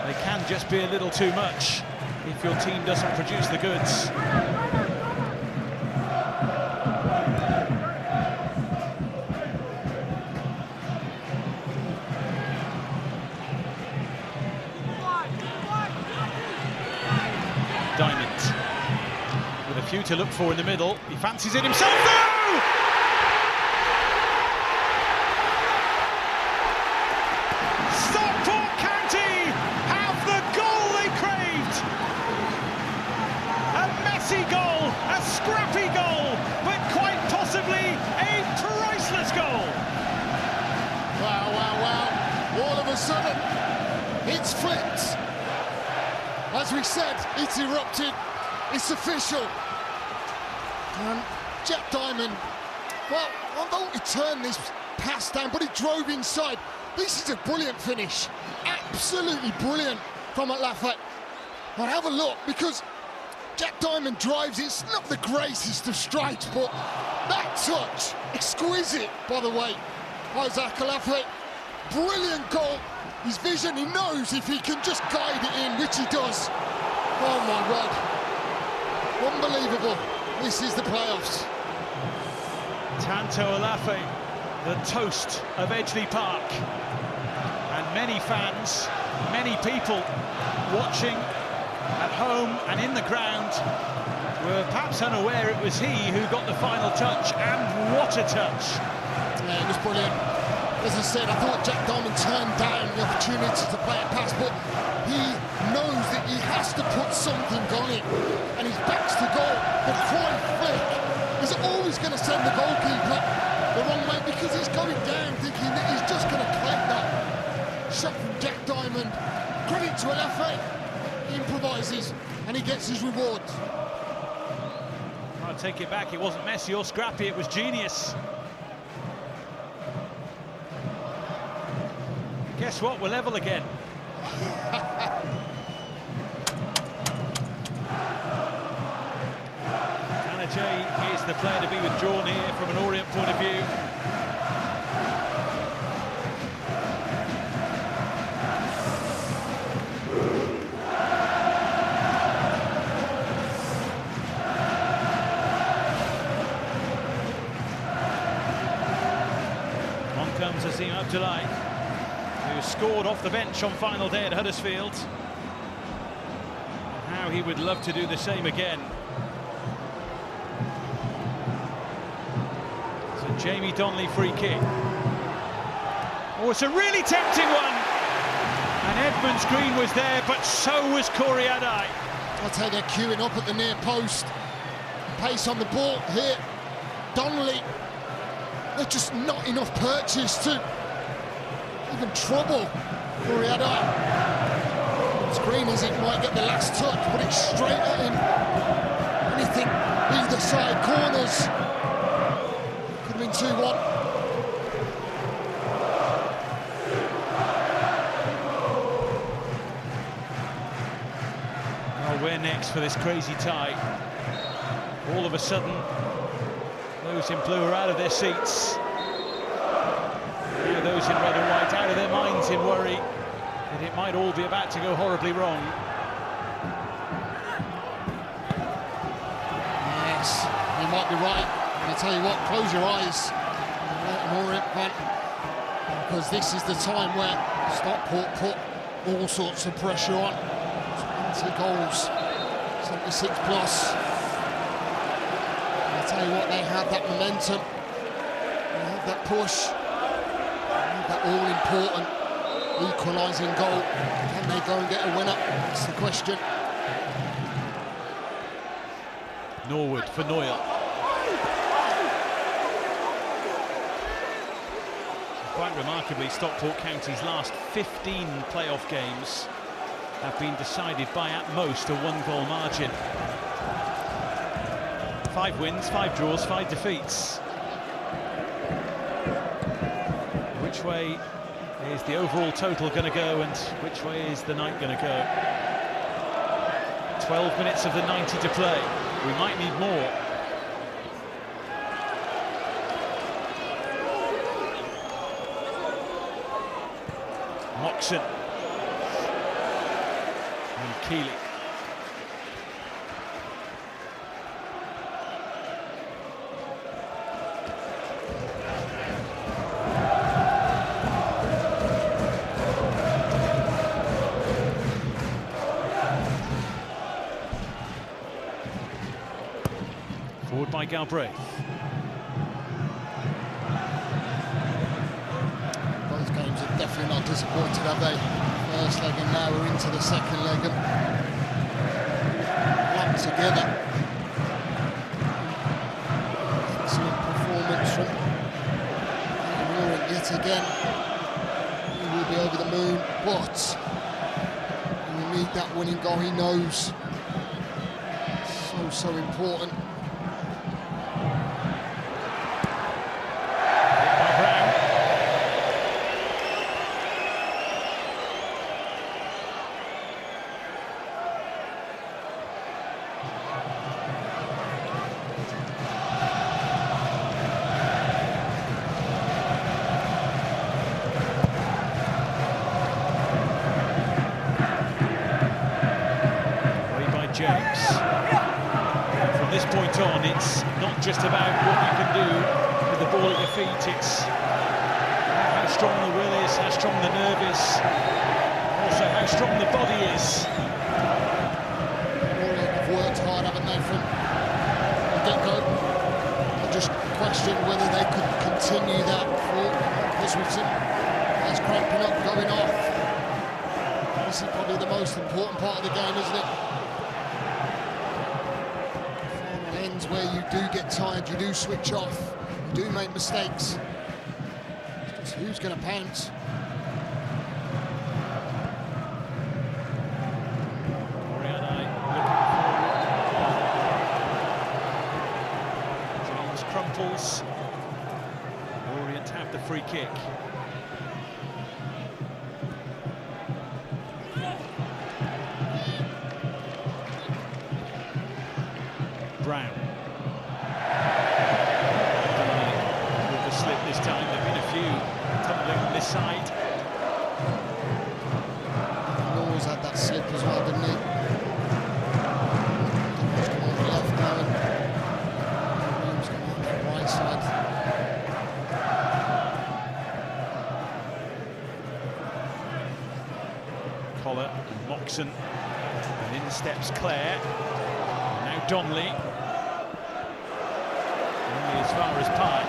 They can just be a little too much if your team doesn't produce the goods. Diamond with a few to look for in the middle. He fancies it himself, though! Stockport County have the goal they craved! A messy goal, a scrappy goal, but quite possibly a priceless goal! Wow, wow, wow. All of a sudden, it's flipped. As we said, it's erupted, it's official. And Jack Diamond, well, although he turned this pass down, but he drove inside. This is a brilliant finish, absolutely brilliant from Alafe. But have a look, because Jack Diamond drives, it's not the greatest of strikes, but that touch, exquisite, by the way, Isaac Alafe. Brilliant goal. His vision, he knows if he can just guide it in, which he does. Oh my word. Unbelievable. This is the playoffs. Tanto Alafe, the toast of Edgeley Park. And many fans, many people watching at home and in the ground were perhaps unaware it was he who got the final touch, and what a touch. Yeah, it was brilliant. As I said, I thought Jack Diamond turned down the opportunity to play a pass, but he knows that he has to put something on it, and he's backs to goal. The Cruyff flick is always going to send the goalkeeper the wrong way, because he's going down thinking that he's just going to collect that shot from Jack Diamond. Credit to Alafe, he improvises and he gets his rewards. I'll take it back, it wasn't messy or scrappy, it was genius. Guess what, we're level again. Anajay is the player to be withdrawn here from an Orient point of view. Nazim Abdullahi, who scored off the bench on final day at Huddersfield. How he would love to do the same again. So Jamie Donnelly free kick. Oh, it's a really tempting one. And Edmonds Green was there, but so was Corey Adai. I'll take they're queuing up at the near post. Pace on the ball here. Donnelly. They're just not enough purchase to even trouble Corey Adai. As green as it might get the last touch, put it straight at him. Anything either side corners. Could have been 2-1. Well, where next for this crazy tie? All of a sudden, those in blue are out of their seats. Now those in red and white out of their minds in worry that it might all be about to go horribly wrong. Yes, you might be right. And I tell you what, close your eyes, Leyton Orient fan, because this is the time where Stockport put all sorts of pressure on. 20 goals, 76 plus. I tell you what, they had that momentum, they had that push, they had that all-important equalising goal. Can they go and get a winner? That's the question. Norwood for Noyle. Quite remarkably, Stockport County's last 15 playoff games have been decided by at most a 1-goal margin. 5 wins, 5 draws, 5 defeats. Which way is the overall total going to go, and which way is the night going to go? 12 minutes of the 90 to play. We might need more. Moxon and Keeley. Forward by Galbraith. Both games are definitely not disappointed, have they? First leg, and now we're into the second leg. Locked together. Excellent performance from Leyton Orient yet again. He will be over the moon, but he will need that winning goal. He knows. So important. James. From this point on, it's not just about what you can do with the ball at your feet, it's how strong the will is, how strong the nerve is, also how strong the body is. Orient have worked hard, haven't they, from the get-go? I just question whether they could continue that for, because we've seen players cramping up, going off. This is probably the most important part of the game, isn't it? Where you do get tired, you do switch off, you do make mistakes. It's just who's going to pounce? James crumples. Orient have the free kick. Brown. With the slip this time, there have been a few tumbling on this side. He always had that slip as well, didn't he? He's come on the left now, and Williams come on the right side. Collar and Moxon, and in steps Clare. And now Donnelly. Only as far as Pye.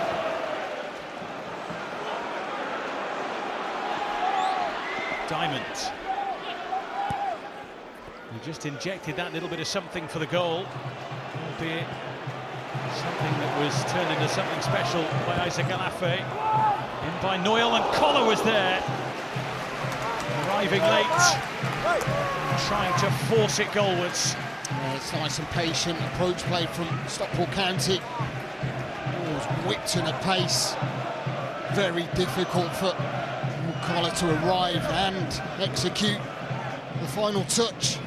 Diamond. He just injected that little bit of something for the goal, albeit something that was turned into something special by Isaac Alafe. In by Noyle, and Collar was there. Arriving late, trying to force it goalwards. Yeah, it's nice and patient approach play from Stockport County. Was whipped in a pace. Very difficult for Collar to arrive and execute the final touch.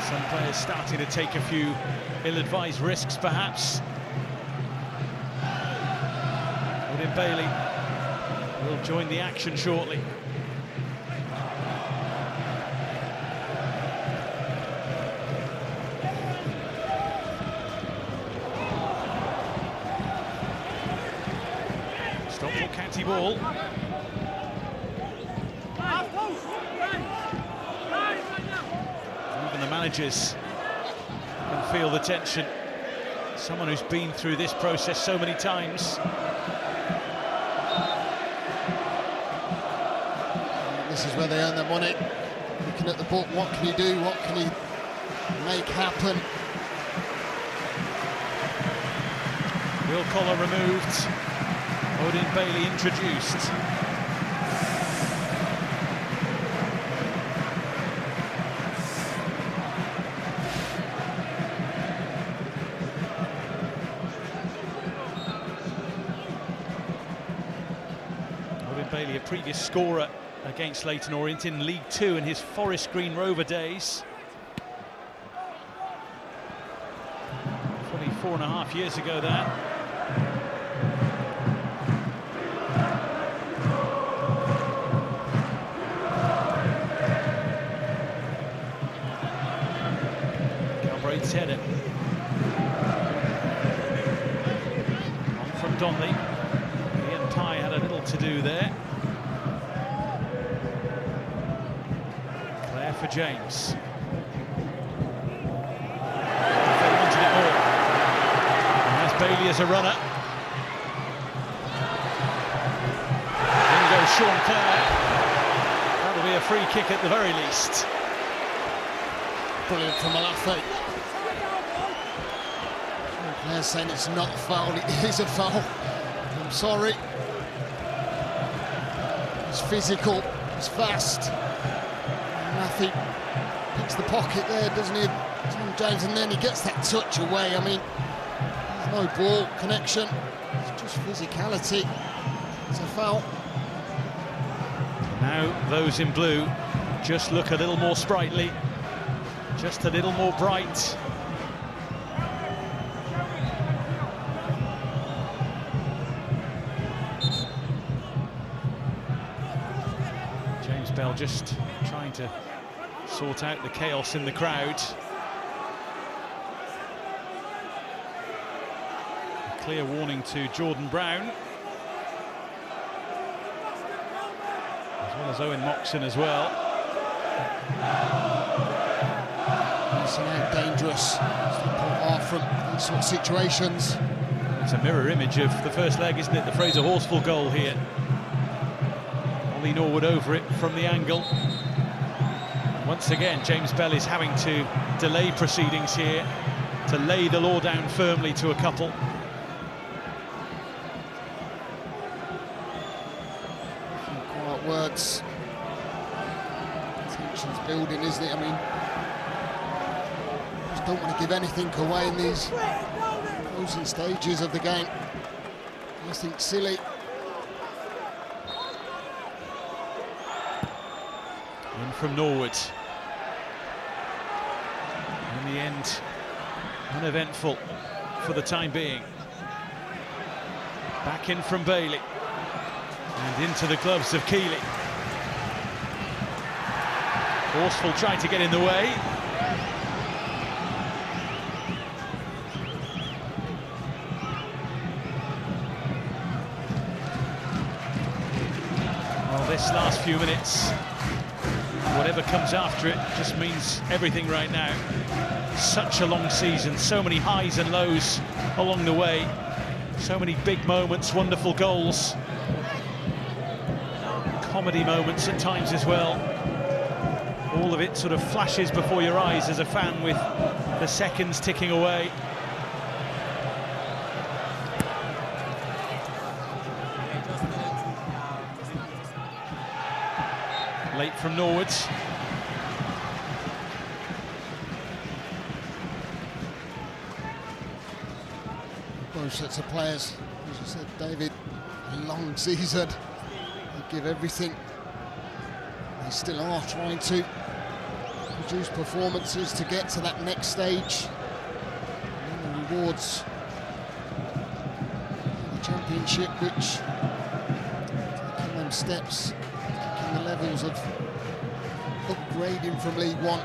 Some players starting to take a few ill-advised risks, perhaps. Odin Bailey will join the action shortly. Stockport County ball. Even the managers can feel the tension. Someone who's been through this process so many times. This is where they earn their money. Looking at the book, what can he do? What can he make happen? Will Collar removed. Odin Bailey introduced. Odin Bailey, a previous scorer against Leyton Orient in League Two in his Forest Green Rover days. 4.5 years ago there. Galbraith's header. On from Donnelly. Ian Pye had a little to do there. Clare for James. They wanted it more. Bailey as a runner. In goes Sean Clare. That'll be a free kick at the very least. Brilliant from Alafe. Clare's saying it's not a foul, it is a foul. I'm sorry. It's physical, it's fast. Matthew picks the pocket there, doesn't he, James, and then he gets that touch away. I mean, no ball connection, it's just physicality. It's a foul. Now those in blue just look a little more sprightly, just a little more bright. James Bell just trying to sort out the chaos in the crowd. Clear warning to Jordan Brown, as well as Owen Moxon as well. So how dangerous Stockport are from these sort of situations. It's a mirror image of the first leg, isn't it? The Fraser Horsfall goal here. Ollie Norwood over it from the angle. Once again, James Bell is having to delay proceedings here to lay the law down firmly to a couple. Words. Tension's building, isn't it? I mean, just don't want to give anything away in these closing stages of the game. Nothing silly. In from Norwood. In the end, uneventful for the time being. Back in from Bailey. And into the gloves of Keeley. Horsfall trying to get in the way. This last few minutes, whatever comes after it, just means everything right now. Such a long season, so many highs and lows along the way, so many big moments, wonderful goals, comedy moments at times as well. All of it sort of flashes before your eyes as a fan with the seconds ticking away. Late from Norwood's. Both sets of players, as you said, David, a long season. They give everything. They still are trying to produce performances to get to that next stage. And the rewards in the championship, which taking them steps, taking the levels of upgrading from League One.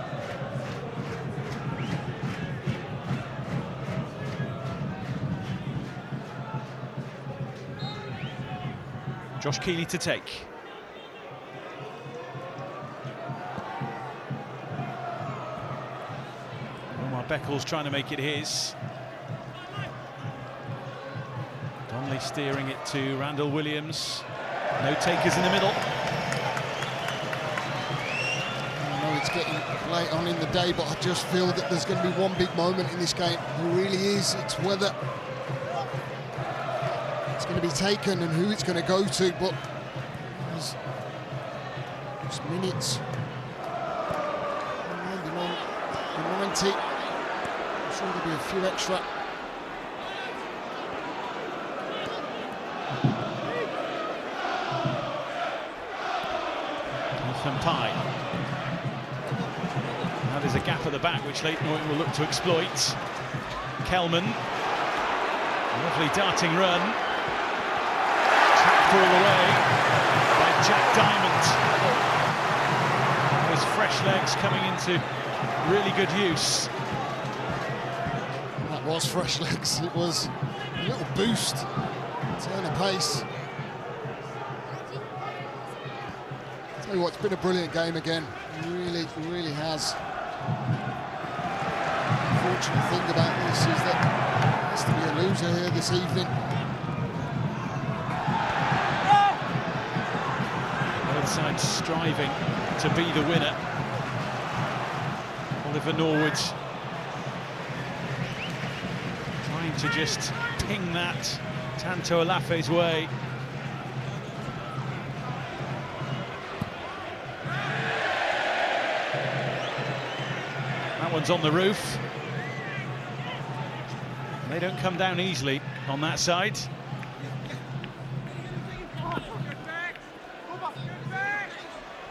Josh Keeley to take. Omar Beckles trying to make it his. Donnelly steering it to Randall Williams. No takers in the middle. I know it's getting late on in the day, but I just feel that there's going to be one big moment in this game. It really is. It's whether it's going to be taken and who it's going to go to, but there's just minutes. 99, 90. I'm sure there'll be a few extra. Ethan Pye. Now there's a gap at the back which Leyton Orient will look to exploit. Kelman. Lovely darting run. Trapped all the way by Jack Diamond. Those fresh legs coming into really good use. That was fresh legs. It was a little boost, turn of pace. Tell you what, it's been a brilliant game again. It really has. The unfortunate thing about this is that there has to be a loser here this evening. Both sides striving to be the winner. Oliver Norwood trying to just ping that Tanto Alafe's way. That one's on the roof. They don't come down easily on that side.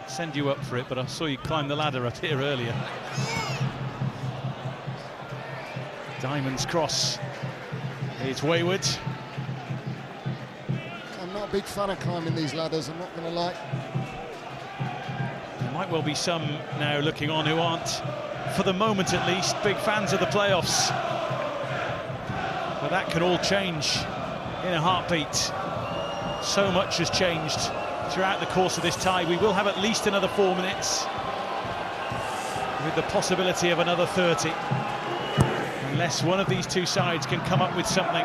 Send you up for it, but I saw you climb the ladder up here earlier. Diamond's cross. It's wayward. I'm not a big fan of climbing these ladders, I'm not going to lie. There might well be some now looking on who aren't, for the moment at least, big fans of the playoffs. But that can all change in a heartbeat. So much has changed throughout the course of this tie. We will have at least another 4 minutes, with the possibility of another 30, unless one of these two sides can come up with something.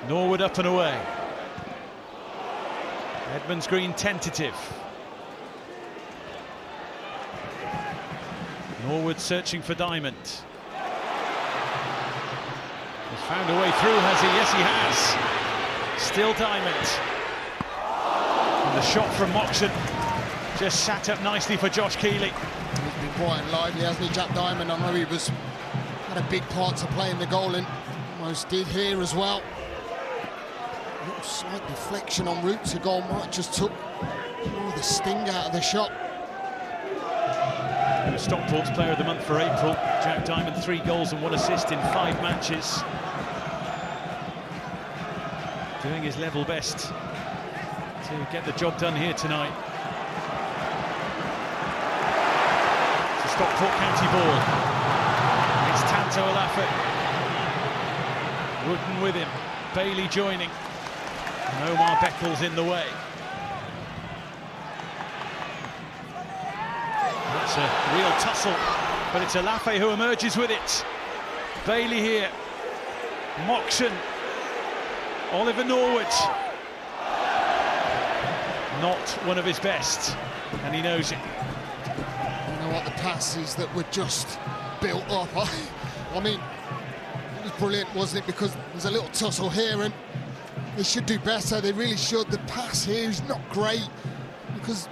Norwood up and away. Edmonds Green tentative. Norwood searching for Diamond. He's found a way through, has he? Yes, he has. Still Diamond. And the shot from Moxon just sat up nicely for Josh Keeley. He's been quite lively, hasn't he, Jack Diamond? I know he had a big part to play in the goal, and almost did here as well. A little slight deflection en route to goal. Might just took the sting out of the shot. Stockport's Player of the Month for April. Jack Diamond, 3 goals and 1 assist in 5 matches. Doing his level best to get the job done here tonight. It's a Stockport County ball. It's Tanto Alafe. Wooden with him. Bailey joining. And Omar Beckles in the way. That's a real tussle, but it's Alafe who emerges with it. Bailey here. Moxon. Oliver Norwood. Not one of his best, and he knows it. You know what, the passes that were just built up. I mean, it was brilliant, wasn't it? Because there's a little tussle here, and they should do better. They really should. The pass here is not great, because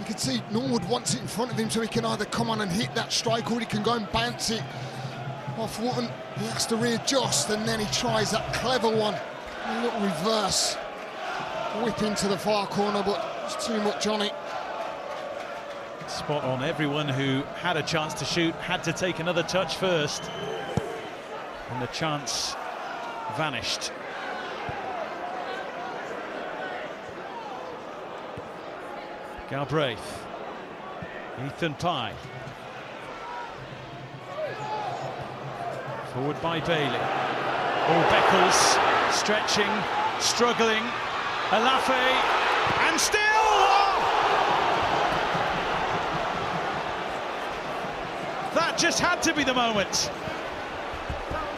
you can see Norwood wants it in front of him, so he can either come on and hit that strike, or he can go and bounce it off Wootton. He has to readjust, and then he tries that clever one. A little reverse whip into the far corner, but it's too much on it. Spot on. Everyone who had a chance to shoot had to take another touch first, and the chance vanished. Galbraith, Ethan Pye, forward by Bailey. Oh, Beckles stretching, struggling. Alafe, and still! That just had to be the moment.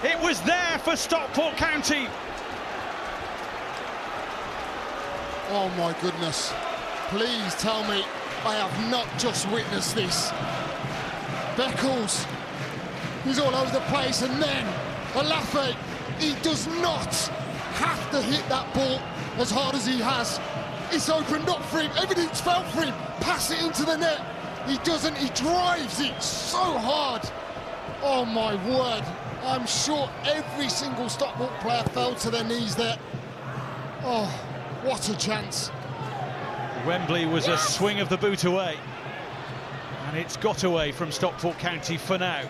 It was there for Stockport County. Oh my goodness. Please tell me I have not just witnessed this. Beckles, he's all over the place, and then Alafe, he does not have to hit that ball as hard as he has. It's opened up for him, everything's felt for him. Pass it into the net. He doesn't, he drives it so hard. Oh my word. I'm sure every single Stockport player fell to their knees there. Oh, what a chance. Wembley was a swing of the boot away, and it's got away from Stockport County for now.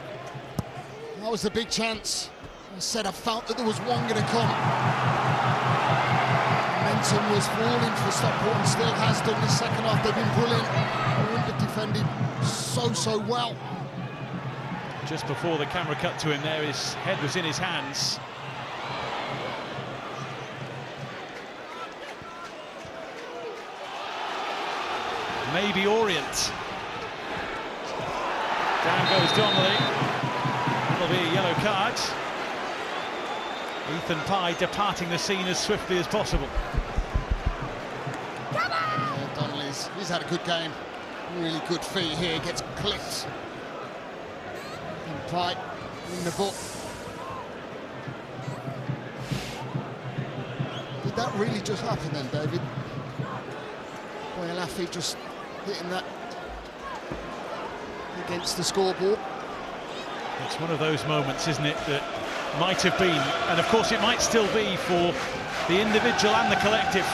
That was the big chance. I said I felt that there was one going to come. Momentum was falling for Stockport, and still has done this second half. They've been brilliant. They wouldn't have defended so well. Just before the camera cut to him there, his head was in his hands. Maybe Orient. Down goes Donnelly. That'll be a yellow card. Ethan Pye departing the scene as swiftly as possible. Yeah, Donnelly's, he's had a good game. Really good feet here, gets clipped. And Pye in the book. Did that really just happen then, David? Boy, Alafe just hitting that against the scoreboard. It's one of those moments, isn't it, that might have been, and of course it might still be, for the individual and the collective.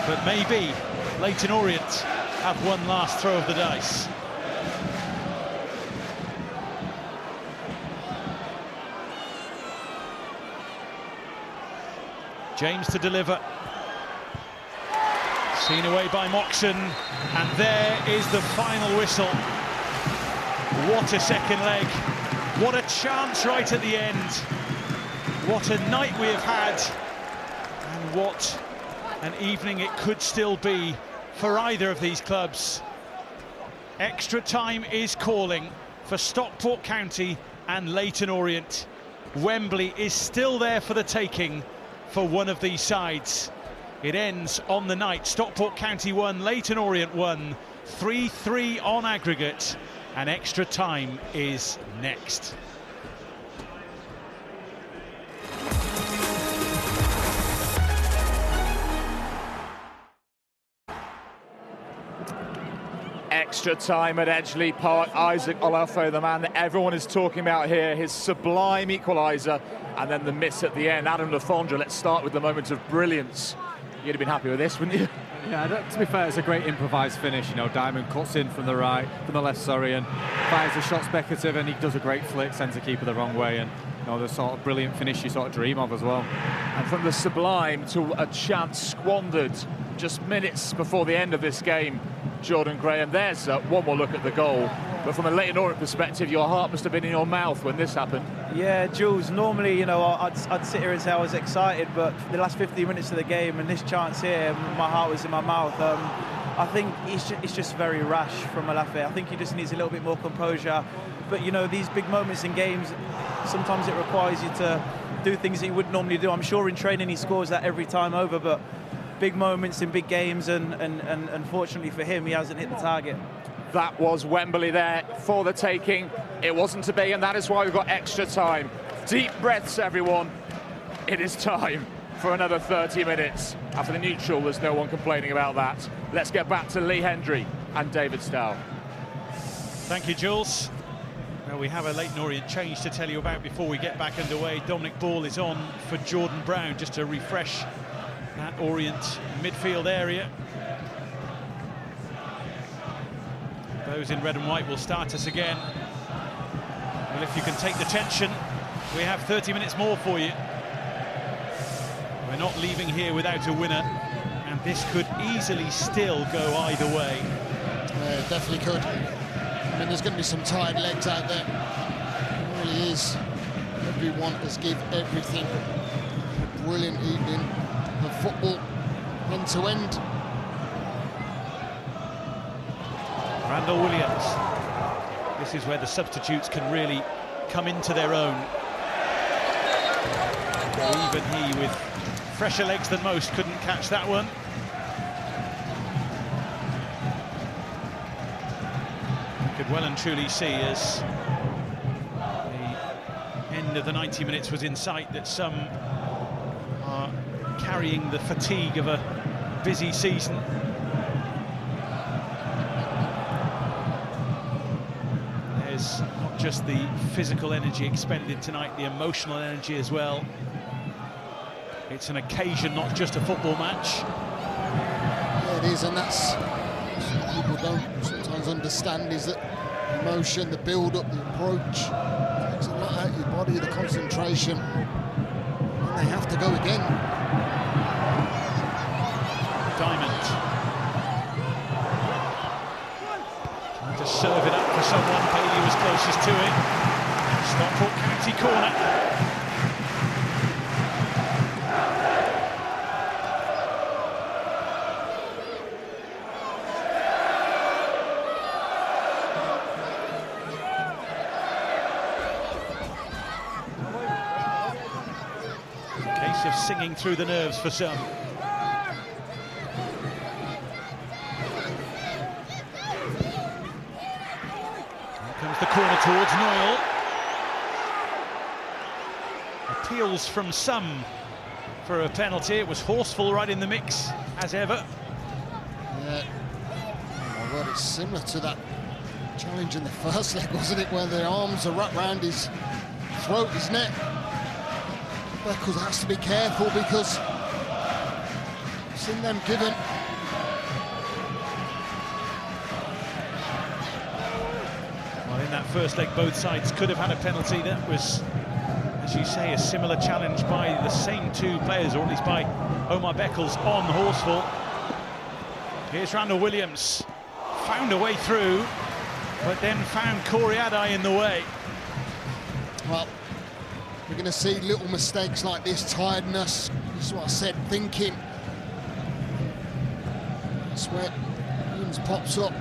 But maybe Leyton Orient have one last throw of the dice. James to deliver. Seen away by Moxon, and there is the final whistle. What a second leg. What a chance right at the end. What a night we have had, and what an evening it could still be for either of these clubs. Extra time is calling for Stockport County and Leyton Orient. Wembley is still there for the taking for one of these sides. It ends on the night. Stockport County 1, Leyton Orient 1, 3-3 on aggregate, and extra time is next. Extra time at Edgeley Park. Isaac Olaofo, the man that everyone is talking about here, his sublime equaliser, and then the miss at the end. Adam Lafondra, let's start with the moment of brilliance. You'd have been happy with this, wouldn't you? Yeah, to be fair, it's a great improvised finish. You know, Diamond cuts in from the left, and fires the shot speculative, and he does a great flick, sends the keeper the wrong way, and you know, the sort of brilliant finish you sort of dream of as well. And from the sublime to a chance squandered just minutes before the end of this game, Jordan Graham. There's one more look at the goal, but from a Leyton Orient perspective, your heart must have been in your mouth when this happened. Yeah, Jules, normally, you know, I'd sit here and say I was excited, but for the last 15 minutes of the game and this chance here, my heart was in my mouth. I think it's just very rash from Malafi. I think he just needs a little bit more composure. But, you know, these big moments in games, sometimes it requires you to do things that you wouldn't normally do. I'm sure in training he scores that every time over, but big moments in big games, and unfortunately for him, he hasn't hit the target. That was Wembley there for the taking. It wasn't to be, and that is why we've got extra time. Deep breaths, everyone. It is time for another 30 minutes. After the neutral, there's no one complaining about that. Let's get back to Lee Hendry and David Stow. Thank you, Jules. Well, we have a Leyton Orient change to tell you about before we get back underway. Dominic Ball is on for Jordan Brown, just to refresh that Orient midfield area. Those in red and white will start us again. Well, if you can take the tension, we have 30 minutes more for you. We're not leaving here without a winner, and this could easily still go either way. Yeah, it definitely could. I mean, there's going to be some tired legs out there. It really is. Everyone has given everything. A brilliant evening of football, end to end. Randall Williams. This is where the substitutes can really come into their own. Even he, with fresher legs than most, couldn't catch that one. You could well and truly see, as the end of the 90 minutes was in sight, that some are carrying the fatigue of a busy season. There's not just the physical energy expended tonight, the emotional energy as well. It's an occasion, not just a football match. Yeah, it is, and that's what people don't sometimes understand, is that emotion, the build-up, the approach, takes a lot out of your body, the concentration, and they have to go again. Diamond. Trying to serve it up for someone. Bailey was closest to it. Stockport County corner. Of singing through the nerves for some. Here comes the corner towards Noyle. Appeals from some for a penalty. It was Horsfall right in the mix, as ever. Yeah, oh my word, it's similar to that challenge in the first leg, wasn't it, where the arms are wrapped around his throat, his neck. Beckles has to be careful, because I've seen them given. Well, in that first leg, both sides could have had a penalty. That was, as you say, a similar challenge by the same two players, or at least by Omar Beckles on Horsfall. Here's Randall Williams. Found a way through, but then found Corey Adai in the way. Well, we're going to see little mistakes like this, tiredness. This is what I said, thinking. That's where Williams pops up.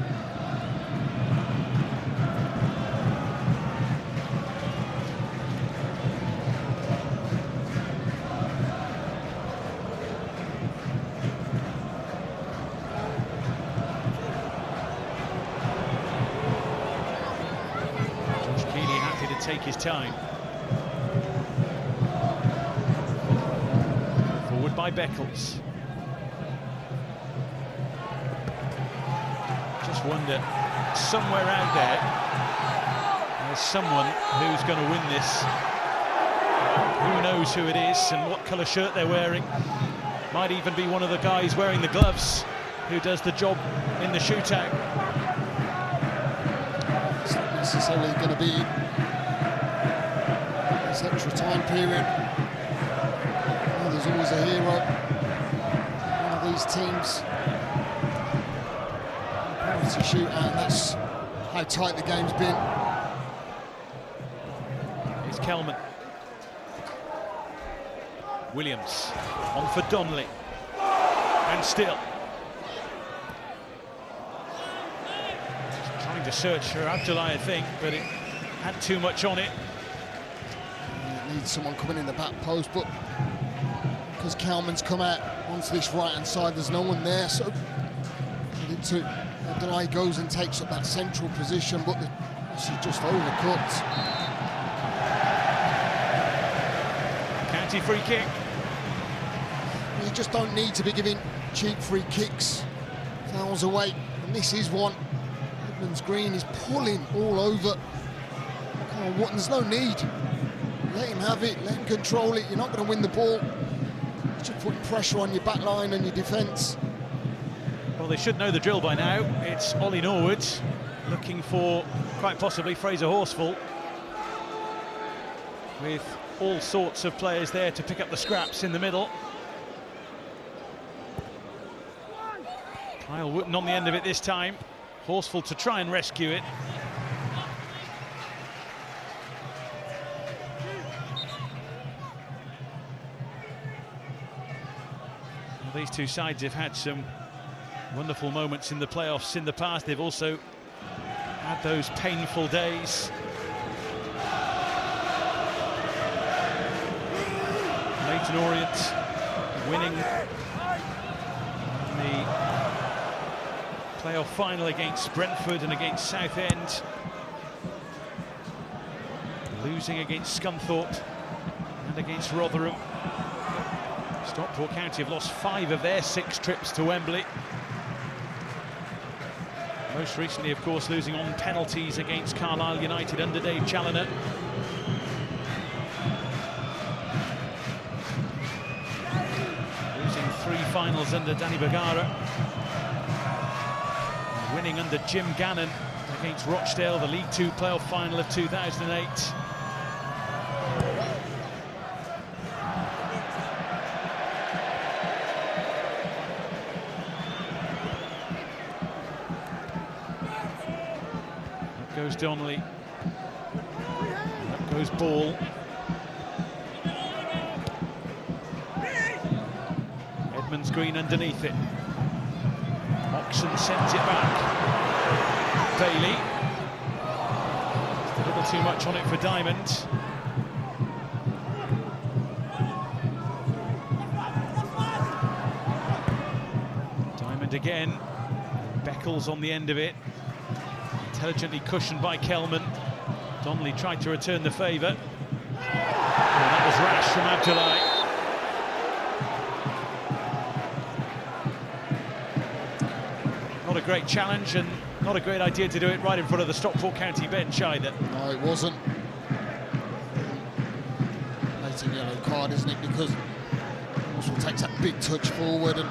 Josh Keeley happy to take his time. By Beckles. Just wonder, somewhere out there, there's someone who's going to win this. Who knows who it is and what colour shirt they're wearing. Might even be one of the guys wearing the gloves who does the job in the shootout. It's not necessarily going to be this extra time period. There's always a hero, one of these teams. Penalty shootout, and that's how tight the game's been. Here's Kelman. Williams on for Donnelly. And still. Just trying to search for Abdullahi, I think, but it had too much on it. It needs someone coming in the back post, but because Kelman's come out onto this right-hand side, there's no one there, so Abdullahi goes and takes up that central position, but this is just overcooked. County free kick. You just don't need to be giving cheap free kicks. Fouls away, and this is one. Edmonds Green is pulling all over. There's no need. Let him have it, let him control it. You're not going to win the ball. Just putting pressure on your back line and your defence. Well, they should know the drill by now. It's Ollie Norwood looking for, quite possibly, Fraser Horsfall, with all sorts of players there to pick up the scraps in the middle. Kyle Wooten on the end of it this time. Horsfall to try and rescue it. Well, these two sides have had some wonderful moments in the playoffs in the past. They've also had those painful days. Leyton Orient winning the playoff final against Brentford and against Southend. Losing against Scunthorpe and against Rotherham. Stockport County have lost 5 of their 6 trips to Wembley. Most recently, of course, losing on penalties against Carlisle United under Dave Challoner. Losing 3 finals under Danny Bergara. Winning under Jim Gannon against Rochdale, the League 2 playoff final of 2008. Goes Donnelly. Up goes Ball. Edmonds Green underneath it. Moxon sends it back. Bailey. Just a little too much on it for Diamond. Diamond again. Beckles on the end of it. Intelligently cushioned by Kelman. Donnelly tried to return the favour. Oh, that was rash from Abdullahi. Not a great challenge and not a great idea to do it right in front of the Stockport County bench either. No, it wasn't. Late yellow card, isn't it? Because Marshall takes that big touch forward and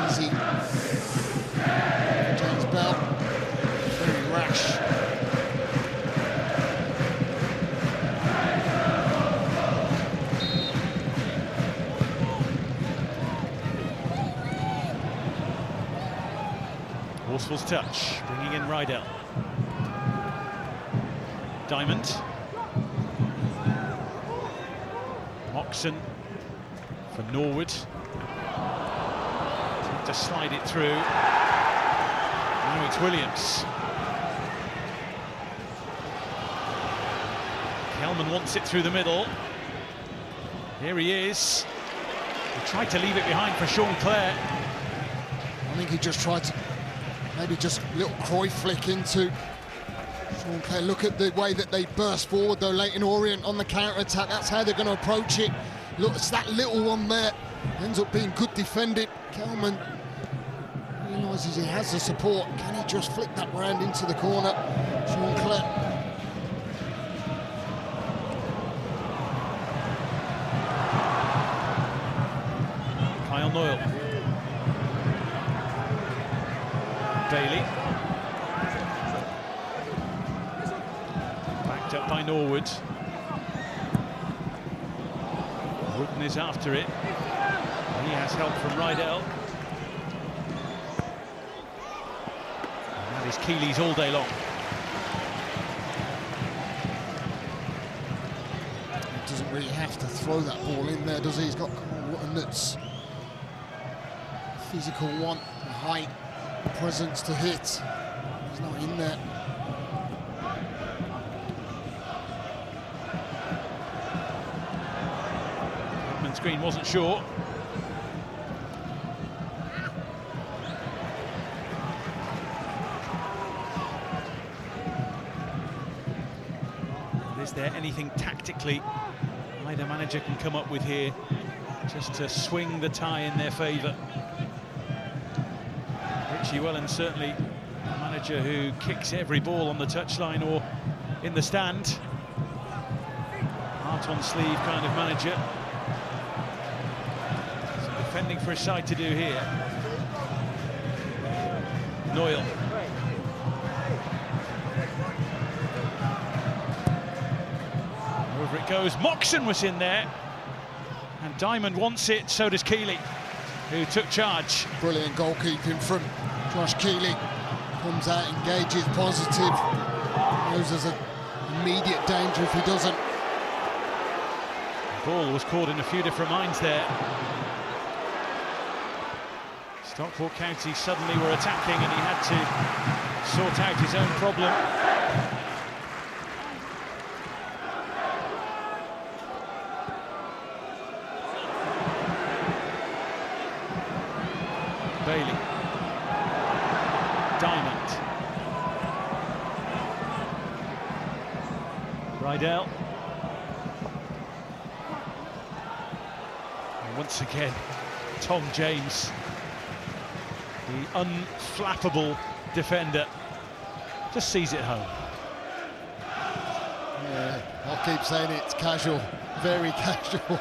easy. James Bell, very rash. Horsfall's touch, bringing in Rydell. Diamond. Moxon for Norwood. To slide it through. Now it's Williams. Kelman wants it through the middle. Here he is. He tried to leave it behind for Sean Clare. I think he just tried to maybe just a little Cruyff flick into Sean Clare. Look at the way that they burst forward though, Leyton Orient on the counter-attack. That's how they're going to approach it. Look, it's that little one there. Ends up being good defended. Kelman realises he has the support. Can he just flick that round into the corner? Sean Clare. Kyle Noyle. Bailey. Backed up by Norwood. Wooten is after it. He has help from Rydell. And that is Keeley's all day long. really have to throw that ball in there, does he? He's got one that's physical, want, the height, the presence to hit. He's not in there. Green wasn't sure. Is there anything tactically either manager can come up with here just to swing the tie in their favour? Richie Wellen certainly a manager who kicks every ball on the touchline or in the stand. Heart on sleeve kind of manager. Defending for his side to do here. Noyle. Over it goes. Moxon was in there. And Diamond wants it, so does Keeley, who took charge. Brilliant goalkeeping from Josh Keeley. Comes out, engages, positive. Knows there's an immediate danger if he doesn't. The ball was caught in a few different minds there. Stockport County suddenly were attacking and he had to sort out his own problem. Bailey. Diamond. Rydell. And once again, Tom James. The unflappable defender just sees it home. Yeah, I'll keep saying it's casual, very casual.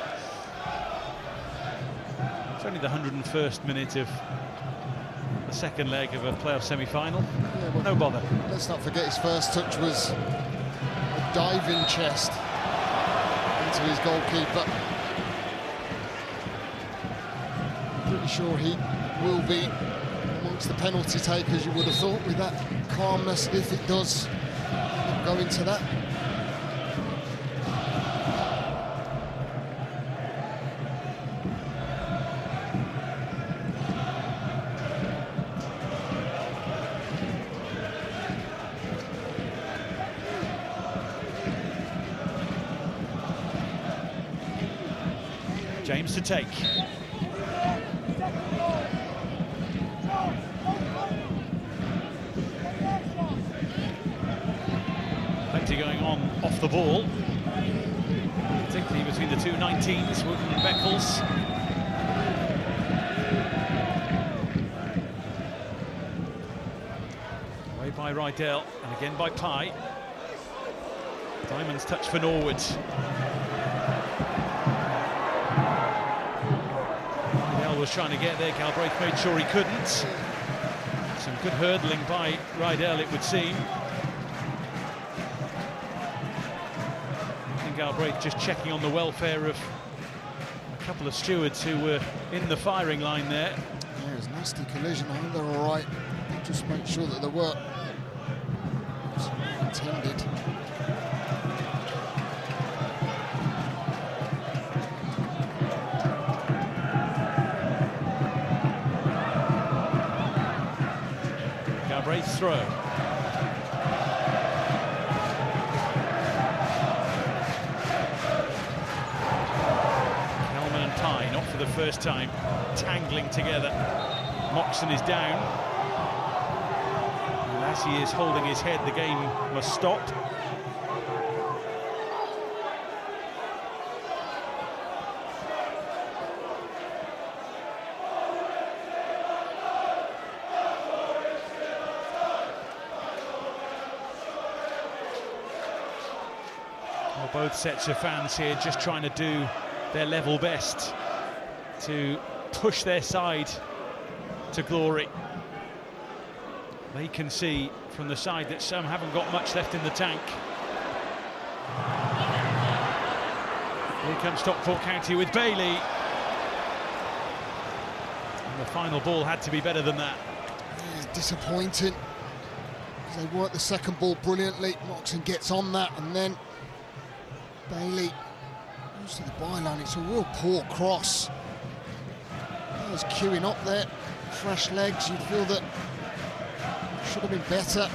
It's only the 101st minute of the second leg of a playoff semi-final. Yeah, well, no bother. Let's not forget his first touch was a diving chest into his goalkeeper. Pretty sure he will be amongst the penalty takers, you would have thought, with that calmness, if it does go into that. James to take. Plenty going on off the ball, particularly between the two 19s, Wooden and Beckles. Away by Rydell, and again by Pye. Diamond's touch for Norwood. Rydell was trying to get there, Galbraith made sure he couldn't. Some good hurdling by Rydell, it would seem. Galbraith just checking on the welfare of a couple of stewards who were in the firing line there. Yeah, it was a nasty collision. I think they're all right. Just make sure that they were intended. Galbraith's throw. Not for the first time, tangling together. Moxon is down. And as he is holding his head, the game must stop. Well, both sets of fans here just trying to do their level best to push their side to glory. They can see from the side that some haven't got much left in the tank. Here comes Stockport County with Bailey. And the final ball had to be better than that. Yeah, disappointing. They work the second ball brilliantly. Moxon gets on that, and then Bailey Goes to the byline. It's a real poor cross. He's queuing up there. Fresh legs. You'd feel that should have been better.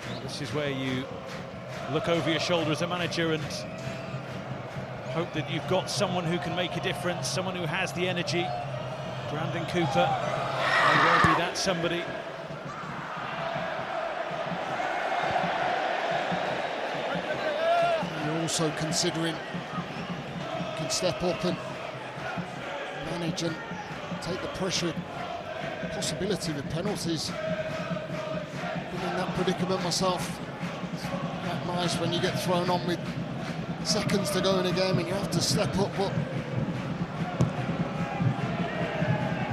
Well, this is where you look over your shoulder as a manager and hope that you've got someone who can make a difference, someone who has the energy. Brandon Cooper may well be that somebody. You're also considering you can step up and manage and take the pressure possibility with penalties. Been in that predicament myself. It's not nice when you get thrown on with seconds to go in a game and you have to step up, but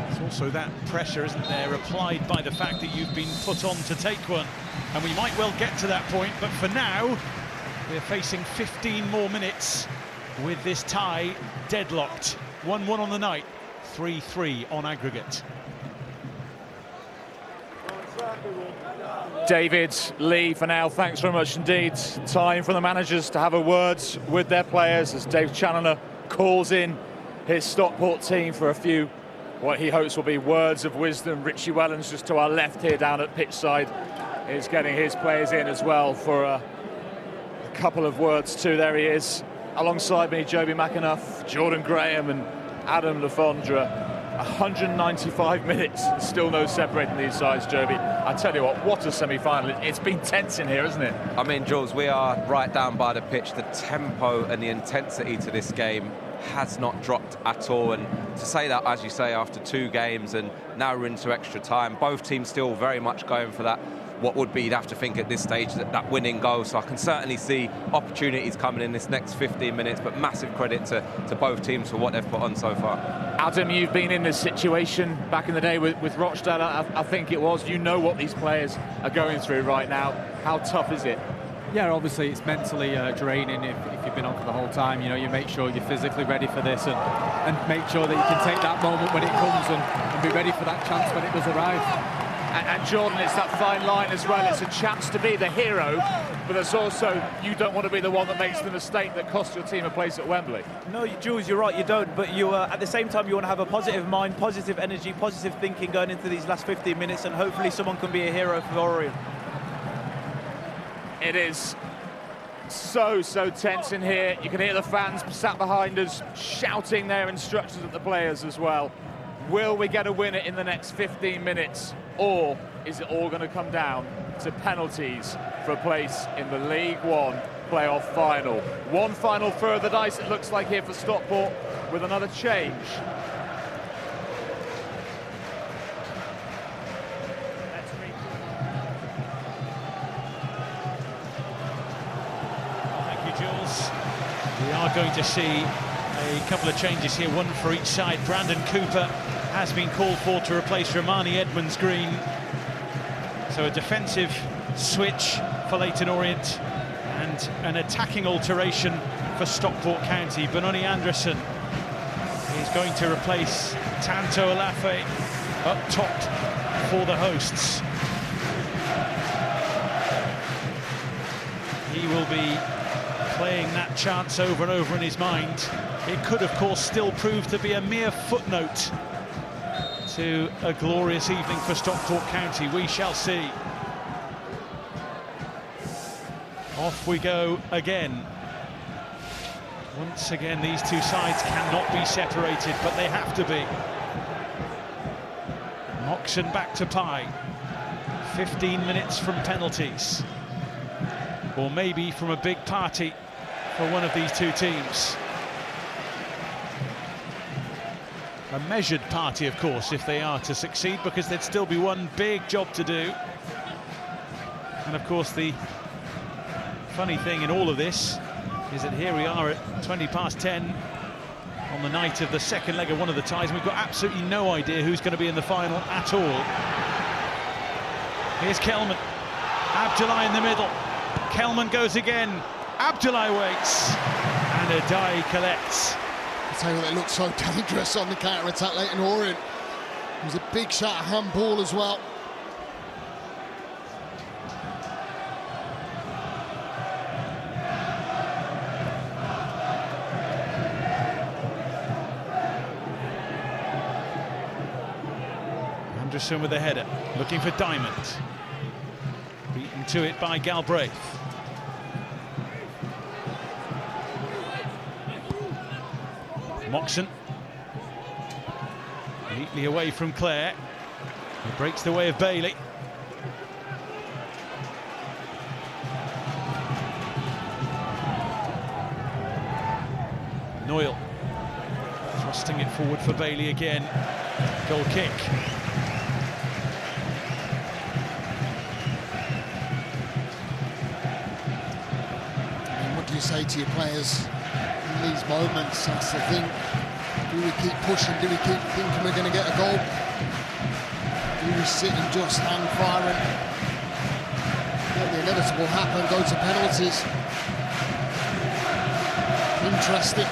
There's also that pressure, isn't there, applied by the fact that you've been put on to take one. And we might well get to that point, but for now, we're facing 15 more minutes with this tie deadlocked. 1-1 on the night, 3-3 on aggregate. David, Lee, for now, thanks very much indeed. Time for the managers to have a word with their players as Dave Challoner calls in his Stockport team for a few, what he hopes will be words of wisdom. Richie Wellens just to our left here down at pitch side is getting his players in as well for a couple of words too. There he is. Alongside me, Joby McAnuff, Jordan Graham and Adam Lefondre. 195 minutes, still no separating these sides, Joby. I tell you what a semi-final. It's been tense in here, isn't it? I mean, Jules, we are right down by the pitch. The tempo and the intensity to this game has not dropped at all. And to say that, as you say, after 2 games and now we're into extra time, both teams still very much going for that, what would be, you'd have to think at this stage, that winning goal. So I can certainly see opportunities coming in this next 15 minutes, but massive credit to both teams for what they've put on so far. Adam, you've been in this situation back in the day with Rochdale, I think it was. You know what these players are going through right now. How tough is it? Yeah, obviously it's mentally draining if you've been on for the whole time. You know, you make sure you're physically ready for this and make sure that you can take that moment when it comes and be ready for that chance when it does arrive. And Jordan, it's that fine line as well. It's a chance to be the hero, but there's also, you don't want to be the one that makes the mistake that costs your team a place at Wembley. No, Jules, you're right, you don't. But you at the same time, you want to have a positive mind, positive energy, positive thinking going into these last 15 minutes, and hopefully someone can be a hero for Orient. It is so tense in here. You can hear the fans sat behind us shouting their instructions at the players as well. Will we get a winner in the next 15 minutes, or is it all going to come down to penalties for a place in the League One playoff final? One final further dice, it looks like, here for Stockport with another change. Thank you, Jules. We are going to see a couple of changes here, one for each side. Brandon Cooper has been called for to replace Romani Edmonds-Green. So a defensive switch for Leyton Orient and an attacking alteration for Stockport County. Benoni Anderson is going to replace Tanto Alafe up top for the hosts. He will be playing that chance over and over in his mind. It could, of course, still prove to be a mere footnote to a glorious evening for Stockport County. We shall see. Off we go again. Once again, these two sides cannot be separated, but they have to be. Moxon back to Pye. 15 minutes from penalties. Or maybe from a big party for one of these two teams. A measured party, of course, if they are to succeed, because there'd still be one big job to do. And of course, the funny thing in all of this is that here we are at 20 past 10 on the night of the second leg of one of the ties, and we've got absolutely no idea who's going to be in the final at all. Here's Kelman. Abdullah in the middle. Kelman goes again. Abdullah waits. And Adai collects. I tell you what, it looked so dangerous on the counter-attack, Leyton Orient. It was a big shot, handball as well. Anderson with the header, looking for Diamond. Beaten to it by Galbraith. Moxon. Neatly away from Clare. He breaks the way of Bailey. Noyle thrusting it forward for Bailey again. Goal kick. And what do you say to your players in these moments? That's the thing. Do we keep pushing? Do we keep thinking we're going to get a goal? Do we sit and just hang fire and let the inevitable happen, go to penalties? Interesting.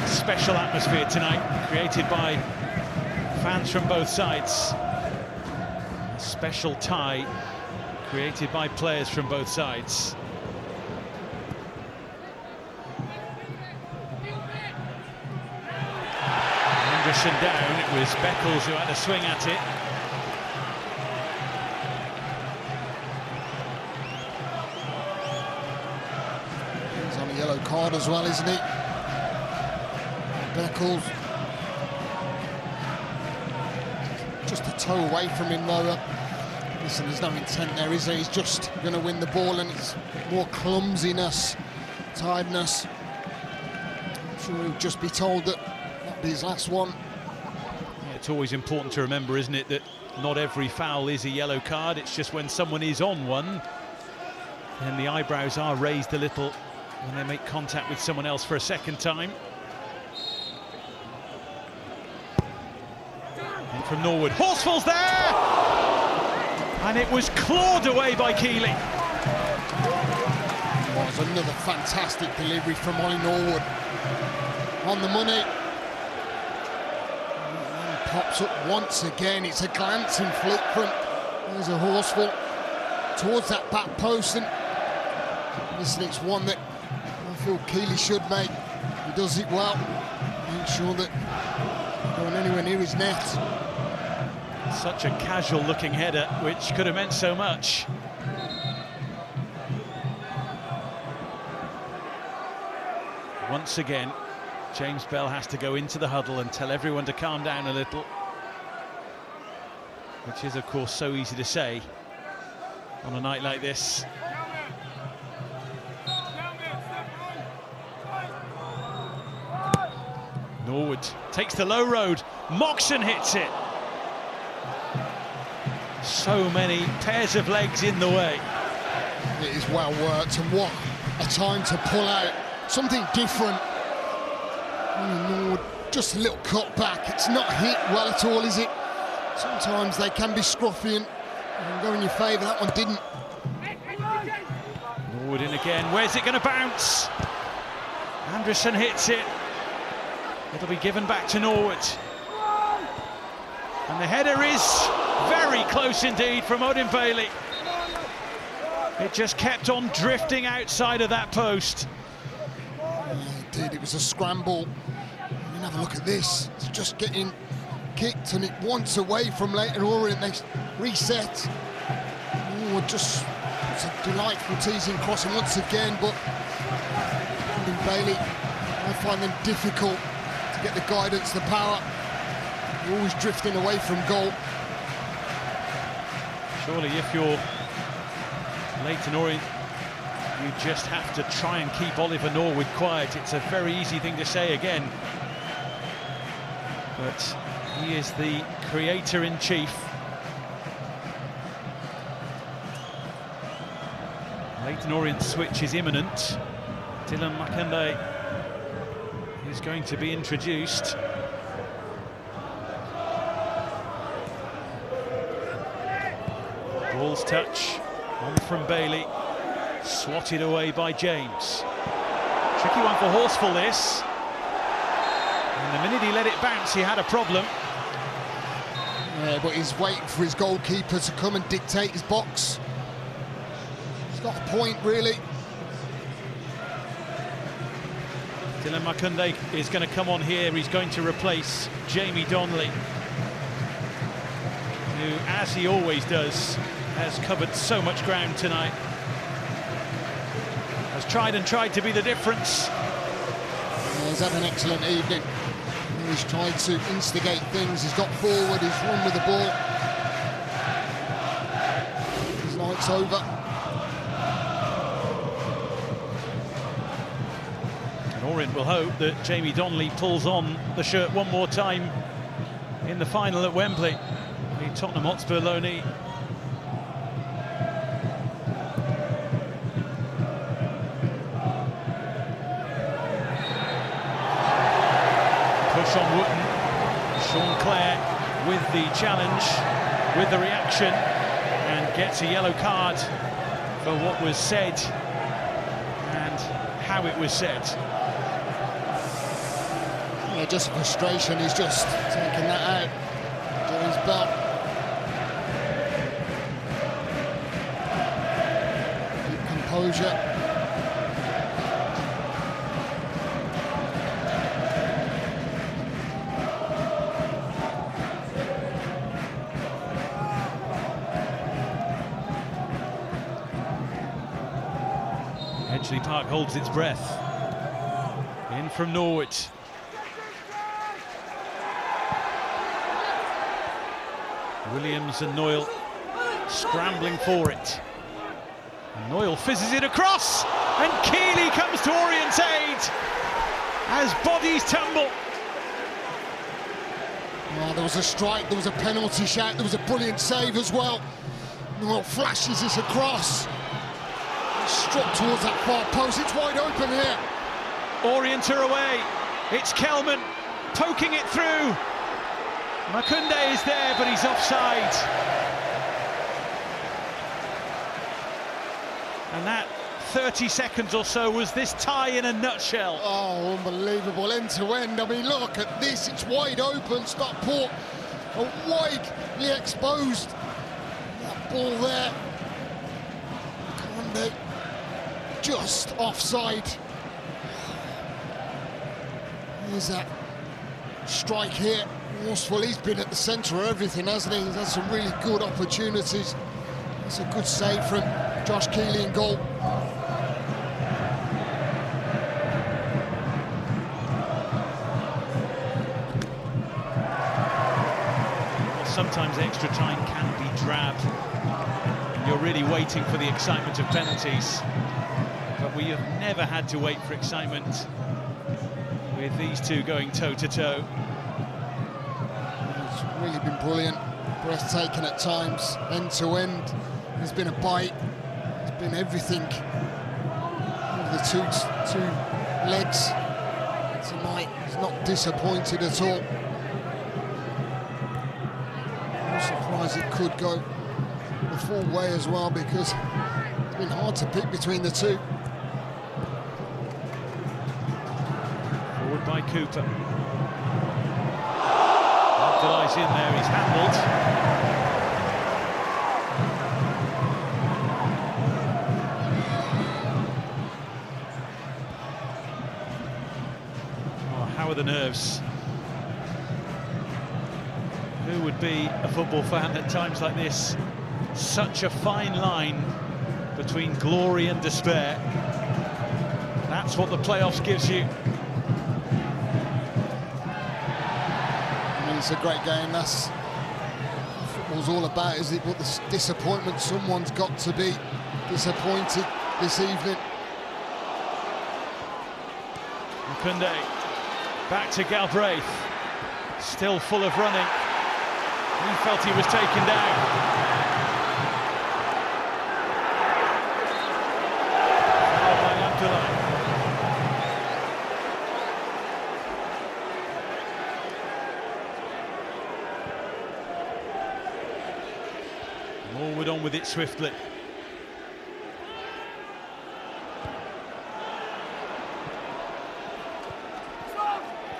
Special atmosphere tonight, created by fans from both sides. A special tie created by players from both sides. Anderson down, it was Beckles who had a swing at it. He's on a yellow card as well, isn't he? Beckles. Just a toe away from him though. Listen, there's no intent there, is there? He's just going to win the ball, and it's more clumsiness, tiredness. I'm sure he'll just be told that that'll be his last one. Yeah, it's always important to remember, isn't it, that not every foul is a yellow card. It's just when someone is on one, then the eyebrows are raised a little when they make contact with someone else for a second time. And from Norwood, Horsfall's there! And it was clawed away by Keeley. It was another fantastic delivery from Ollie Norwood. On the money. And pops up once again. It's a glancing flick from, there's a Horsfall towards that back post. And listen, it's one that I feel Keeley should make. He does it well. Make sure that going anywhere near his net. Such a casual-looking header, which could have meant so much. Once again, James Bell has to go into the huddle and tell everyone to calm down a little, which is, of course, so easy to say on a night like this. Norwood takes the low road. Moxon hits it. So many pairs of legs in the way. It is well worked, and what a time to pull out something different. Norwood, just a little cut back. It's not hit well at all, is it? Sometimes they can be scruffy and go in your favour. That one didn't. Norwood in again. Where's it going to bounce? Anderson hits it. It'll be given back to Norwood. And the header is very close indeed from Odin Bailey. It just kept on drifting outside of that post. Yeah, it did. It was a scramble. I mean, have a look at this. It's just getting kicked, and it once away from Leyton Orient. They reset. Oh, just it's a delightful teasing crossing once again, but Odin Bailey, I find them difficult to get the guidance, the power. You're always drifting away from goal. Surely if you're Leyton Orient, you just have to try and keep Oliver Norwood quiet. It's a very easy thing to say again, but he is the creator-in-chief. Leyton Orient's switch is imminent. Dylan Makande is going to be introduced. Ball's touch on from Bailey, swatted away by James. Tricky one for Horsfall, this. And the minute he let it bounce, he had a problem. Yeah, but he's waiting for his goalkeeper to come and dictate his box. He's Got a point, really. Dylan Makunde is going to come on here. He's going to replace Jamie Donnelly, who, as he always does, has covered so much ground tonight. Has tried to be the difference. Yeah, he's had an excellent evening. He's tried to instigate things. He's got forward. He's run with the ball. His night's over. And Orient will hope that Jamie Donnelly pulls on the shirt one more time in the final at Wembley. The Tottenham Hotspur loanee. Push on Wootton. Sean Clare with the challenge, with the reaction, and gets a yellow card for what was said and how it was said. Yeah, just frustration. He's just taking that out. Jones belt. Keep composure. Edgeley Park holds its breath. In from Norwich. Williams and Noyle scrambling for it. And Noyle fizzes it across, and Keeley comes to Orient's aid as bodies tumble. Oh, there was a strike, there was a penalty shout, there was a brilliant save as well. Noyle flashes this across. Struck towards that far post. It's wide open here. Orient are away. It's Kelman poking it through. Makunde is there, but he's offside. And that 30 seconds or so was this tie in a nutshell. Oh, unbelievable, end to end. I mean, look at this, it's wide open. Stockport are widely exposed. That ball there. Makunde just offside. There's that strike here. Forceful. He's been at the centre of everything, hasn't he? He's had some really good opportunities. That's a good save from Josh Keeley in goal. Sometimes extra time can be drab. You're really waiting for the excitement of penalties. But we have never had to wait for excitement with these two going toe-to-toe. It's really been brilliant, breathtaking at times, end to end. There's been a bite, there's been everything. The two legs tonight, he's not disappointed at all. I'm surprised it could go the full way as well, because it's been hard to pick between the two. Forward by Cooper. Abdullah's in there, he's handled. Oh, how are the nerves? Who would be a football fan at times like this? Such a fine line between glory and despair. That's what the playoffs gives you. It's a great game. That's what football's all about, is it? But the disappointment, someone's got to be disappointed this evening. Makunde back to Galbraith, still full of running. He felt he was taken down. Foul by Abdullah. Norwood on with it swiftly.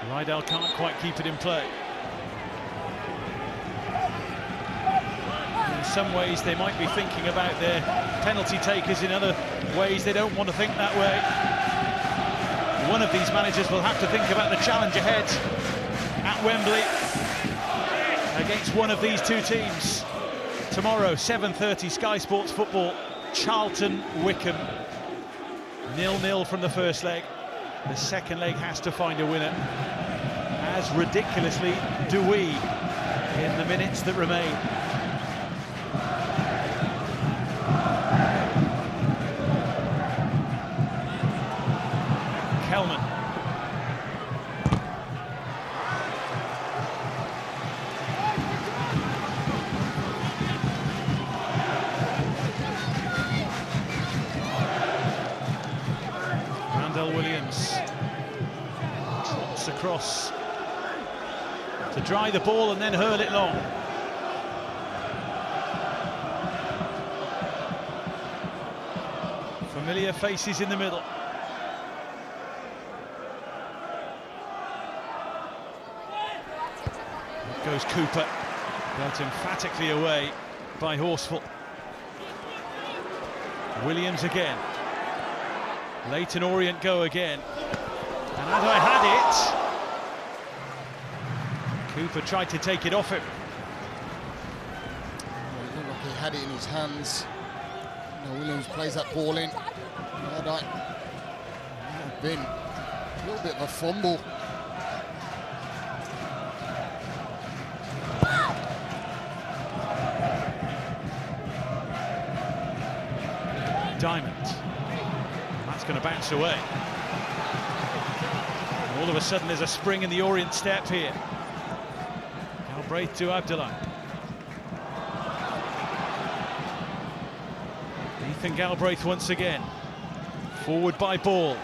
Rydell can't quite keep it in play. some ways they might be thinking about their penalty takers, in other ways they don't want to think that way. One of these managers will have to think about the challenge ahead at Wembley against one of these two teams. Tomorrow, 7:30, Sky Sports Football, Charlton-Wycombe. 0-0 from the first leg. The second leg has to find a winner, as ridiculously do we in the minutes that remain. Kelman. Williams trots across to dry the ball and then hurl it long. Familiar faces in the middle. Goes Cooper, but emphatically away by Horsfall. Williams again. Leyton Orient go again, and Adai had it. Cooper tried to take it off him. Well, it looked like he had it in his hands. Williams plays that ball in. Adai, been a little bit of a fumble. Diamond. Going to bounce away. And all of a sudden there's a spring in the Orient step here. Galbraith to Abdullah. Ethan Galbraith once again. Forward by Ball.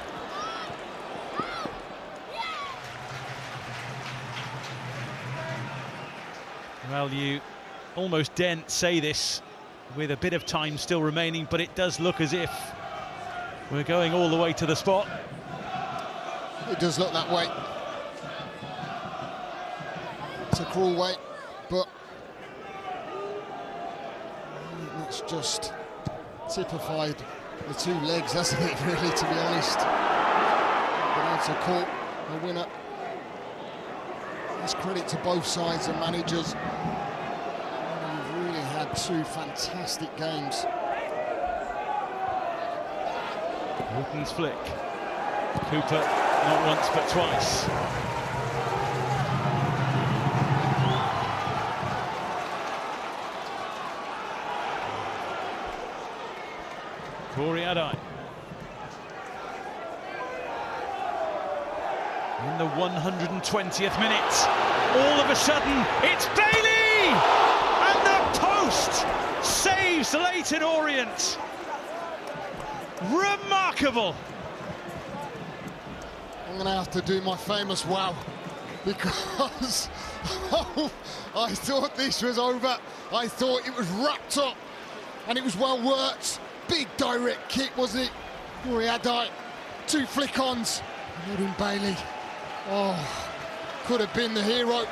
Well, you almost daren't say this with a bit of time still remaining, but it does look as if we're going all the way to the spot. It does look that way. It's a cruel way, but that's just typified the two legs, hasn't it, really, to be honest. But that's a call, a winner. It's credit to both sides and managers. We've really had two fantastic games. Wooden's flick. Cooper, not once but twice. Corey Adai. In the 120th minute, all of a sudden, it's Bailey! And the post saves Leyton Orient. Remarkable. I'm going to have to do my famous wow, because I thought this was over. I thought it was wrapped up, and it was well worked. Big direct kick, wasn't it? Corey Adai, two flick-ons. Leyton Bailey, oh, could have been the hero,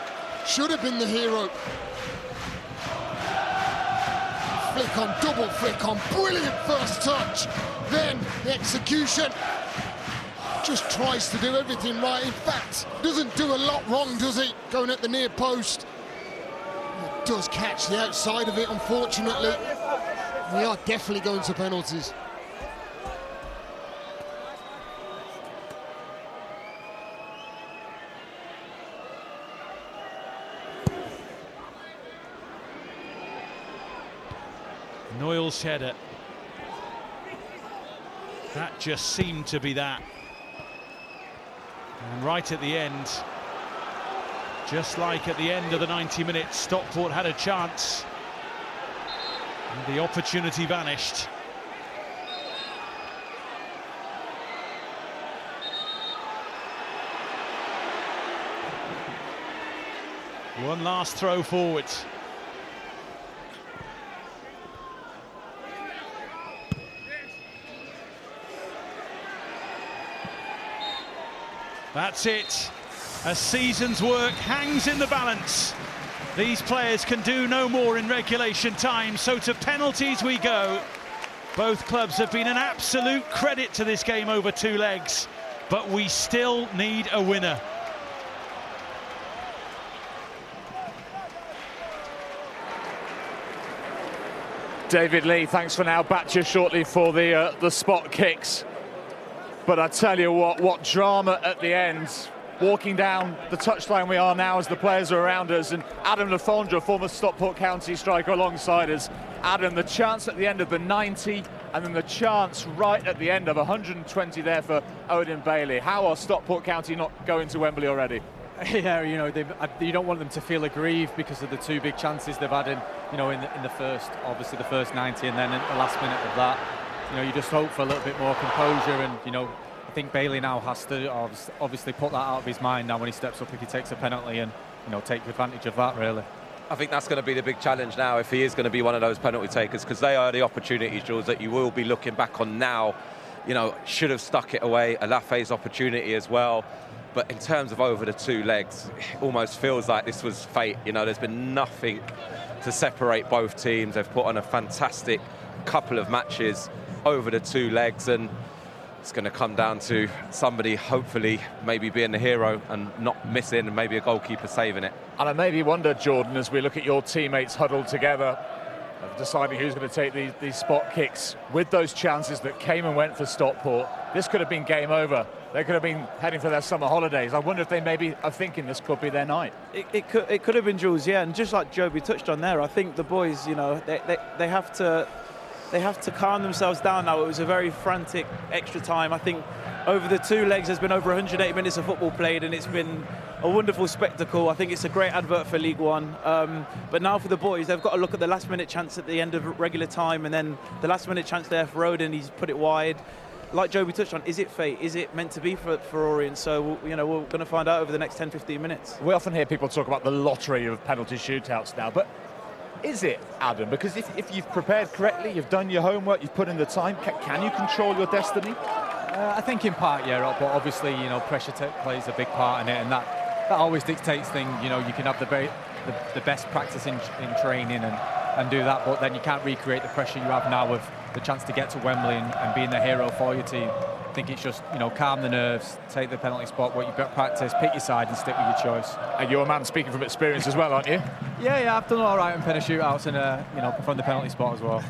should have been the hero. Flick on, double flick on, brilliant first touch. Then the execution, just tries to do everything right. In fact, doesn't do a lot wrong, does he? Going at the near post. It does catch the outside of it, unfortunately. We are definitely going to penalties. Noyle's header. That just seemed to be that. And right at the end, just like at the end of the 90 minutes, Stockport had a chance. And the opportunity vanished. One last throw forward. That's it. A season's work hangs in the balance. These players can do no more in regulation time, so to penalties we go. Both clubs have been an absolute credit to this game over 2 legs, but we still need a winner. David Lee, thanks for now. Back to you shortly for the spot kicks. But I tell you what drama at the end. Walking down the touchline we are now as the players are around us, and Adam Lafondra, former Stockport County striker, alongside us. Adam, the chance at the end of the 90, and then the chance right at the end of 120 there for Odin Bailey. How are Stockport County not going to Wembley already? Yeah, you know, you don't want them to feel aggrieved because of the 2 big chances they've had in the first, obviously the first 90, and then in the last minute of that. You know, you just hope for a little bit more composure, and you know, I think Bailey now has to obviously put that out of his mind now when he steps up if he takes a penalty, and you know, take advantage of that really. I think that's going to be the big challenge now if he is going to be one of those penalty takers, because they are the opportunities, Jules, that you will be looking back on now. You know, should have stuck it away. Alafe's opportunity as well. But in terms of over the 2 legs, it almost feels like this was fate. You know, there's been nothing to separate both teams. They've put on a fantastic couple of matches over the 2 legs, and it's going to come down to somebody hopefully maybe being the hero and not missing, and maybe a goalkeeper saving it. And I maybe wonder, Jordan, as we look at your teammates huddled together, of deciding who's going to take these spot kicks, with those chances that came and went for Stockport, this could have been game over. They could have been heading for their summer holidays. I wonder if they maybe are thinking this could be their night. It could have been, Jules, yeah. And just like Joby touched on there, I think the boys, you know, they have to calm themselves down now. It was a very frantic extra time. I think over the 2 legs there's been over 180 minutes of football played, and it's been a wonderful spectacle. I think it's a great advert for League One. But now for the boys, they've got to look at the last-minute chance at the end of regular time, and then the last-minute chance there for Odin. He's put it wide. Like Joby touched on, is it fate? Is it meant to be for Orient? So, you know, we're going to find out over the next 10-15 minutes. We often hear people talk about the lottery of penalty shootouts now, but is it, Adam? Because if you've prepared correctly, you've done your homework, you've put in the time, can you control your destiny? I think in part, yeah, but obviously, you know, pressure plays a big part in it, and that always dictates things. You know, you can have the best practice in training and do that, but then you can't recreate the pressure you have now with the chance to get to Wembley and being the hero for your team. I think it's just, you know, calm the nerves, take the penalty spot, what you've got practice, pick your side and stick with your choice. And you're a man speaking from experience as well, aren't you? Yeah, I've done all right in penalty shootouts and, you know, from the penalty spot as well.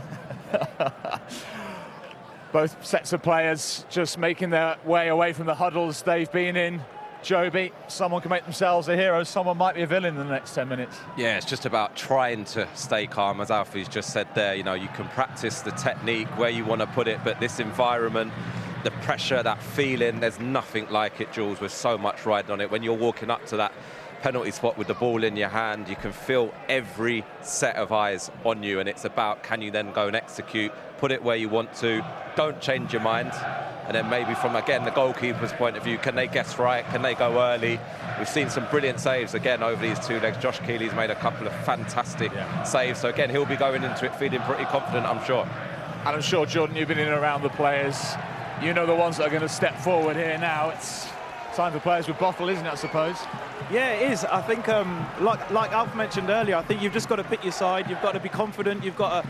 Both sets of players just making their way away from the huddles they've been in. Joby, someone can make themselves a hero, someone might be a villain in the next 10 minutes. Yeah, it's just about trying to stay calm, as Alfie's just said there. You know, you can practice the technique where you want to put it, but this environment, the pressure, that feeling, there's nothing like it, Jules, with so much riding on it. When you're walking up to that penalty spot with the ball in your hand, you can feel every set of eyes on you, and it's about, can you then go and execute, put it where you want to, don't change your mind. And then maybe from, again, the goalkeeper's point of view, can they guess right? Can they go early? We've seen some brilliant saves, again, over these 2 legs. Josh Keeley's made a couple of fantastic saves. So, again, he'll be going into it feeling pretty confident, I'm sure. And I'm sure, Jordan, you've been in and around the players. You know the ones that are going to step forward here now. It's time for players with bottle, isn't it, I suppose? Yeah, it is. I think, like Alf mentioned earlier, I think you've just got to pick your side. You've got to be confident. You've got to...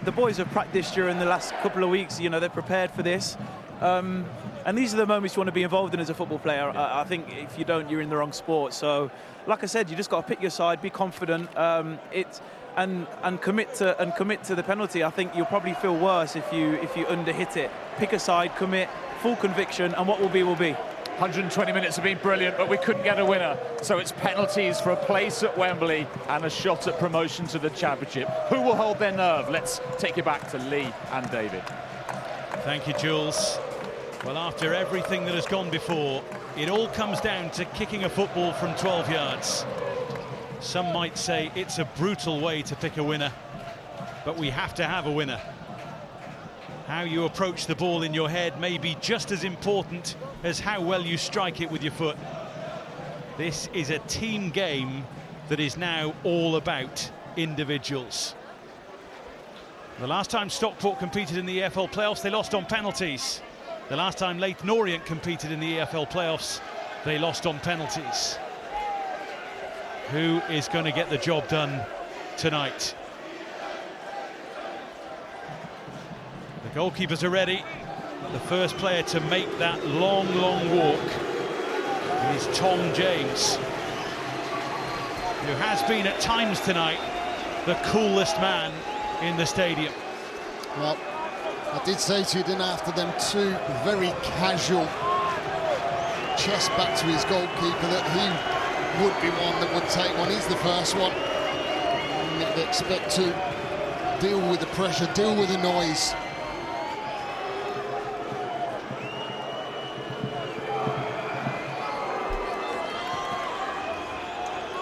the boys have practiced during the last couple of weeks. You know, they're prepared for this. And these are the moments you want to be involved in as a football player. I think if you don't, you're in the wrong sport. So, like I said, you just got to pick your side, be confident, and commit to the penalty. I think you'll probably feel worse if you underhit it. Pick a side, commit, full conviction, and what will be will be. 120 minutes have been brilliant, but we couldn't get a winner. So it's penalties for a place at Wembley and a shot at promotion to the Championship. Who will hold their nerve? Let's take you back to Lee and David. Thank you, Jules. Well, after everything that has gone before, it all comes down to kicking a football from 12 yards. Some might say it's a brutal way to pick a winner, but we have to have a winner. How you approach the ball in your head may be just as important as how well you strike it with your foot. This is a team game that is now all about individuals. The last time Stockport competed in the EFL playoffs, they lost on penalties. The last time Leyton Orient competed in the EFL playoffs, they lost on penalties. who is going to get the job done tonight. The goalkeepers are ready. The first player to make that long walk is Tom James, who has been at times tonight the coolest man in the stadium. Well, I did say to you, didn't I, after them two very casual chest back to his goalkeeper, that he would be one that would take one. He's the first one. And they'd expect to deal with the pressure, deal with the noise.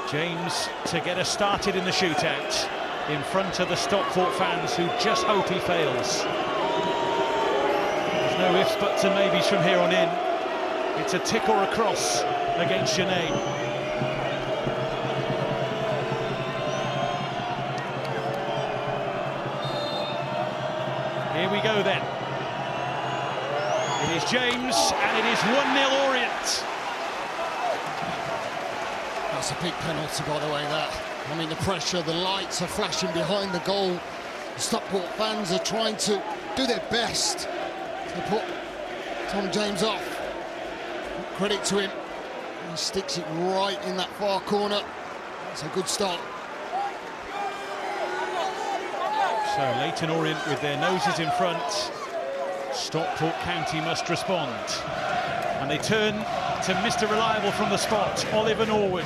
James to get us started in the shootout in front of the Stockport fans who just hope he fails. There's no ifs, buts and maybes from here on in. It's a tick or a cross against Genet. Here we go then. It is James and it is 1-0 Orient. That's a big penalty, by the way, that. I mean, the pressure, the lights are flashing behind the goal. The Stockport fans are trying to do their best to put Tom James off. Credit to him. He sticks it right in that far corner. It's a good start. So Leyton Orient with their noses in front. Stockport County must respond. And they turn to Mr. Reliable from the spot, Oliver Norwood.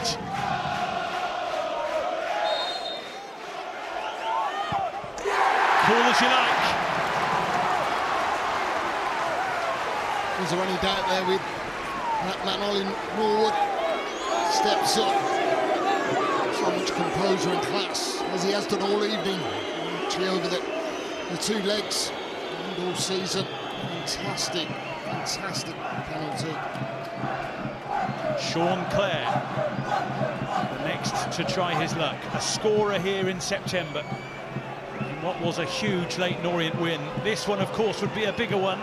Cool as you like. Is there any doubt there with that man, Oliver Norwood? Steps up. So much composure and class, as he has done all evening. Actually over the two legs and all season. Fantastic penalty. Sean Clare, the next to try his luck. A scorer here in September. In what was a huge Leyton Orient win. This one, of course, would be a bigger one.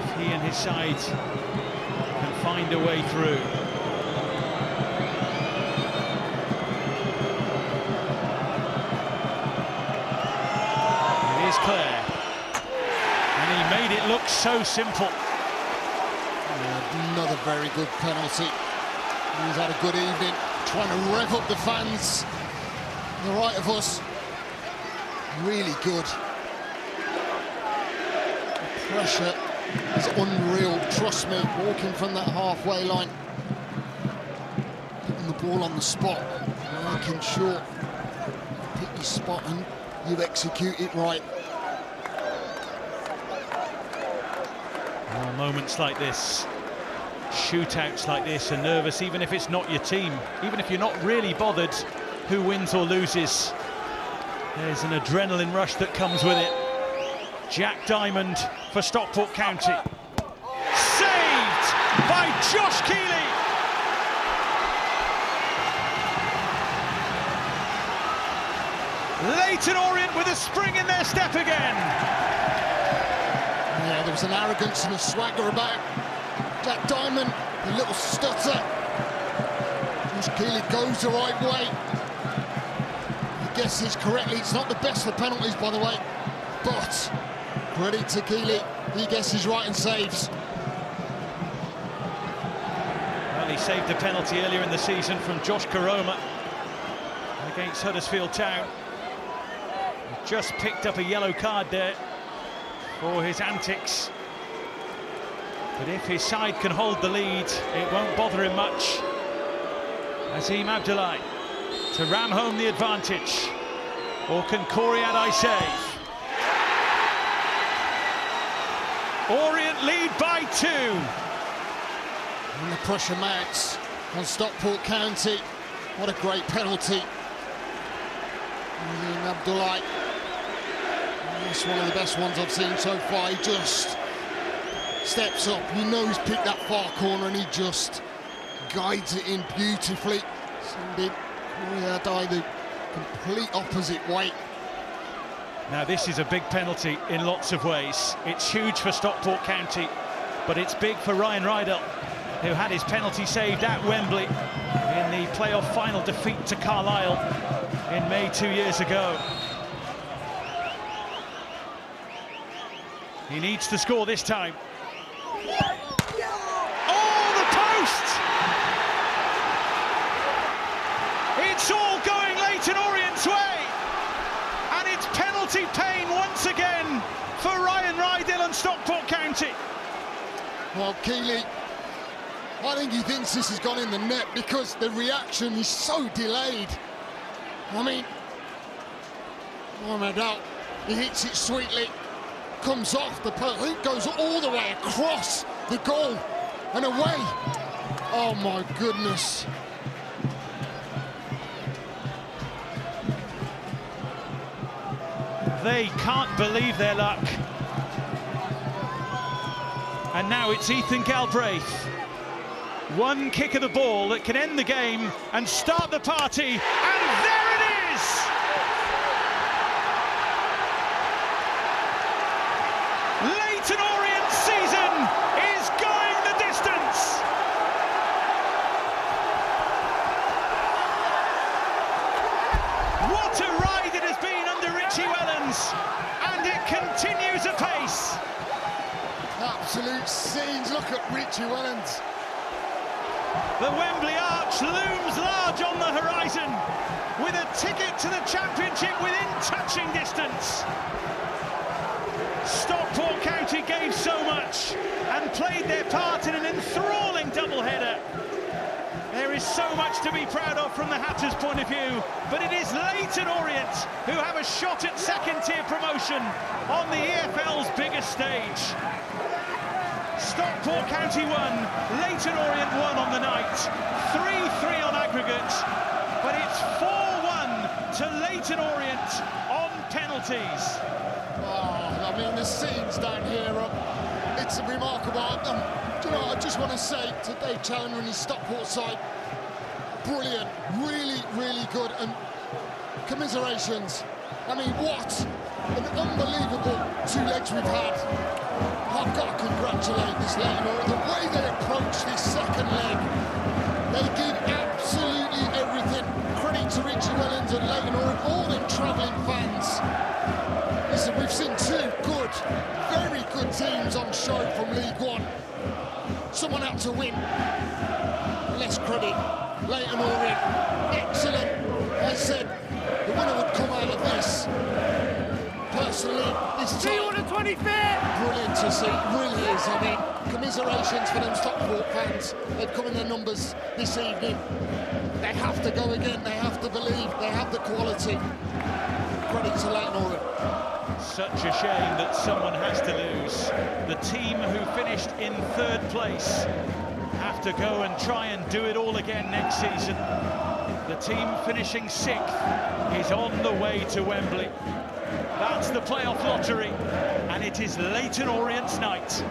If he and his side can find a way through. It is Clare. And he made it look so simple. Another very good penalty. He's had a good evening, trying to rev up the fans. The right of us, really good. The pressure is unreal, trust me, walking from that halfway line. Putting the ball on the spot, making sure you pick your spot and you execute it right. Well, moments like this, shootouts like this are nervous, even if it's not your team, even if you're not really bothered who wins or loses. There's an adrenaline rush that comes with it. Jack Diamond for Stockport County. Saved by Josh Keeley. Leyton Orient with a spring in their step again. Yeah, there was an arrogance and a swagger about Jack Diamond, the little stutter. Josh Keeley goes the right way. He guesses correctly. It's not the best for penalties, by the way, but credit to Keeley. He guesses right and saves. Well, he saved a penalty earlier in the season from Josh Karoma against Huddersfield Town. He just picked up a yellow card there for his antics. But if his side can hold the lead, it won't bother him much. Azim Abdullahi to ram home the advantage. Or can Corey Adai save? Orient lead by 2. And the pressure mounts on Stockport County. What a great penalty. Azim Abdullahi. It's one of the best ones I've seen so far. He just steps up. He knows picked that far corner and he just guides it in beautifully. Sending Corey Adai the complete opposite way. Now this is a big penalty in lots of ways. It's huge for Stockport County, but it's big for Ryan Rydell. who had his penalty saved at Wembley in the playoff final defeat to Carlisle in May 2 years ago. He needs to score this time. Oh, the post! It's all going Leyton Orient's way, and it's penalty pain once again for Ryan Rydell and Stockport County. Well, Keeley, I think he thinks this has gone in the net because the reaction is so delayed. I mean, no doubt, he hits it sweetly, comes off the post, it goes all the way across the goal and away. Oh my goodness. They can't believe their luck. And now it's Ethan Galbraith. One kick of the ball that can end the game and start the party, and there it is! Leyton Orient's season is going the distance! What a ride it has been under Richie Wellens, and it continues apace. Absolute scenes, look at Richie Wellens. The Wembley Arch looms large on the horizon, with a ticket to the Championship within touching distance. Stockport County gave so much and played their part in an enthralling doubleheader. There is so much to be proud of from the Hatters' point of view, but it is Leyton Orient who have a shot at second-tier promotion on the EFL's biggest stage. Stockport County won, Leyton Orient won on the night, 3-3 on aggregate, but it's 4-1 to Leyton Orient on penalties. Oh, I mean, the scenes down here, it's remarkable. Do you know, I just want to say to Dave Challoner and his Stockport side, brilliant, really, really good, and commiserations. I mean, what an unbelievable 2 legs we've had. I've got to congratulate this Leyton Orient. The way they approach this second leg, they give absolutely everything. Credit to Richie Wellens and Leyton Orient, all them travelling fans. Listen, we've seen 2 good, very good teams on show from League One. Someone had to win. Less credit. Leyton Orient, excellent. I said the winner would come out of this. Personally, this team, on the 25th! Brilliant to see, it really is. I mean, commiserations for them Stockport fans. They've come in their numbers this evening. They have to go again, they have to believe, they have the quality. Credit to Leyton Orient. Such a shame that someone has to lose. The team who finished in 3rd place have to go and try and do it all again next season. The team finishing 6th is on the way to Wembley. That's the playoff lottery, and it is Leyton Orient's night.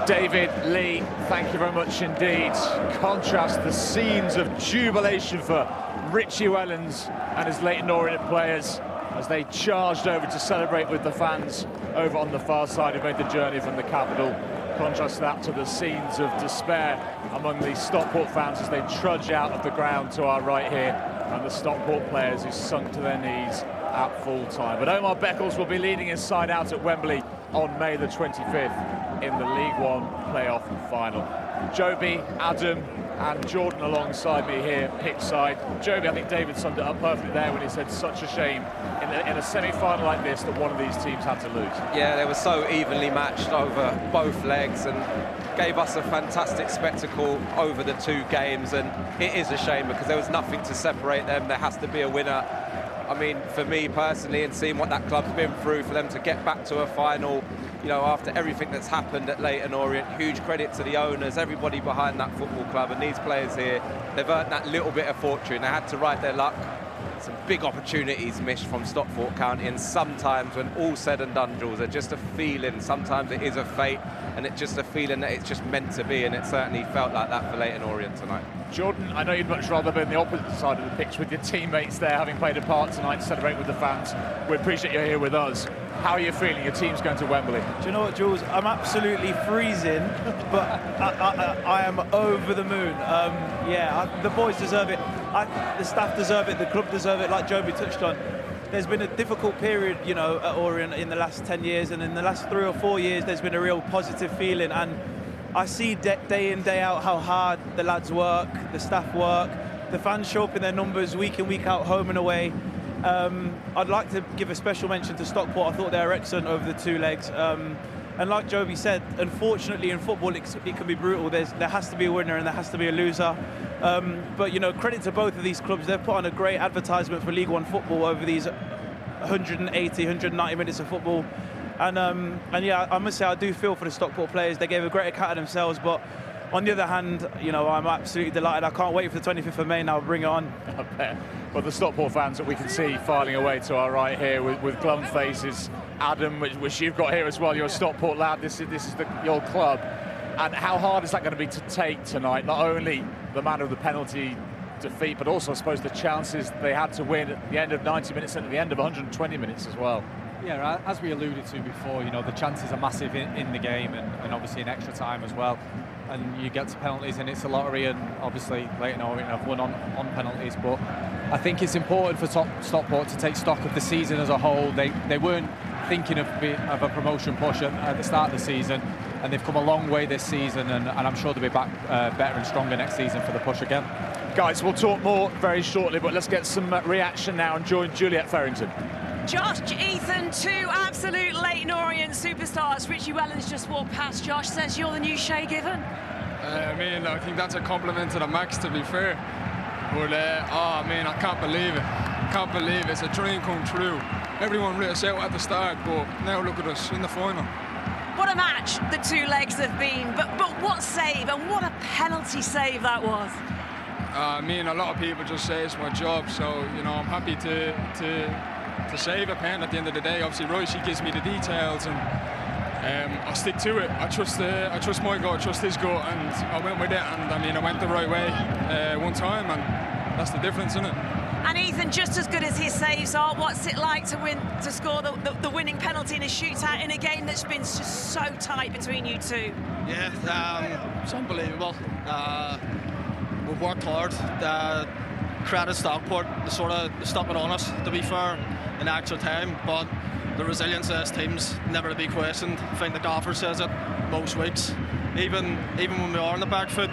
David Lee, thank you very much indeed. Contrast the scenes of jubilation for Richie Wellens and his Leyton Orient players as they charged over to celebrate with the fans over on the far side who made the journey from the capital. Contrast that to the scenes of despair among the Stockport fans as they trudge out of the ground to our right here, and the Stockport players who sunk to their knees at full time. But Omar Beckles will be leading his side out at Wembley on May the 25th in the League One playoff final. Joby, Adam and Jordan alongside me here, pitch side. Joby, I think David summed it up perfectly there when he said such a shame in a semi-final like this that one of these teams had to lose. Yeah, they were so evenly matched over both legs and gave us a fantastic spectacle over the 2 games, and it is a shame because there was nothing to separate them. There has to be a winner. I mean, for me personally, and seeing what that club's been through, for them to get back to a final, you know, after everything that's happened at Leyton Orient, huge credit to the owners, everybody behind that football club, and these players here. They've earned that little bit of fortune. They had to ride their luck. Some big opportunities missed from Stockport County, and sometimes when all said and done, Jules, they're just a feeling. Sometimes it is a fate, and it's just a feeling that it's just meant to be, and it certainly felt like that for Leyton Orient tonight. Jordan, I know you'd much rather be on the opposite side of the pitch with your teammates there, having played a part tonight to celebrate with the fans. We appreciate you're here with us. How are you feeling? Your team's going to Wembley. Do you know what, Jules? I'm absolutely freezing, but I am over the moon. The boys deserve it. The staff deserve it. The club deserve it, like Joby touched on. There's been a difficult period, you know, at Orient in the last 10 years, and in the last 3 or 4 years, there's been a real positive feeling. And I see day in, day out how hard the lads work, the staff work, the fans show up in their numbers week in, week out, home and away. I'd like to give a special mention to Stockport. I thought they were excellent over the 2 legs. And like Joby said, unfortunately in football it can be brutal. There has to be a winner and there has to be a loser. But you know, credit to both of these clubs. They've put on a great advertisement for League One football over these 180, 190 minutes of football. And yeah, I must say I do feel for the Stockport players. They gave a great account of themselves, but on the other hand, you know, I'm absolutely delighted. I can't wait for the 25th of May now. Bring it on. I bet. Well, the Stockport fans that we can see filing away to our right here with glum faces. Adam, which you've got here as well. You're a Stockport lad. This is your club. And how hard is that going to be to take tonight? Not only the manner of the penalty defeat, but also, I suppose, the chances they had to win at the end of 90 minutes and at the end of 120 minutes as well. Yeah, as we alluded to before, you know, the chances are massive in the game, and obviously in extra time as well. And you get to penalties and it's a lottery, and obviously Leyton Orient have won on penalties, but I think it's important for Stockport to take stock of the season as a whole. They weren't thinking of a promotion push at the start of the season, and they've come a long way this season, and I'm sure they'll be back better and stronger next season for the push again. Guys, we'll talk more very shortly, but let's get some reaction now and join Juliet Ferrington. Josh, Ethan, 2 absolute Leyton Orient superstars. Richie Wellens just walked past. Josh says you're the new Shay Given. I think that's a compliment to the max, to be fair. But, I can't believe it. Can't believe it. It's a dream come true. Everyone wrote us out at the start, but now look at us in the final. What a match the 2 legs have been, but what save, and what a penalty save that was. A lot of people just say it's my job, so, you know, I'm happy to save a pen at the end of the day. Obviously, Royce gives me the details, and I'll stick to it. I trust my gut, I trust his gut, and I went with it, and I went the right way one time, and that's the difference, isn't it? And Ethan, just as good as his saves are, what's it like to score the winning penalty in a shootout in a game that's been just so tight between you 2? Yeah, it's unbelievable. We've worked hard. Credit Stockport, they sort of stuck it on us, to be fair, in extra time, but the resilience of this team's never to be questioned. I think the gaffer says it most weeks. Even when we are on the back foot,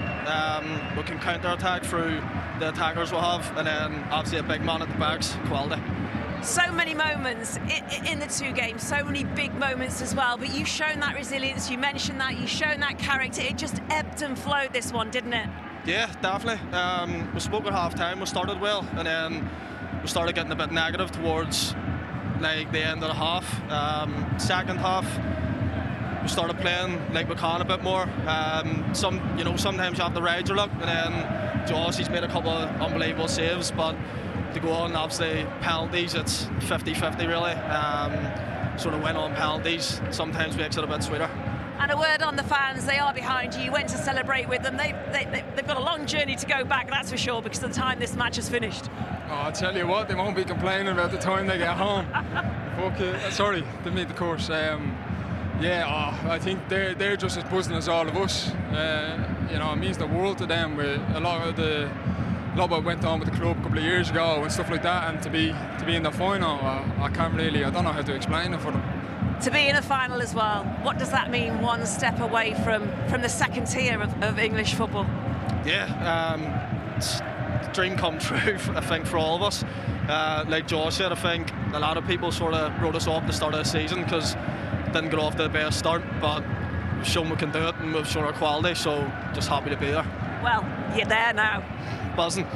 we can counter-attack through the attackers we have, and then obviously a big man at the back's quality. So many moments in the 2 games, so many big moments as well, but you've shown that resilience, you mentioned that, you've shown that character. It just ebbed and flowed, this one, didn't it? Yeah, definitely. We spoke at half-time, we started well, and then we started getting a bit negative towards like the end of the half. Second half, we started playing like we can a bit more. Sometimes you have to ride your luck, and then Josh, he's made a couple of unbelievable saves, but to go on, obviously, penalties, it's 50-50 really. Sort of win on penalties sometimes makes it a bit sweeter. And a word on the fans, they are behind you. You went to celebrate with them. They've got a long journey to go back, that's for sure, because of the time this match has finished. Oh, I'll tell you what, they won't be complaining about the time they get home. Sorry, didn't mean the course. I think they're just as buzzing as all of us. It means the world to them with a lot of what went on with the club a couple of years ago and stuff like that, and to be in the final, I don't know how to explain it for them. To be in a final as well, what does that mean, one step away from the second tier of English football? Yeah, it's a dream come true, I think, for all of us. Like Josh said, I think a lot of people sort of wrote us off at the start of the season because didn't get off to the best start, but we've shown we can do it and we've shown our quality, so just happy to be there. Well, you're there now. Buzzing.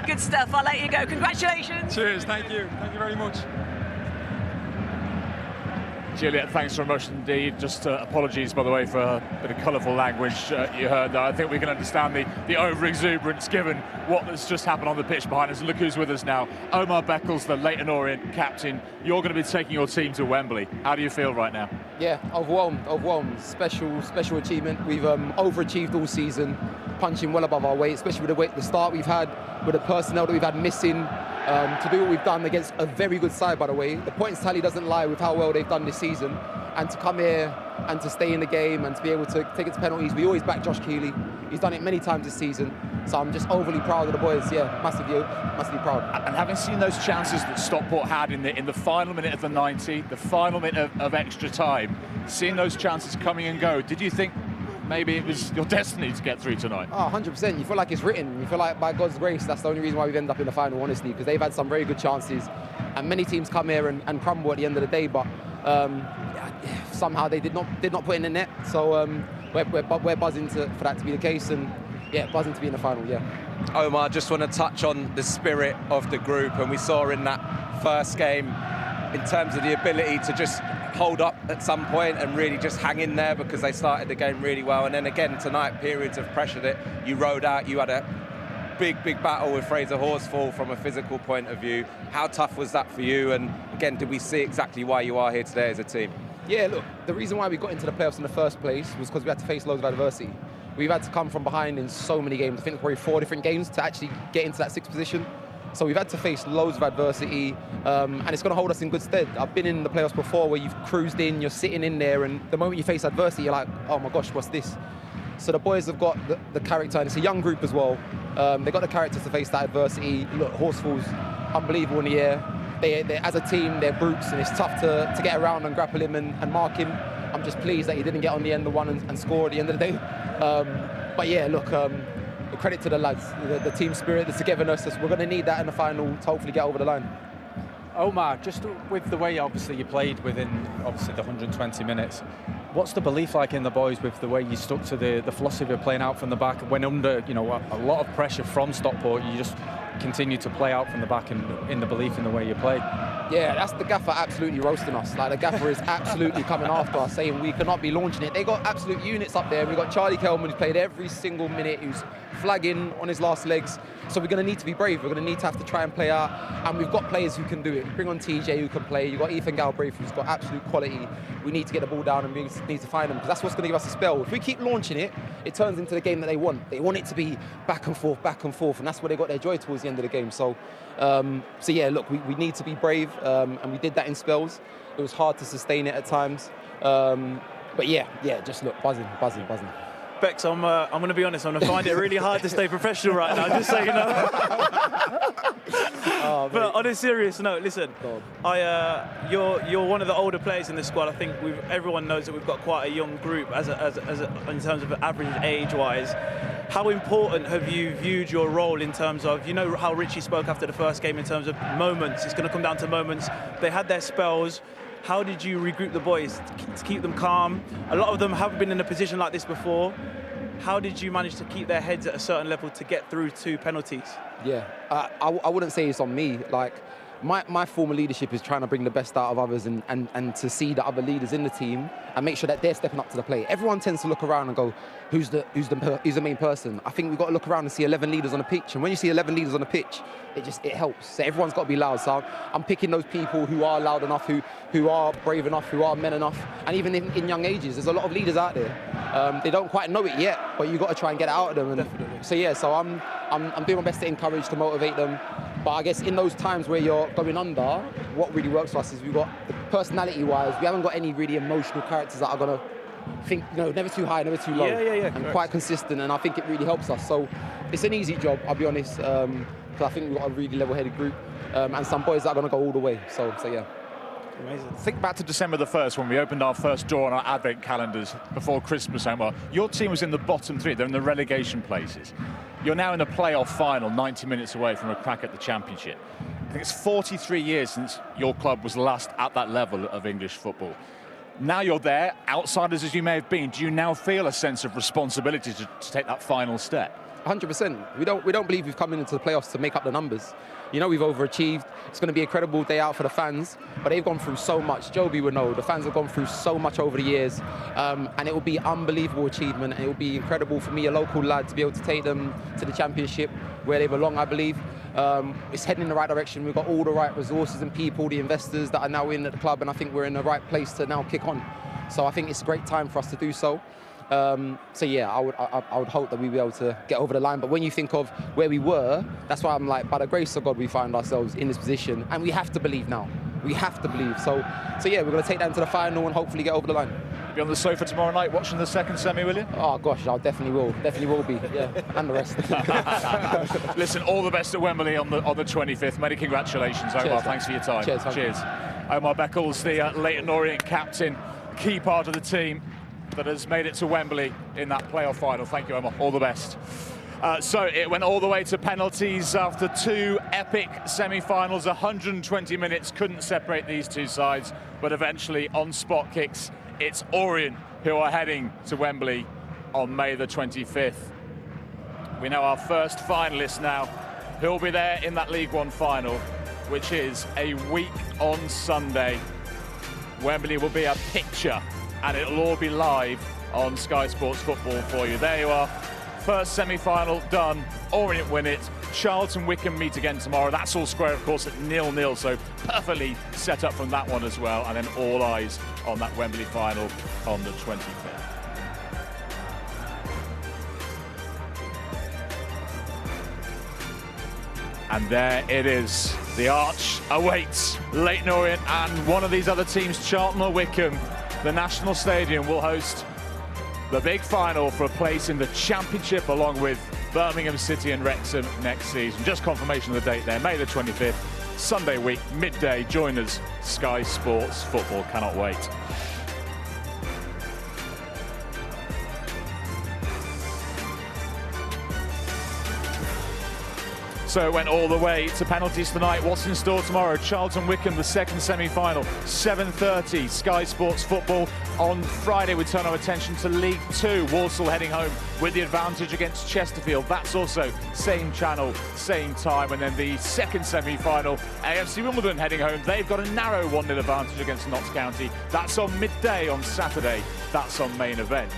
Good stuff, I'll let you go. Congratulations. Cheers, thank you very much. Juliet, thanks very much indeed. Just apologies, by the way, for a bit of colourful language you heard there. I think we can understand the over-exuberance given what has just happened on the pitch behind us. And look who's with us now. Omar Beckles, the Leyton Orient captain. You're going to be taking your team to Wembley. How do you feel right now? Yeah, overwhelmed. Special achievement. We've overachieved all season, punching well above our weight, especially with the start we've had, with the personnel that we've had missing. To do what we've done against a very good side, by the way. The points tally doesn't lie with how well they've done this season. And to come here and to stay in the game and to be able to take it to penalties, we always back Josh Keeley. He's done it many times this season. So I'm just overly proud of the boys. Yeah, massively proud. And having seen those chances that Stockport had in the final minute of the 90, the final minute of extra time, seeing those chances coming and go, did you think maybe it was your destiny to get through tonight? Oh, 100%. You feel like it's written. You feel like by God's grace, that's the only reason why we've ended up in the final, honestly, because they've had some very good chances. And many teams come here and crumble at the end of the day, but somehow they did not put in the net. So we're buzzing for that to be the case, and yeah, buzzing to be in the final, yeah. Omar, I just want to touch on the spirit of the group, and we saw in that first game in terms of the ability to just hold up at some point and really just hang in there, because they started the game really well. And then again tonight, periods of pressure that you rode out. You had a big battle with Fraser Horsfall from a physical point of view. How tough was that for you? And again, did we see exactly why you are here today as a team? Yeah, look, the reason why we got into the playoffs in the first place was because we had to face loads of adversity. We've had to come from behind in so many games. I think probably 4 different games to actually get into that 6th position. So we've had to face loads of adversity, and it's going to hold us in good stead. I've been in the playoffs before where you've cruised in, you're sitting in there, and the moment you face adversity, you're like, oh my gosh, what's this? So the boys have got the character, and it's a young group as well. They've got the character to face that adversity. Look, Horsfall's unbelievable in the air. They as a team, they're brutes, and it's tough to get around and grapple him and mark him. I'm just pleased that he didn't get on the end of one and score at the end of the day. But yeah, look, credit to the lads, the team spirit, the togetherness. We're going to need that in the final to hopefully get over the line. Omar, just with the way obviously you played within obviously the 120 minutes, what's the belief like in the boys with the way you stuck to the philosophy of playing out from the back when under a lot of pressure from Stockport? You just continue to play out from the back and in the belief in the way you play. Yeah, that's the gaffer absolutely roasting us. Like, the gaffer is absolutely coming after us, saying we cannot be launching it. They got absolute units up there. We've got Charlie Kelman, who's played every single minute, who's flagging on his last legs. So we're going to need to be brave. We're going to need to have to try and play out. And we've got players who can do it. Bring on TJ, who can play. You've got Ethan Galbraith, who's got absolute quality. We need to get the ball down and we need to find them, because that's what's going to give us a spell. If we keep launching it, it turns into the game that they want. They want it to be back and forth, and that's where they got their joy towards the end of the game. So yeah, look, we need to be brave, and we did that in spells. It was hard to sustain it at times, but yeah, just look, buzzing. Bex, I'm going to be honest, I'm going to find it really hard to stay professional right now, just so you know. But on a serious note, listen, you're one of the older players in the squad. I think everyone knows that we've got quite a young group in terms of average age-wise. How important have you viewed your role in terms of, you know how Richie spoke after the first game in terms of moments? It's going to come down to moments. They had their spells. How did you regroup the boys to keep them calm? A lot of them haven't been in a position like this before. How did you manage to keep their heads at a certain level to get through 2 penalties? Yeah, I wouldn't say it's on me. Like, my form of leadership is trying to bring the best out of others and to see the other leaders in the team and make sure that they're stepping up to the plate. Everyone tends to look around and go, who's the main person? I think we've got to look around and see 11 leaders on the pitch. And when you see 11 leaders on the pitch, it helps. So everyone's got to be loud. So I'm picking those people who are loud enough, who are brave enough, who are men enough. And even in young ages, there's a lot of leaders out there. They don't quite know it yet, but you've got to try and get it out of them. And definitely. So yeah, so I'm doing my best to encourage, to motivate them. But I guess in those times where you're going under, what really works for us is we've got, personality-wise, we haven't got any really emotional characters that are going to think, never too high, never too low. Yeah, and quite consistent, and I think it really helps us. So it's an easy job, I'll be honest, because I think we've got a really level-headed group, and some boys that are going to go all the way. So yeah. Amazing. Think back to December the 1st when we opened our first door on our advent calendars before Christmas. Omar, your team was in the bottom 3. They're in the relegation places. You're now in the playoff final, 90 minutes away from a crack at the championship. I think it's 43 years since your club was last at that level of English football. Now you're there, outsiders as you may have been, do you now feel a sense of responsibility to take that final step? 100%. We don't believe we've come into the playoffs to make up the numbers. We've overachieved. It's going to be an incredible day out for the fans, but they've gone through so much. Joby would know, the fans have gone through so much over the years, and it will be unbelievable achievement, and it will be incredible for me, a local lad, to be able to take them to the championship where they belong, I believe. It's heading in the right direction. We've got all the right resources and people, the investors that are now in at the club, and I think we're in the right place to now kick on. So I think it's a great time for us to do so. So yeah, I would hope that we'd be able to get over the line. But when you think of where we were, that's why I'm like, by the grace of God, we find ourselves in this position, and we have to believe now. We have to believe. So yeah, we're going to take that into the final and hopefully get over the line. Be on the sofa tomorrow night watching the second semi, will you? Oh gosh, I definitely will be. Yeah, and the rest. Listen, all the best at Wembley on the 25th. Many congratulations, Omar. Cheers, thanks for your time. Cheers. Omar Beckles, the Leyton Orient captain, key part of the team that has made it to Wembley in that playoff final. Thank you, Omar. All the best. So it went all the way to penalties after 2 epic semi-finals. 120 minutes couldn't separate these two sides, but eventually on spot kicks, it's Orient who are heading to Wembley on May the 25th. We know our first finalist now, who'll be there in that League One final, which is a week on Sunday. Wembley will be a picture, and it'll all be live on Sky Sports Football for you. There you are. First semi-final done. Orient win it. Charlton Wycombe meet again tomorrow. That's all square, of course, at 0-0, so perfectly set up from that one as well. And then all eyes on that Wembley final on the 25th. And there it is. The arch awaits Leyton Orient and one of these other teams, Charlton or Wycombe. The National Stadium will host the big final for a place in the Championship, along with Birmingham City and Wrexham next season. Just confirmation of the date there, May the 25th, Sunday week, midday. Join us, Sky Sports Football. Cannot wait. So it went all the way to penalties tonight. What's in store tomorrow? Charlton Wycombe, the second semi-final, 7:30, Sky Sports Football. On Friday, we turn our attention to League Two. Walsall heading home with the advantage against Chesterfield. That's also same channel, same time. And then the second semi-final, AFC Wimbledon heading home. They've got a narrow 1-0 advantage against Notts County. That's on midday on Saturday. That's on main event.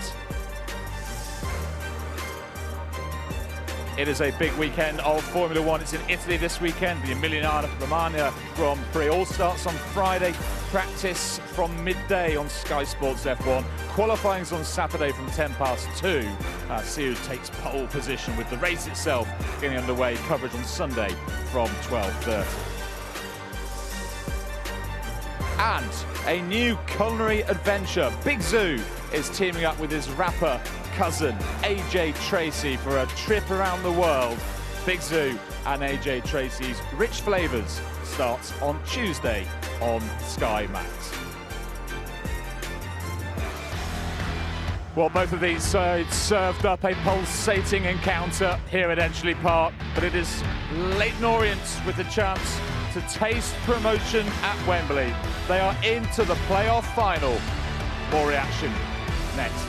It is a big weekend of Formula One. It's in Italy this weekend. The Emilia-Romagna Grand Prix all starts on Friday. Practice from midday on Sky Sports F1. Qualifying's on Saturday from 2:10. See who takes pole position, with the race itself getting underway. Coverage on Sunday from 12:30. And a new culinary adventure. Big Zoo is teaming up with his rapper cousin AJ Tracy for a trip around the world. Big Zoo and AJ Tracy's Rich Flavours starts on Tuesday on Sky Max. Well, both of these sides served up a pulsating encounter here at Edgeley Park, but it is Leyton Orient with the chance to taste promotion at Wembley. They are into the playoff final. More reaction next.